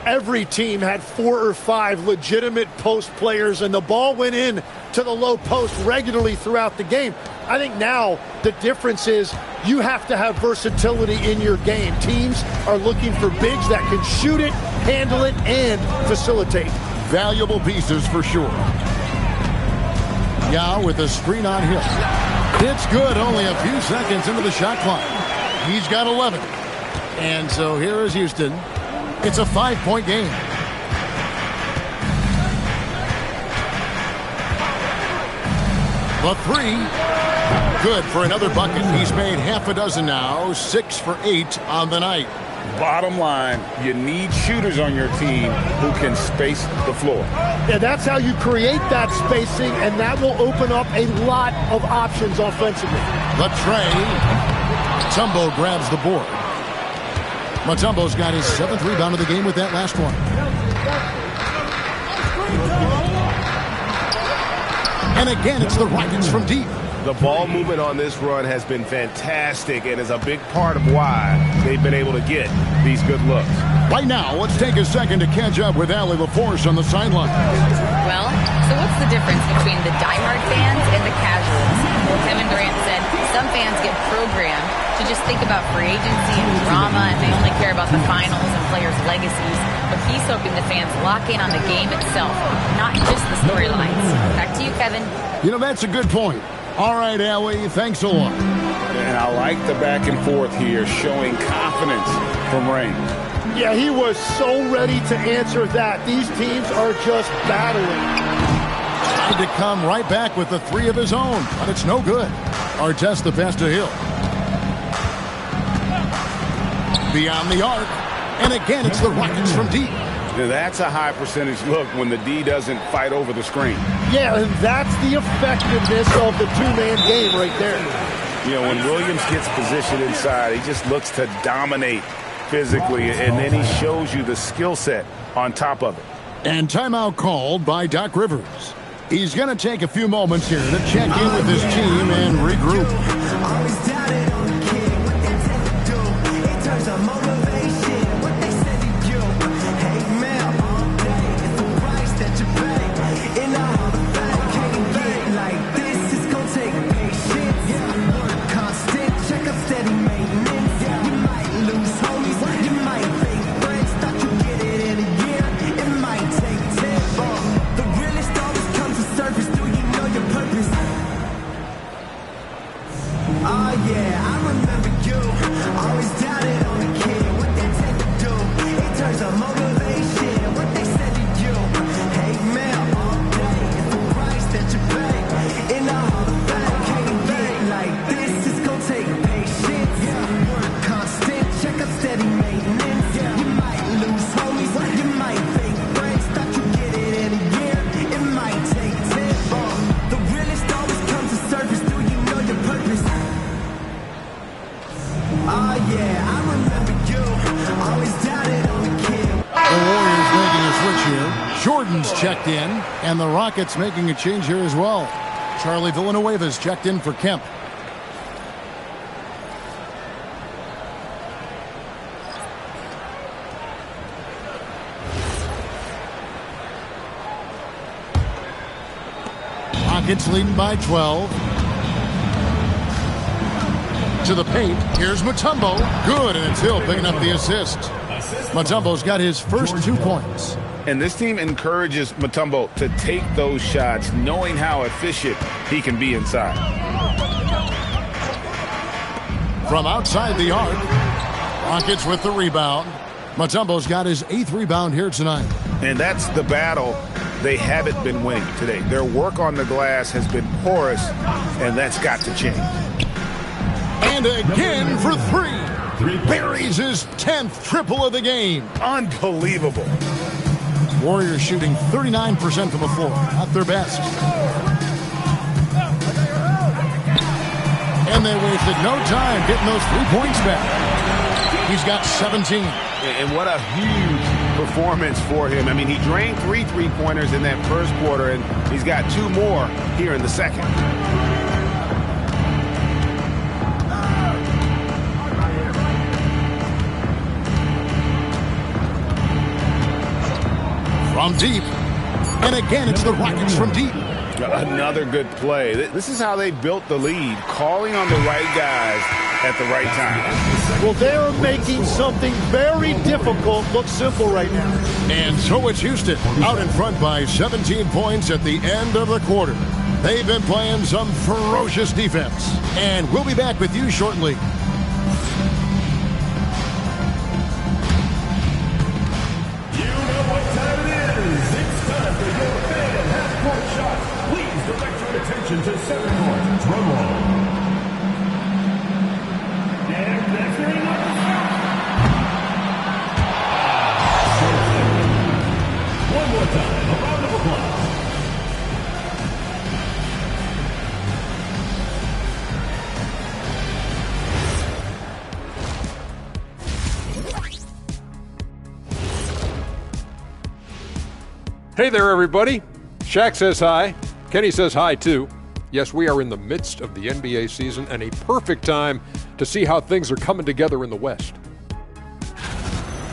Speaker 16: every team had 4 or 5 legitimate post players, and the ball went in to the low post regularly throughout the game. I think now the difference is you have to have versatility in your game. Teams are looking for bigs that can shoot it, handle it, and facilitate.
Speaker 9: Valuable pieces for sure. Yao with a screen on Hill. It's good, only a few seconds into the shot clock. He's got 11. And so here is Houston. It's a 5-point game. The three. Good for another bucket. He's made half a dozen now, 6 for 8 on the night.
Speaker 10: Bottom line, you need shooters on your team who can space the floor.
Speaker 16: Yeah, that's how you create that spacing, and that will open up a lot of options offensively.
Speaker 9: The tray. Mutombo grabs the board. Mutombo's got his 7th rebound of the game with that last one. And again, it's the Rockets from deep.
Speaker 10: The ball movement on this run has been fantastic and is a big part of why they've been able to get these good looks.
Speaker 9: Right now, let's take a second to catch up with Allie LaForce on the sideline.
Speaker 4: Well, so what's the difference between the diehard fans and the casuals? Well, Kevin Durant said some fans get programmed to just think about free agency and drama, and they only care about the finals and players' legacies. But he's hoping the fans lock in on the game itself, not just the storylines. Back to you, Kevin.
Speaker 9: You know, that's a good point. All right, Allie, thanks a lot.
Speaker 10: And I like the back and forth here, showing confidence from Rain.
Speaker 16: Yeah, he was so ready to answer that. These teams are just battling.
Speaker 9: Tried to come right back with the 3 of his own, but it's no good. Artest the pass to Hill. Beyond the arc. And again, it's the Rockets from deep.
Speaker 10: Now that's a high percentage look when the D doesn't fight over the screen.
Speaker 16: Yeah, and that's the effectiveness of the two-man game right there.
Speaker 10: You know, when Williams gets positioned inside, he just looks to dominate physically, and then he shows you the skill set on top of it.
Speaker 9: And timeout called by Doc Rivers. He's going to take a few moments here to check in with his team and regroup. Checked in, and the Rockets making a change here as well. Charlie Villanueva's checked in for Kemp. Rockets leading by 12. To the paint, here's Mutombo. Good, and it's Hill picking up the assist. Mutombo's got his first 2 points.
Speaker 10: And this team encourages Mutombo to take those shots, knowing how efficient he can be inside.
Speaker 9: From outside the arc, Rockets with the rebound. Mutombo's got his 8th rebound here tonight.
Speaker 10: And that's the battle they haven't been winning today. Their work on the glass has been porous, and that's got to change.
Speaker 9: And again for 3. Buries his 10th triple of the game.
Speaker 10: Unbelievable.
Speaker 9: Warriors shooting 39% from the floor, not their best. And they wasted no time getting those 3 points back. He's got 17.
Speaker 10: And what a huge performance for him. I mean, he drained 3 3-pointers in that first quarter, and he's got 2 more here in the second.
Speaker 9: from deep. And again, it's the Rockets from deep.
Speaker 10: Another good play. This is how they built the lead, calling on the right guys at the right time.
Speaker 16: Well, they are making something very difficult look simple right now.
Speaker 9: And so it's Houston, out in front by 17 points at the end of the quarter. They've been playing some ferocious defense. And we'll be back with you shortly.
Speaker 3: Attention to center court, drum roll. And that's getting up the shot. One more time, a round of applause.
Speaker 6: Hey there, everybody. Shaq says hi. Kenny says hi, too. Yes, we are in the midst of the NBA season and a perfect time to see how things are coming together in the West.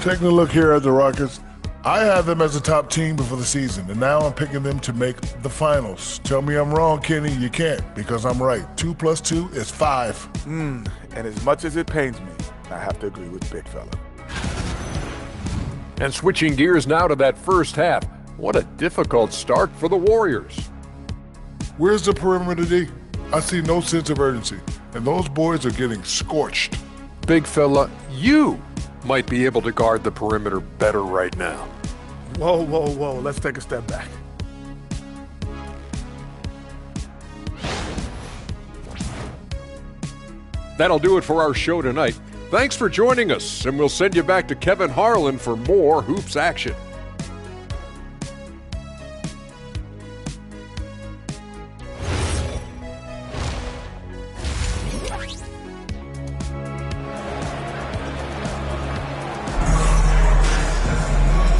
Speaker 7: Taking a look here at the Rockets, I have them as a top team before the season, and now I'm picking them to make the finals. Tell me I'm wrong, Kenny. You can't, because I'm right. 2 + 2 is 5.
Speaker 12: And as much as it pains me, I have to agree with Big Fella.
Speaker 6: And switching gears now to that first half, what a difficult start for the Warriors.
Speaker 7: Where's the perimeter D? I see no sense of urgency, and those boys are getting scorched.
Speaker 6: Big fella, you might be able to guard the perimeter better right now.
Speaker 12: Whoa, whoa, whoa. Let's take a step back.
Speaker 6: That'll do it for our show tonight. Thanks for joining us, and we'll send you back to Kevin Harlan for more Hoops action.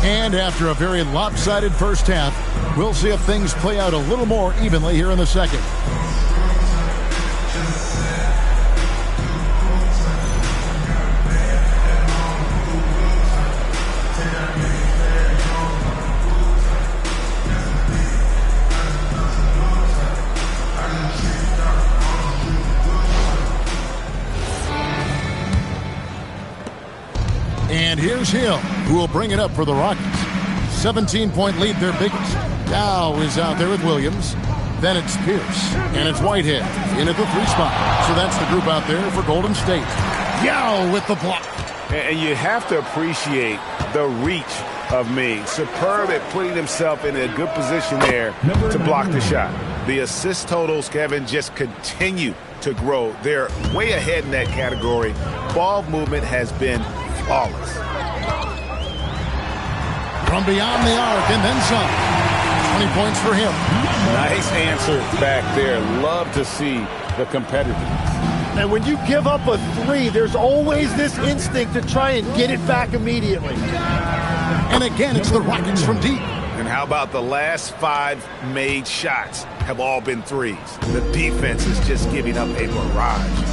Speaker 9: And after a very lopsided first half, we'll see if things play out a little more evenly here in the second. And here's Hill, who will bring it up for the Rockets. 17-point lead, their biggest. Dow is out there with Williams. Then it's Pierce, and it's Whitehead in at the 3 spot. So that's the group out there for Golden State. Yao with the block.
Speaker 10: And you have to appreciate the reach of Ming. Superb at putting himself in a good position there to block the shot. The assist totals, Kevin, just continue to grow. They're way ahead in that category. Ball movement has been flawless.
Speaker 9: From beyond the arc and then some. 20 points for him.
Speaker 10: Nice answer back there. Love to see the competitiveness.
Speaker 16: And when you give up a 3, there's always this instinct to try and get it back immediately.
Speaker 9: And again, it's the Rockets from deep.
Speaker 10: And how about the last 5 made shots have all been threes? The defense is just giving up a barrage.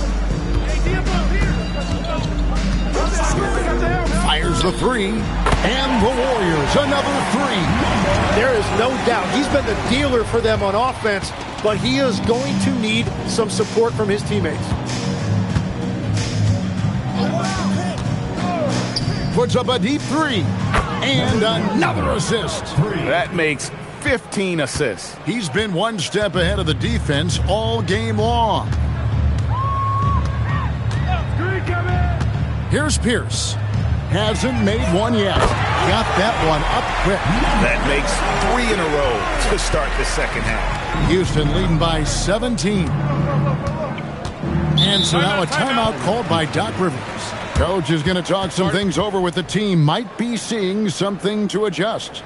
Speaker 9: Fires the 3, and the Warriors another 3.
Speaker 16: There is no doubt he's been the dealer for them on offense, but he is going to need some support from his teammates.
Speaker 9: Puts up a deep 3, and another assist.
Speaker 10: That makes 15 assists.
Speaker 9: He's been one step ahead of the defense all game long. Here's Pierce. Hasn't made one yet. Got that one up quick.
Speaker 10: That makes 3 in a row to start the second half.
Speaker 9: Houston leading by 17. And so now a timeout called by Doc Rivers. Coach is going to talk some things over with the team. Might be seeing something to adjust.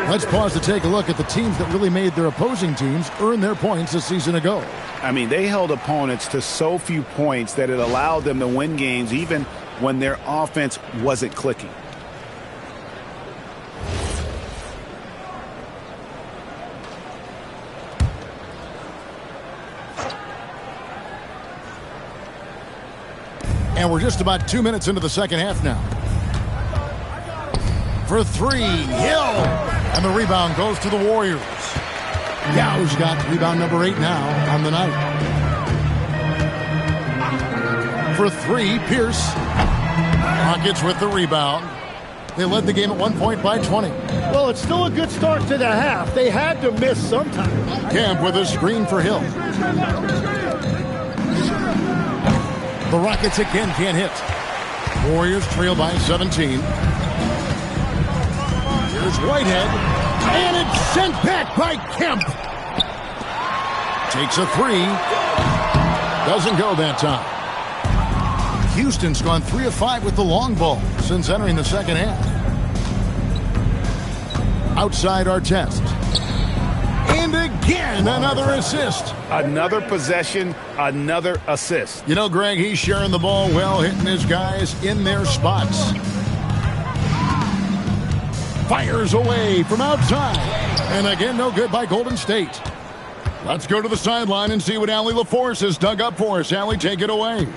Speaker 9: Let's pause to take a look at the teams that really made their opposing teams earn their points a season ago.
Speaker 10: I mean, they held opponents to so few points that it allowed them to win games even when their offense wasn't clicking.
Speaker 9: And we're just about 2 minutes into the second half now. For three, Hill. And the rebound goes to the Warriors. Yow's got rebound number 8 now on the night. For three, Pierce. Rockets with the rebound. They led the game at 1 point by 20.
Speaker 16: Well, it's still a good start to the half. They had to miss sometime.
Speaker 9: Camp with a screen for Hill. The Rockets again can't hit. Warriors trail by 17. Here's Whitehead. And it's sent back by Kemp. Takes a three. Doesn't go that time. Houston's gone 3 of 5 with the long ball since entering the second half. Outside our test. And again, another assist.
Speaker 10: Another possession, another assist.
Speaker 9: You know, Greg, he's sharing the ball well, hitting his guys in their spots. Fires away from outside. And again, no good by Golden State. Let's go to the sideline and see what Allie LaForce has dug up for us. Allie, take it away.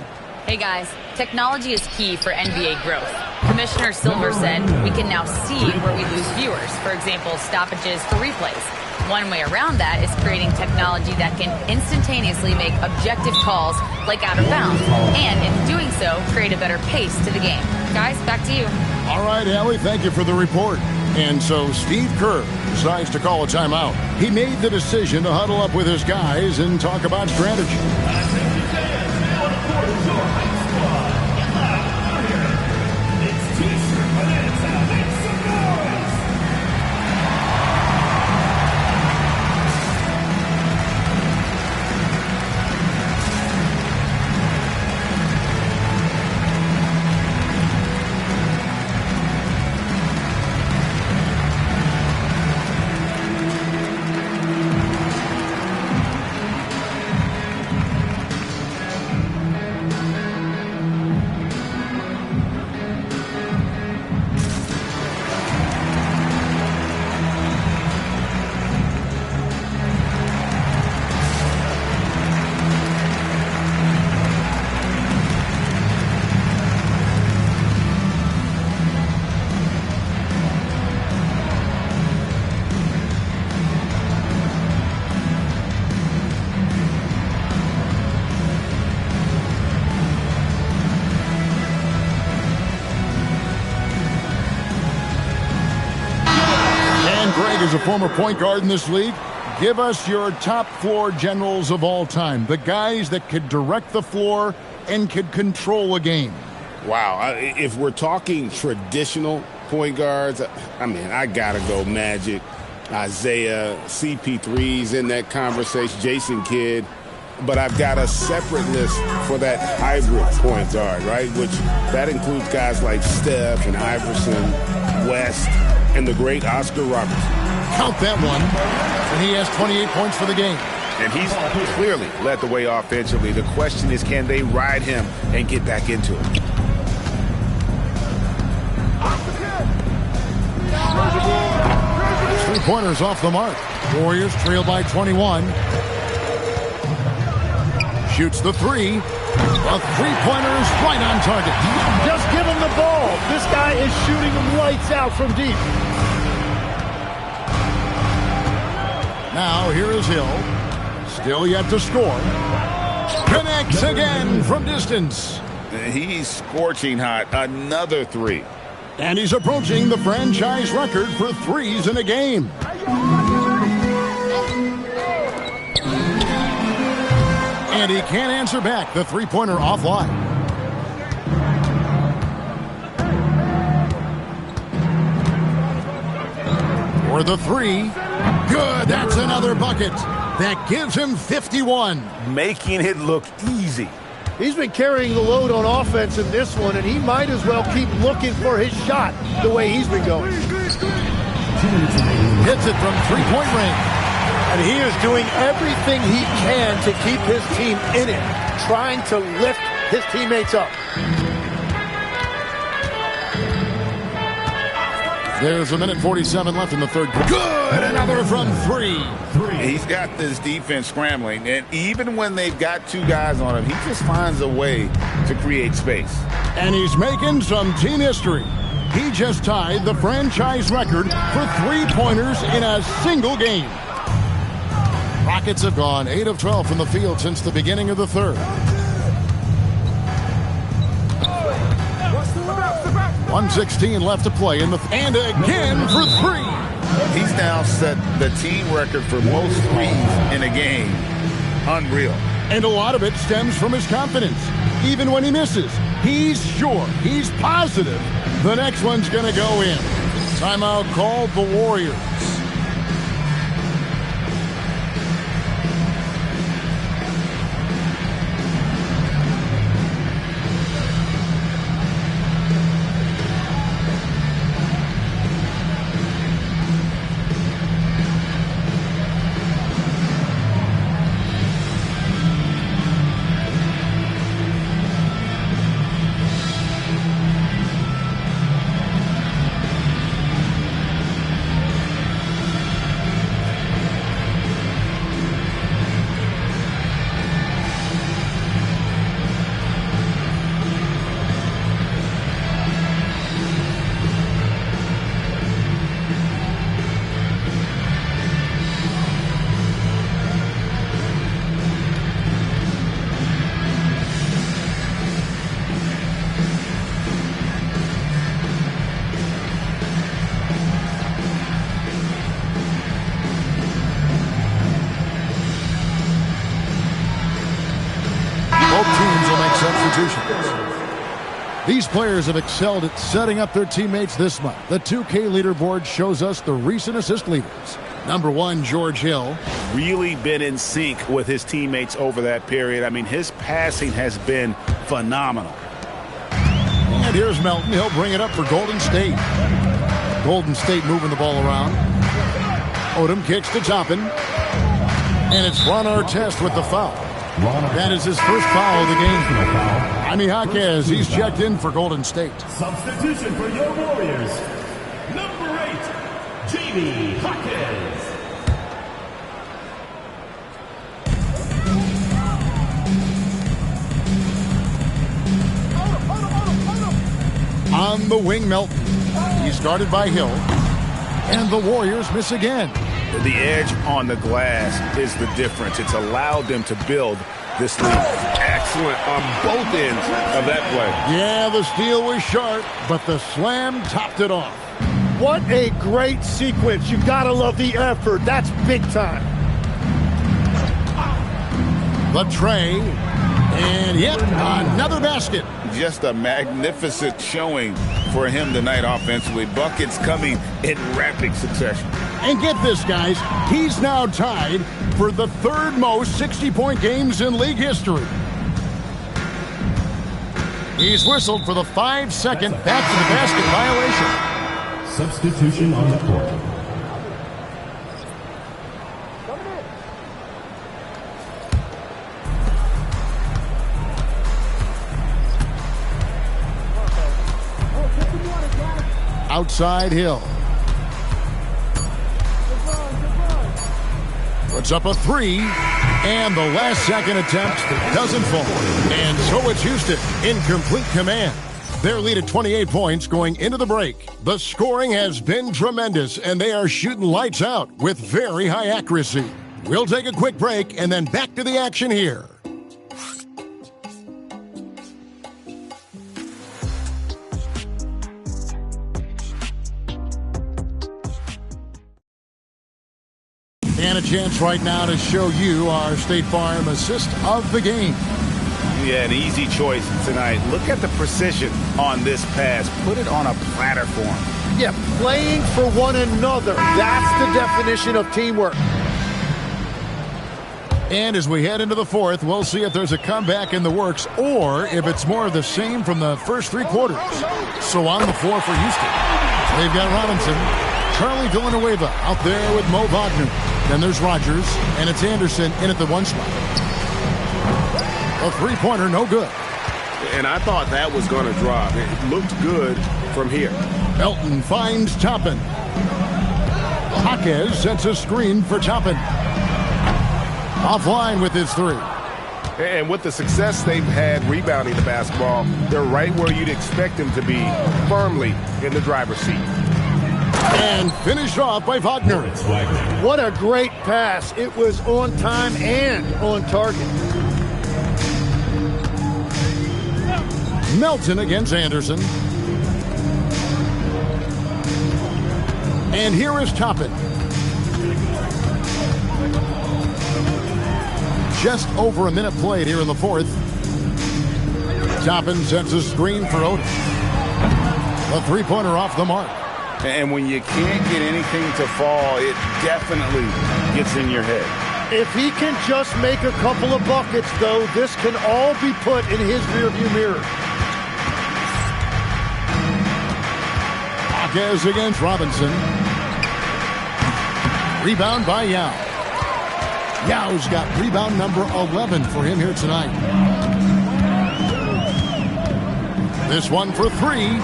Speaker 4: Hey guys, technology is key for NBA growth. Commissioner Silver said we can now see where we lose viewers, for example, stoppages for replays. One way around that is creating technology that can instantaneously make objective calls like out of bounds, and in doing so, create a better pace to the game. Guys, back to you.
Speaker 9: All right, Allie, thank you for the report. And so Steve Kerr decides to call a timeout. He made the decision to huddle up with his guys and talk about strategy. As a former point guard in this league, give us your top floor generals of all time. The guys that could direct the floor and could control a game.
Speaker 10: Wow. If we're talking traditional point guards, I mean, I got to go Magic, Isaiah, CP3's in that conversation, Jason Kidd. But I've got a separate list for that hybrid point guard, right? Which that includes guys like Steph and Iverson, West, and the great Oscar Robertson.
Speaker 9: Count that one. And he has 28 points for the game.
Speaker 10: And he's clearly led the way offensively. The question is, can they ride him and get back into it?
Speaker 9: Three-pointers off the mark. Warriors trail by 21. Shoots the three. A three-pointer is right on target.
Speaker 16: Just give him the ball. This guy is shooting them lights out from deep.
Speaker 9: Now here is Hill. Still yet to score. Connects again from distance.
Speaker 10: He's scorching hot. Another three.
Speaker 9: And he's approaching the franchise record for threes in a game. And he can't answer back. The three-pointer offline. For the three. Good. That's another bucket. That gives him 51.
Speaker 10: Making it look easy.
Speaker 16: He's been carrying the load on offense in this one, and he might as well keep looking for his shot the way he's been going.
Speaker 9: Hits it from three-point range.
Speaker 16: And he is doing everything he can to keep his team in it, trying to lift his teammates up.
Speaker 9: There's a minute 47 left in the third quarter. Good! Another from three.
Speaker 17: He's got this defense scrambling, and even when they've got two guys on him, he just finds a way to create space.
Speaker 9: And he's making some team history. He just tied the franchise record for three-pointers in a single game. Rockets have gone 8 of 12 from the field since the beginning of the third. 1:16 left to play in the and again for three.
Speaker 17: He's now set the team record for most threes in a game. Unreal.
Speaker 9: And a lot of it stems from his confidence. Even when he misses, he's sure, he's positive the next one's going to go in. Timeout called the Warriors. These players have excelled at setting up their teammates this month. The 2K leaderboard shows us the recent assist leaders. Number 1, George Hill.
Speaker 17: Really been in sync with his teammates over that period. I mean, his passing has been phenomenal.
Speaker 9: And here's Melton. He'll bring it up for Golden State. Golden State moving the ball around. Odom kicks to Toppin. And it's Ron Artest with the foul. That is his first foul of the game. Jaime Jaquez, he's checked in for Golden State.
Speaker 3: Substitution for your Warriors. Number 8, Jaime Jaquez.
Speaker 9: On the wing, Melton. He's guarded by Hill. And the Warriors miss again.
Speaker 17: The edge on the glass is the difference. It's allowed them to build this lead. Excellent on both ends of that play.
Speaker 9: Yeah, the steal was sharp, but the slam topped it off.
Speaker 16: What a great sequence. You gotta love the effort. That's big time.
Speaker 9: The tray. And yep, another basket.
Speaker 17: Just a magnificent showing for him tonight offensively. Buckets coming in rapid succession.
Speaker 9: And get this, guys. He's now tied for the third most 60-point games in league history. He's whistled for the 5-second back-to-the-basket violation.
Speaker 3: Substitution on the court.
Speaker 9: Outside Hill. Puts up a three, and the last second attempt doesn't fall. And so it's Houston in complete command. Their lead at 28 points going into the break. The scoring has been tremendous, and they are shooting lights out with very high accuracy. We'll take a quick break and then back to the action here. And a chance right now to show you our State Farm assist of the game.
Speaker 17: Yeah, an easy choice tonight. Look at the precision on this pass. Put it on a platter for him.
Speaker 16: Yeah, playing for one another. That's the definition of teamwork.
Speaker 9: And as we head into the fourth, we'll see if there's a comeback in the works or if it's more of the same from the first three quarters. So on the floor for Houston, they've got Robinson. Charlie Villanueva out there with Mo Wagner. Then there's Rogers, and it's Anderson in at the 1 spot. A three-pointer, no good.
Speaker 17: And I thought that was going to drop. It looked good from here.
Speaker 9: Melton finds Toppin. Jaquez sets a screen for Toppin. Offline with his 3.
Speaker 17: And with the success they've had rebounding the basketball, they're right where you'd expect them to be, firmly in the driver's seat.
Speaker 9: And finished off by Wagner.
Speaker 16: What a great pass. It was on time and on target.
Speaker 9: Melton against Anderson. And here is Toppin. Just over a minute played here in the 4th. Toppin sets a screen for Odom. A three-pointer off the mark.
Speaker 10: And when you can't get anything to fall, it definitely gets in your head.
Speaker 16: If he can just make a couple of buckets, though, this can all be put in his rearview mirror.
Speaker 9: Jaquez against Robinson. Rebound by Yao. Yao's got rebound number 11 for him here tonight. This one for 3.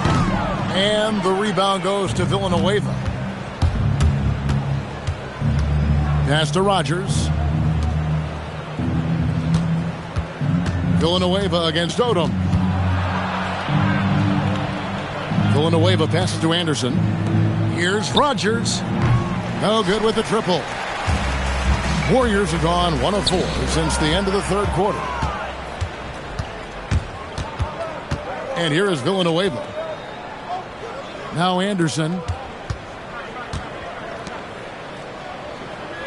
Speaker 9: And the rebound goes to Villanueva. Pass to Rogers. Villanueva against Odom. Villanueva passes to Anderson. Here's Rogers. No good with the triple. Warriors have gone 1 of 4 since the end of the 3rd quarter. And here is Villanueva. Now Anderson.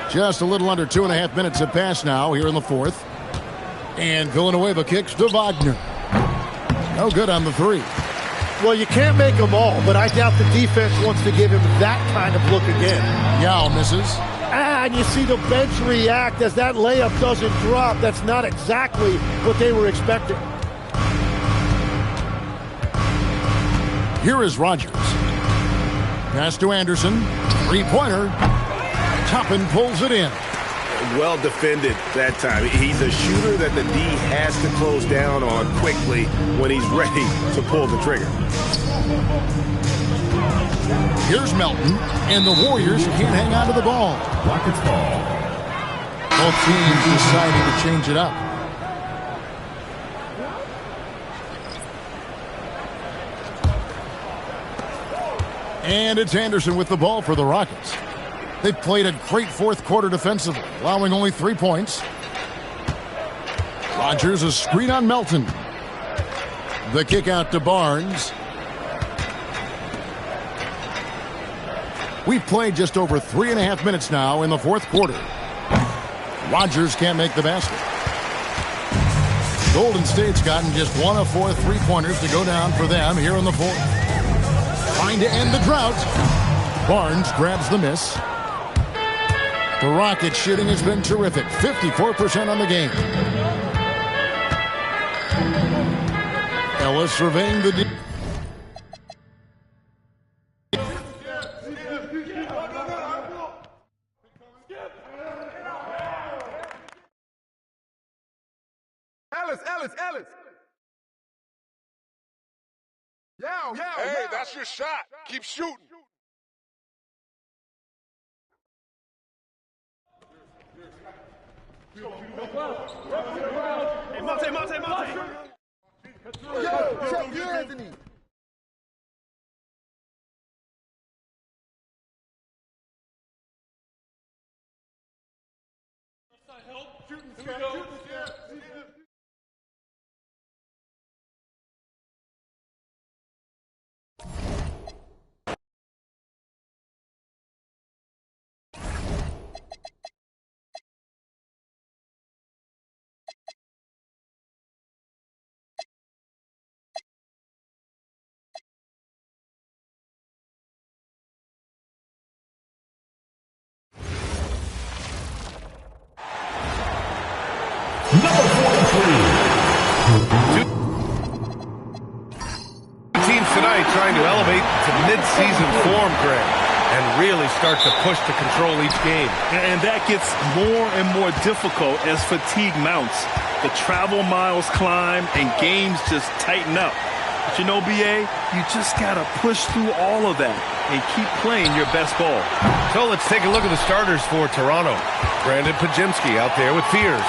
Speaker 9: Just a little under 2.5 minutes have passed now here in the 4th. And Villanueva kicks to Wagner. No good on the 3.
Speaker 16: Well, you can't make them all, but I doubt the defense wants to give him that kind of look again.
Speaker 9: Yao misses.
Speaker 16: And you see the bench react as that layup doesn't drop. That's not exactly what they were expecting.
Speaker 9: Here is Rogers. Pass to Anderson. Three-pointer. Toppin pulls it in.
Speaker 17: Well defended that time. He's a shooter that the D has to close down on quickly when he's ready to pull the trigger.
Speaker 9: Here's Melton, and the Warriors can't hang on to the ball.
Speaker 3: Rockets ball.
Speaker 9: Both teams deciding to change it up. And it's Anderson with the ball for the Rockets. They've played a great 4th quarter defensively, allowing only 3 points. Rogers, a screen on Melton. The kick out to Barnes. We've played just over 3.5 minutes now in the 4th quarter. Rogers can't make the basket. Golden State's gotten just 1 of 4 3-pointers to go down for them here in the 4th. Trying to end the drought. Barnes grabs the miss. The Rockets shooting has been terrific. 54% on the game. Ellis surveying the...
Speaker 13: Ellis. Hey, that's your shot. Keep shooting.
Speaker 18: Hey, Monte.
Speaker 13: Check you, Anthony.
Speaker 1: Teams tonight trying to elevate to mid-season form, Greg. and really start to push to control each game.
Speaker 2: And that gets more and more difficult as fatigue mounts. The travel miles climb and games just tighten up. But you know, BA, you just got to push through all of that and keep playing your best ball.
Speaker 1: So let's take a look at the starters for Toronto. Brandon Pajimski out there with Fears.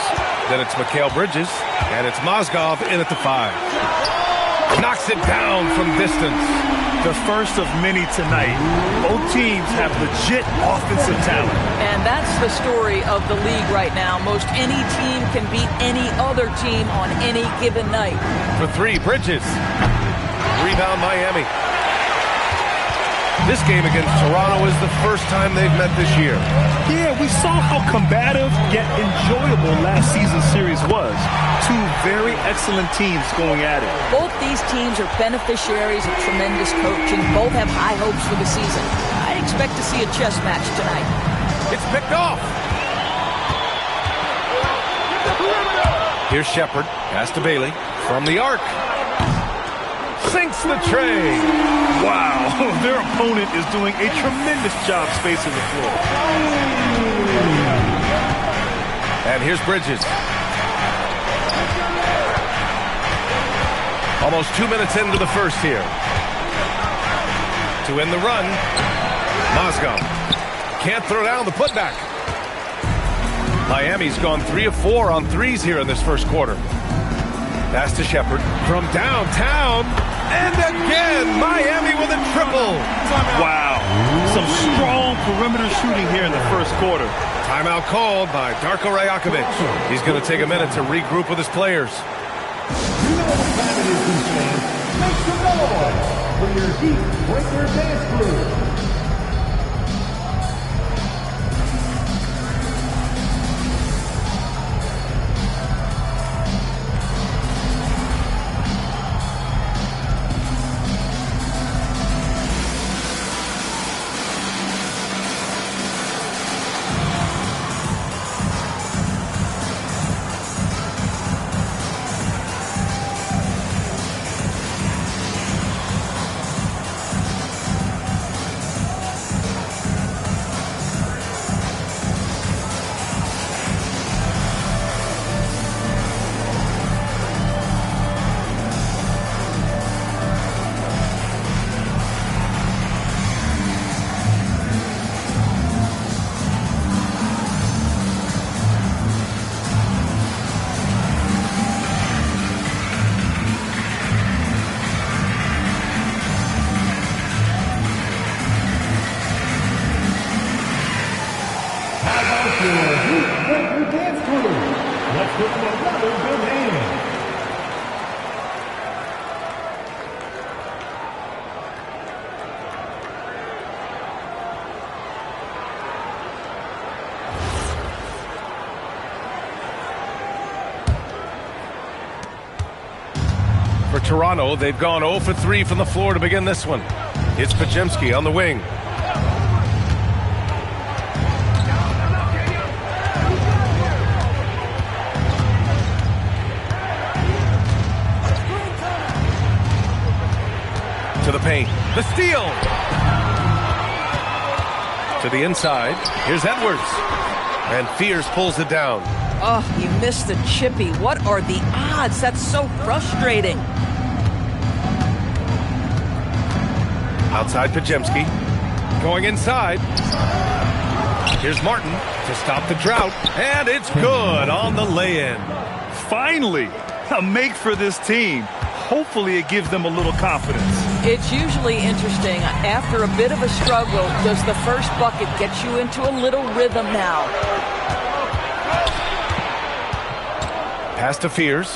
Speaker 1: Then it's Mikal Bridges, and it's Mozgov in at the 5. Knocks it down from distance.
Speaker 2: The first of many tonight. Both teams have legit offensive talent.
Speaker 18: And that's the story of the league right now. Most any team can beat any other team on any given night.
Speaker 1: For 3, Bridges. Rebound Miami. This game against Toronto is the first time they've met this year.
Speaker 2: Yeah, we saw how combative yet enjoyable last season's series was. 2 very excellent teams going at it.
Speaker 18: Both these teams are beneficiaries of tremendous coaching. Both have high hopes for the season. I expect to see a chess match tonight.
Speaker 1: It's picked off. Here's Shepard. Pass to Bailey. From the arc. Sinks the tray.
Speaker 2: Wow, their opponent is doing a tremendous job spacing the floor.
Speaker 1: And here's Bridges. Almost 2 minutes into the first here. To end the run, Mozgov. Can't throw down the putback. Miami's gone 3 of 4 on threes here in this first quarter. Pass to Shepard from downtown. And again, Miami with a triple.
Speaker 2: Wow. Some strong perimeter shooting here in the first quarter.
Speaker 1: Timeout called by Darko Rajakovic. He's going to take a minute to regroup with his players.
Speaker 3: You know what time it is, these fans. Make some noise for your Heat Breaker Dance Crew.
Speaker 1: For Toronto, they've gone 0 for 3 from the floor to begin this one. It's Pajimski on the wing. To the paint. The steal. To the inside. Here's Edwards. And Fears pulls it down.
Speaker 18: Oh, he missed the chippy. What are the odds? That's so frustrating.
Speaker 1: Outside Pajimski. Going inside. Here's Martin to stop the drought. And it's good on the lay-in.
Speaker 2: Finally, a make for this team. Hopefully it gives them a little confidence.
Speaker 18: It's usually interesting. After a bit of a struggle, does the first bucket get you into a little rhythm now?
Speaker 1: Pass to Fears.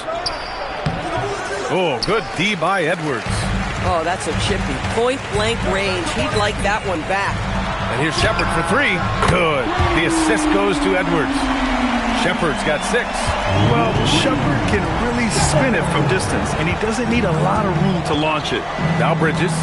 Speaker 1: Oh, good D by Edwards.
Speaker 18: Oh, that's a chippy. Point-blank range. He'd like that one back.
Speaker 1: And here's Shepard for 3. Good. The assist goes to Edwards. Shepard's got 6.
Speaker 2: Well, Shepard can really spin it from distance, and he doesn't need a lot of room to launch it.
Speaker 1: Now Bridges.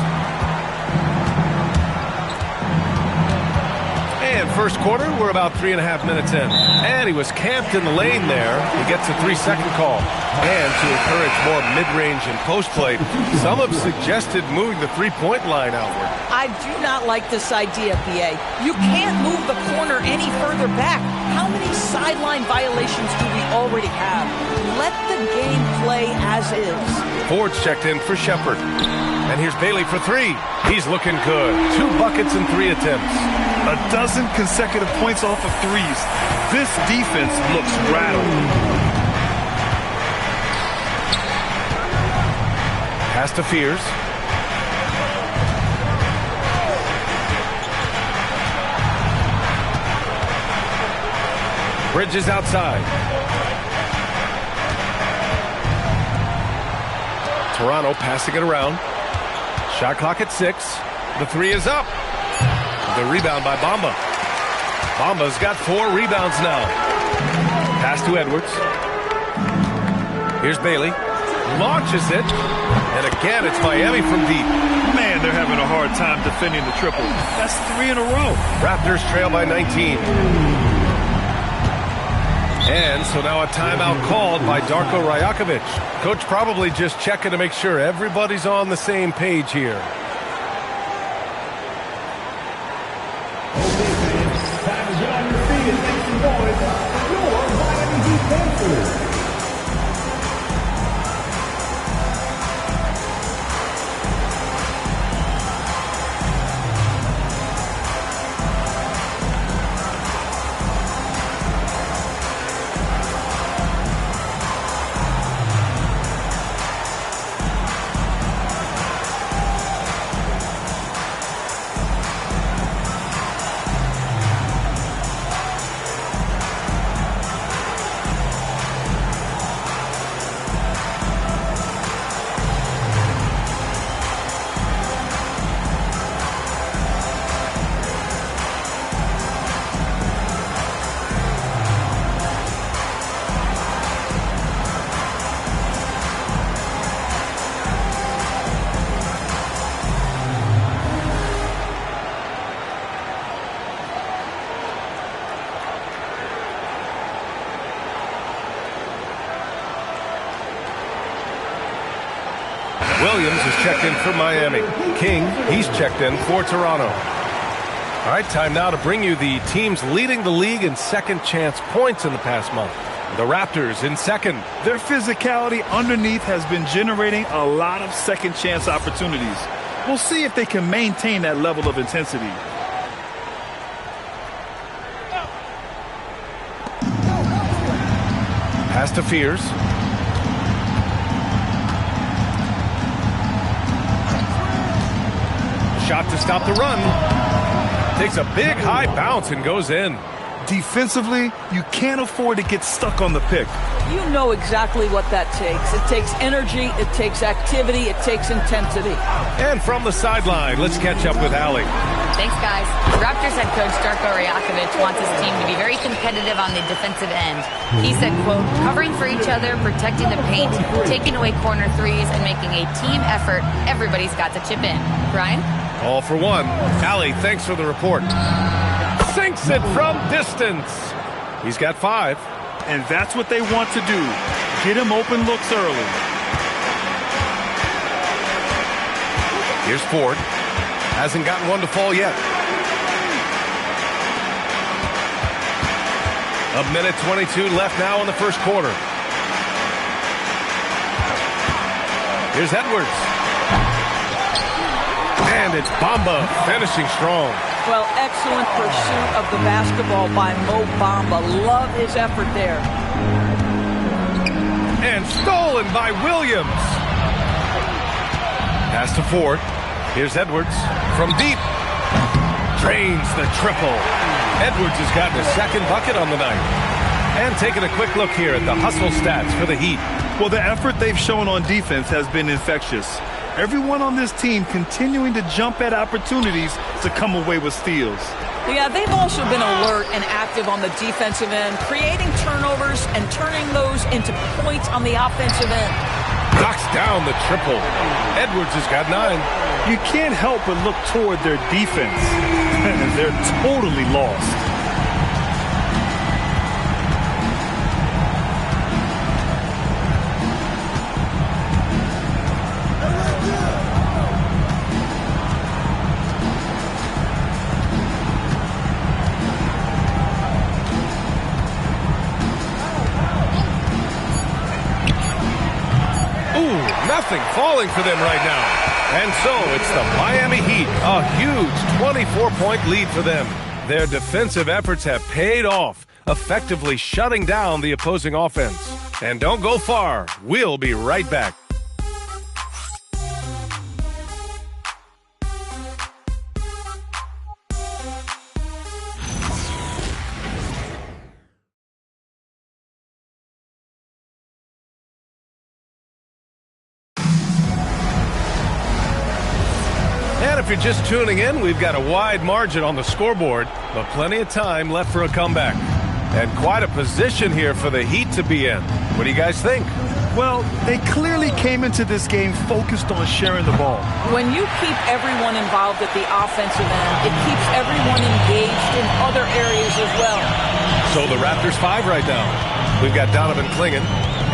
Speaker 1: And first quarter. We're about 3.5 minutes in. And he was camped in the lane there. He gets a 3-second call. And to encourage more mid-range and post play, some have suggested moving the three-point line outward.
Speaker 18: I do not like this idea, BA. You can't move the corner any further back. How many sideline violations do we already have? Let the game play as is.
Speaker 1: Ford's checked in for Shepard. And here's Bailey for three. He's looking good. 2 buckets and 3 attempts.
Speaker 2: A dozen consecutive points off of threes. This defense looks rattled.
Speaker 1: Pass to Fears. Bridges outside. Toronto passing it around. Shot clock at 6. The 3 is up. The rebound by Bamba. Bamba's got 4 rebounds now. Pass to Edwards. Here's Bailey. Launches it. And again, it's Miami from deep.
Speaker 2: Man, they're having a hard time defending the triple. That's 3 in a row.
Speaker 1: Raptors trail by 19. And so now a timeout called by Darko Rajakovic. Coach probably just checking to make sure everybody's on the same page here.
Speaker 3: Time to get on your feet and make some noise for your Miami Heat Panthers.
Speaker 1: Williams is checked in for Miami. King, he's checked in for Toronto. All right, time now to bring you the teams leading the league in second chance points in the past month. The Raptors in second.
Speaker 2: Their physicality underneath has been generating a lot of second chance opportunities. We'll see if they can maintain that level of intensity.
Speaker 1: Pass to Fears. Shot to stop the run. Takes a big high bounce and goes in.
Speaker 2: Defensively, you can't afford to get stuck on the pick.
Speaker 18: You know exactly what that takes. It takes energy, it takes activity, it takes intensity.
Speaker 1: And from the sideline, let's catch up with Allie.
Speaker 4: Thanks, guys. Raptors head coach Darko Rajakovic wants his team to be very competitive on the defensive end. He said, quote, covering for each other, protecting the paint, taking away corner threes, and making a team effort. Everybody's got to chip in. Brian?
Speaker 1: All for one. Allie, thanks for the report. Sinks it from distance. He's got 5.
Speaker 2: And that's what they want to do. Get him open looks early.
Speaker 1: Here's Ford. Hasn't gotten one to fall yet. A minute 22 left now in the first quarter. Here's Edwards. And it's Bamba finishing strong.
Speaker 18: Well, excellent pursuit of the basketball by Mo Bamba. Love his effort there.
Speaker 1: And stolen by Williams. Pass to Ford. Here's Edwards from deep. Drains the triple. Edwards has gotten a second bucket on the night. And taking a quick look here at the hustle stats for the Heat.
Speaker 2: Well, the effort they've shown on defense has been infectious. Everyone on this team continuing to jump at opportunities to come away with steals.
Speaker 18: Yeah, they've also been alert and active on the defensive end, creating turnovers and turning those into points on the offensive end.
Speaker 1: Knocks down the triple. Edwards has got 9.
Speaker 2: You can't help but look toward their defense. They're totally lost.
Speaker 1: nothing falling for them right now. And so it's the Miami Heat, a huge 24-point lead for them. Their defensive efforts have paid off, effectively shutting down the opposing offense. And don't go far. We'll be right back. And if you're just tuning in, we've got a wide margin on the scoreboard, but plenty of time left for a comeback. And quite a position here for the Heat to be in. What do you guys think?
Speaker 2: Well, they clearly came into this game focused on sharing the ball.
Speaker 18: When you keep everyone involved at the offensive end, it keeps everyone engaged in other areas as well.
Speaker 1: So the Raptors 5 right now. We've got Donovan Clingan,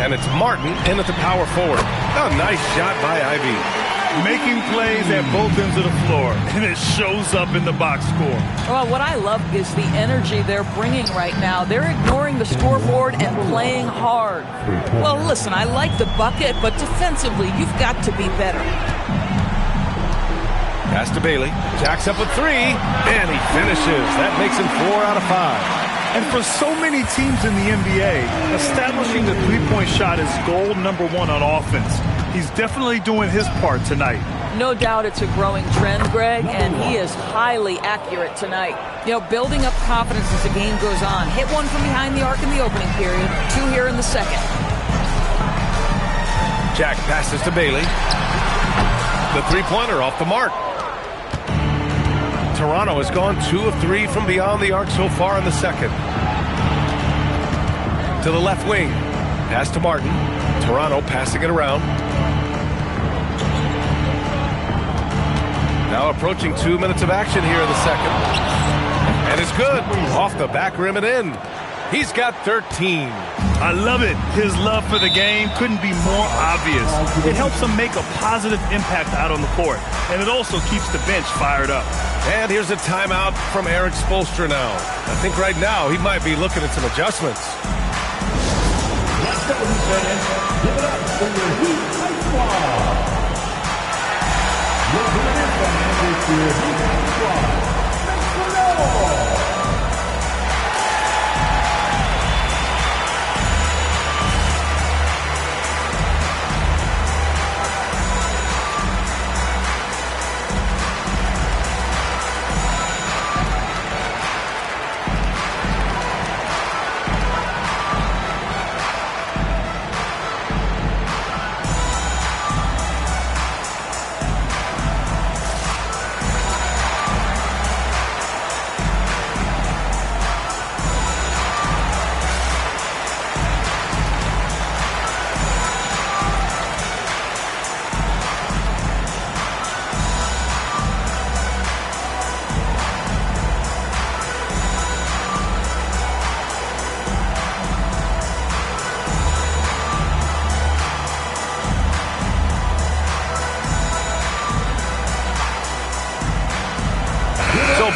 Speaker 1: and it's Martin in at the power forward. A nice shot by Ivy.
Speaker 2: Making plays at both ends of the floor, and it shows up in the box score.
Speaker 18: Well, what I love is the energy they're bringing right now. They're ignoring the scoreboard and playing hard. Well, listen, I like the bucket, but defensively, you've got to be better.
Speaker 1: Pass to Bailey. Jacks up a three, and he finishes. That makes him 4 out of 5.
Speaker 2: And for so many teams in the NBA, establishing the three-point shot is goal number 1 on offense. He's definitely doing his part tonight.
Speaker 18: No doubt it's a growing trend, Greg, and he is highly accurate tonight. You know, building up confidence as the game goes on. Hit one from behind the arc in the opening period, 2 here in the second.
Speaker 1: Jack passes to Bailey. The three-pointer off the mark. Toronto has gone 2 of 3 from beyond the arc so far in the second. To the left wing. Pass to Martin. Toronto passing it around. Now approaching 2 minutes of action here in the second. And it's good. Off the back rim and in. He's got 13.
Speaker 2: I love it. His love for the game couldn't be more obvious. It helps him make a positive impact out on the court. And it also keeps the bench fired up.
Speaker 1: And here's a timeout from Eric Spoelstra now. I think right now he might be looking at some adjustments.
Speaker 3: Let's go, fans. Give it up for your Heat High Squad. Your winner fans is your Heat High Squad. Let's go!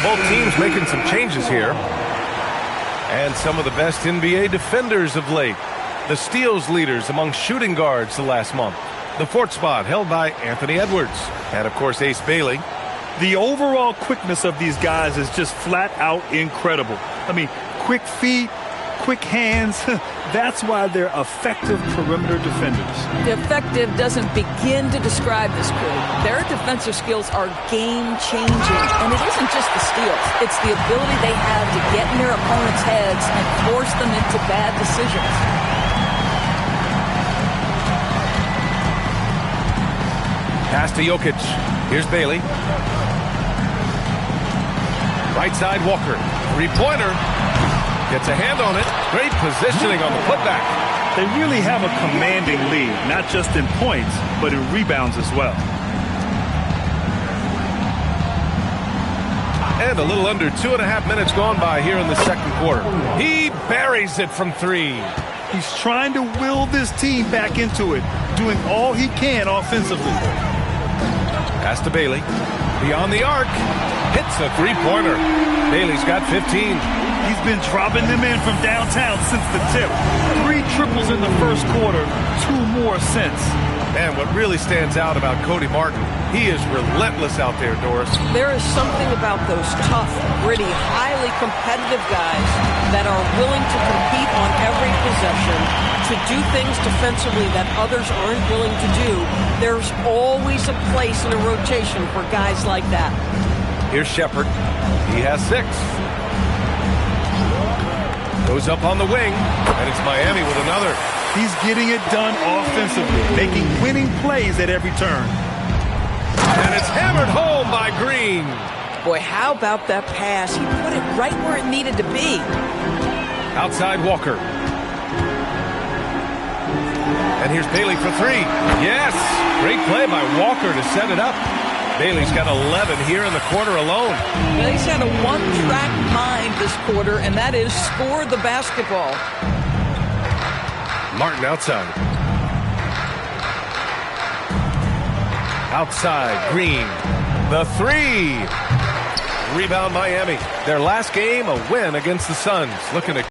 Speaker 1: Both teams making some changes here. And some of the best NBA defenders of late. The steals leaders among shooting guards the last month. The 4th spot held by Anthony Edwards. And, of course, Ace Bailey.
Speaker 2: The overall quickness of these guys is just flat out incredible. I mean, quick feet, quick hands. That's why they're effective perimeter defenders.
Speaker 18: Effective doesn't begin to describe this group. Their defensive skills are game-changing. And it isn't just the steals. It's the ability they have to get in their opponents' heads and force them into bad decisions.
Speaker 1: Pass to Jokic. Here's Bailey. Right side, Walker. Three-pointer. Gets a hand on it. Great positioning on the putback.
Speaker 2: They really have a commanding lead, not just in points, but in rebounds as well.
Speaker 1: And a little under 2.5 minutes gone by here in the second quarter. He buries it from 3.
Speaker 2: He's trying to will this team back into it, doing all he can offensively.
Speaker 1: Pass to Bailey. Beyond the arc. Hits a three-pointer. Bailey's got 15.
Speaker 2: He's been dropping them in from downtown since the tip. 3 triples in the first quarter, 2 more since.
Speaker 1: And what really stands out about Cody Martin, he is relentless out there, Doris.
Speaker 18: There is something about those tough, gritty, highly competitive guys that are willing to compete on every possession, to do things defensively that others aren't willing to do. There's always a place in a rotation for guys like that.
Speaker 1: Here's Shepard. He has 6. Goes up on the wing, and it's Miami with another.
Speaker 2: He's getting it done offensively, making winning plays at every turn.
Speaker 1: And it's hammered home by Green.
Speaker 18: Boy, how about that pass? He put it right where it needed to be.
Speaker 1: Outside Walker. And here's Bailey for 3. Yes! Great play by Walker to set it up. Bailey's got 11 here in the quarter alone.
Speaker 18: He's had a one-track mind this quarter, and that is score the basketball.
Speaker 1: Martin outside. Outside, Green. The 3. Rebound Miami. Their last game, a win against the Suns. Looking to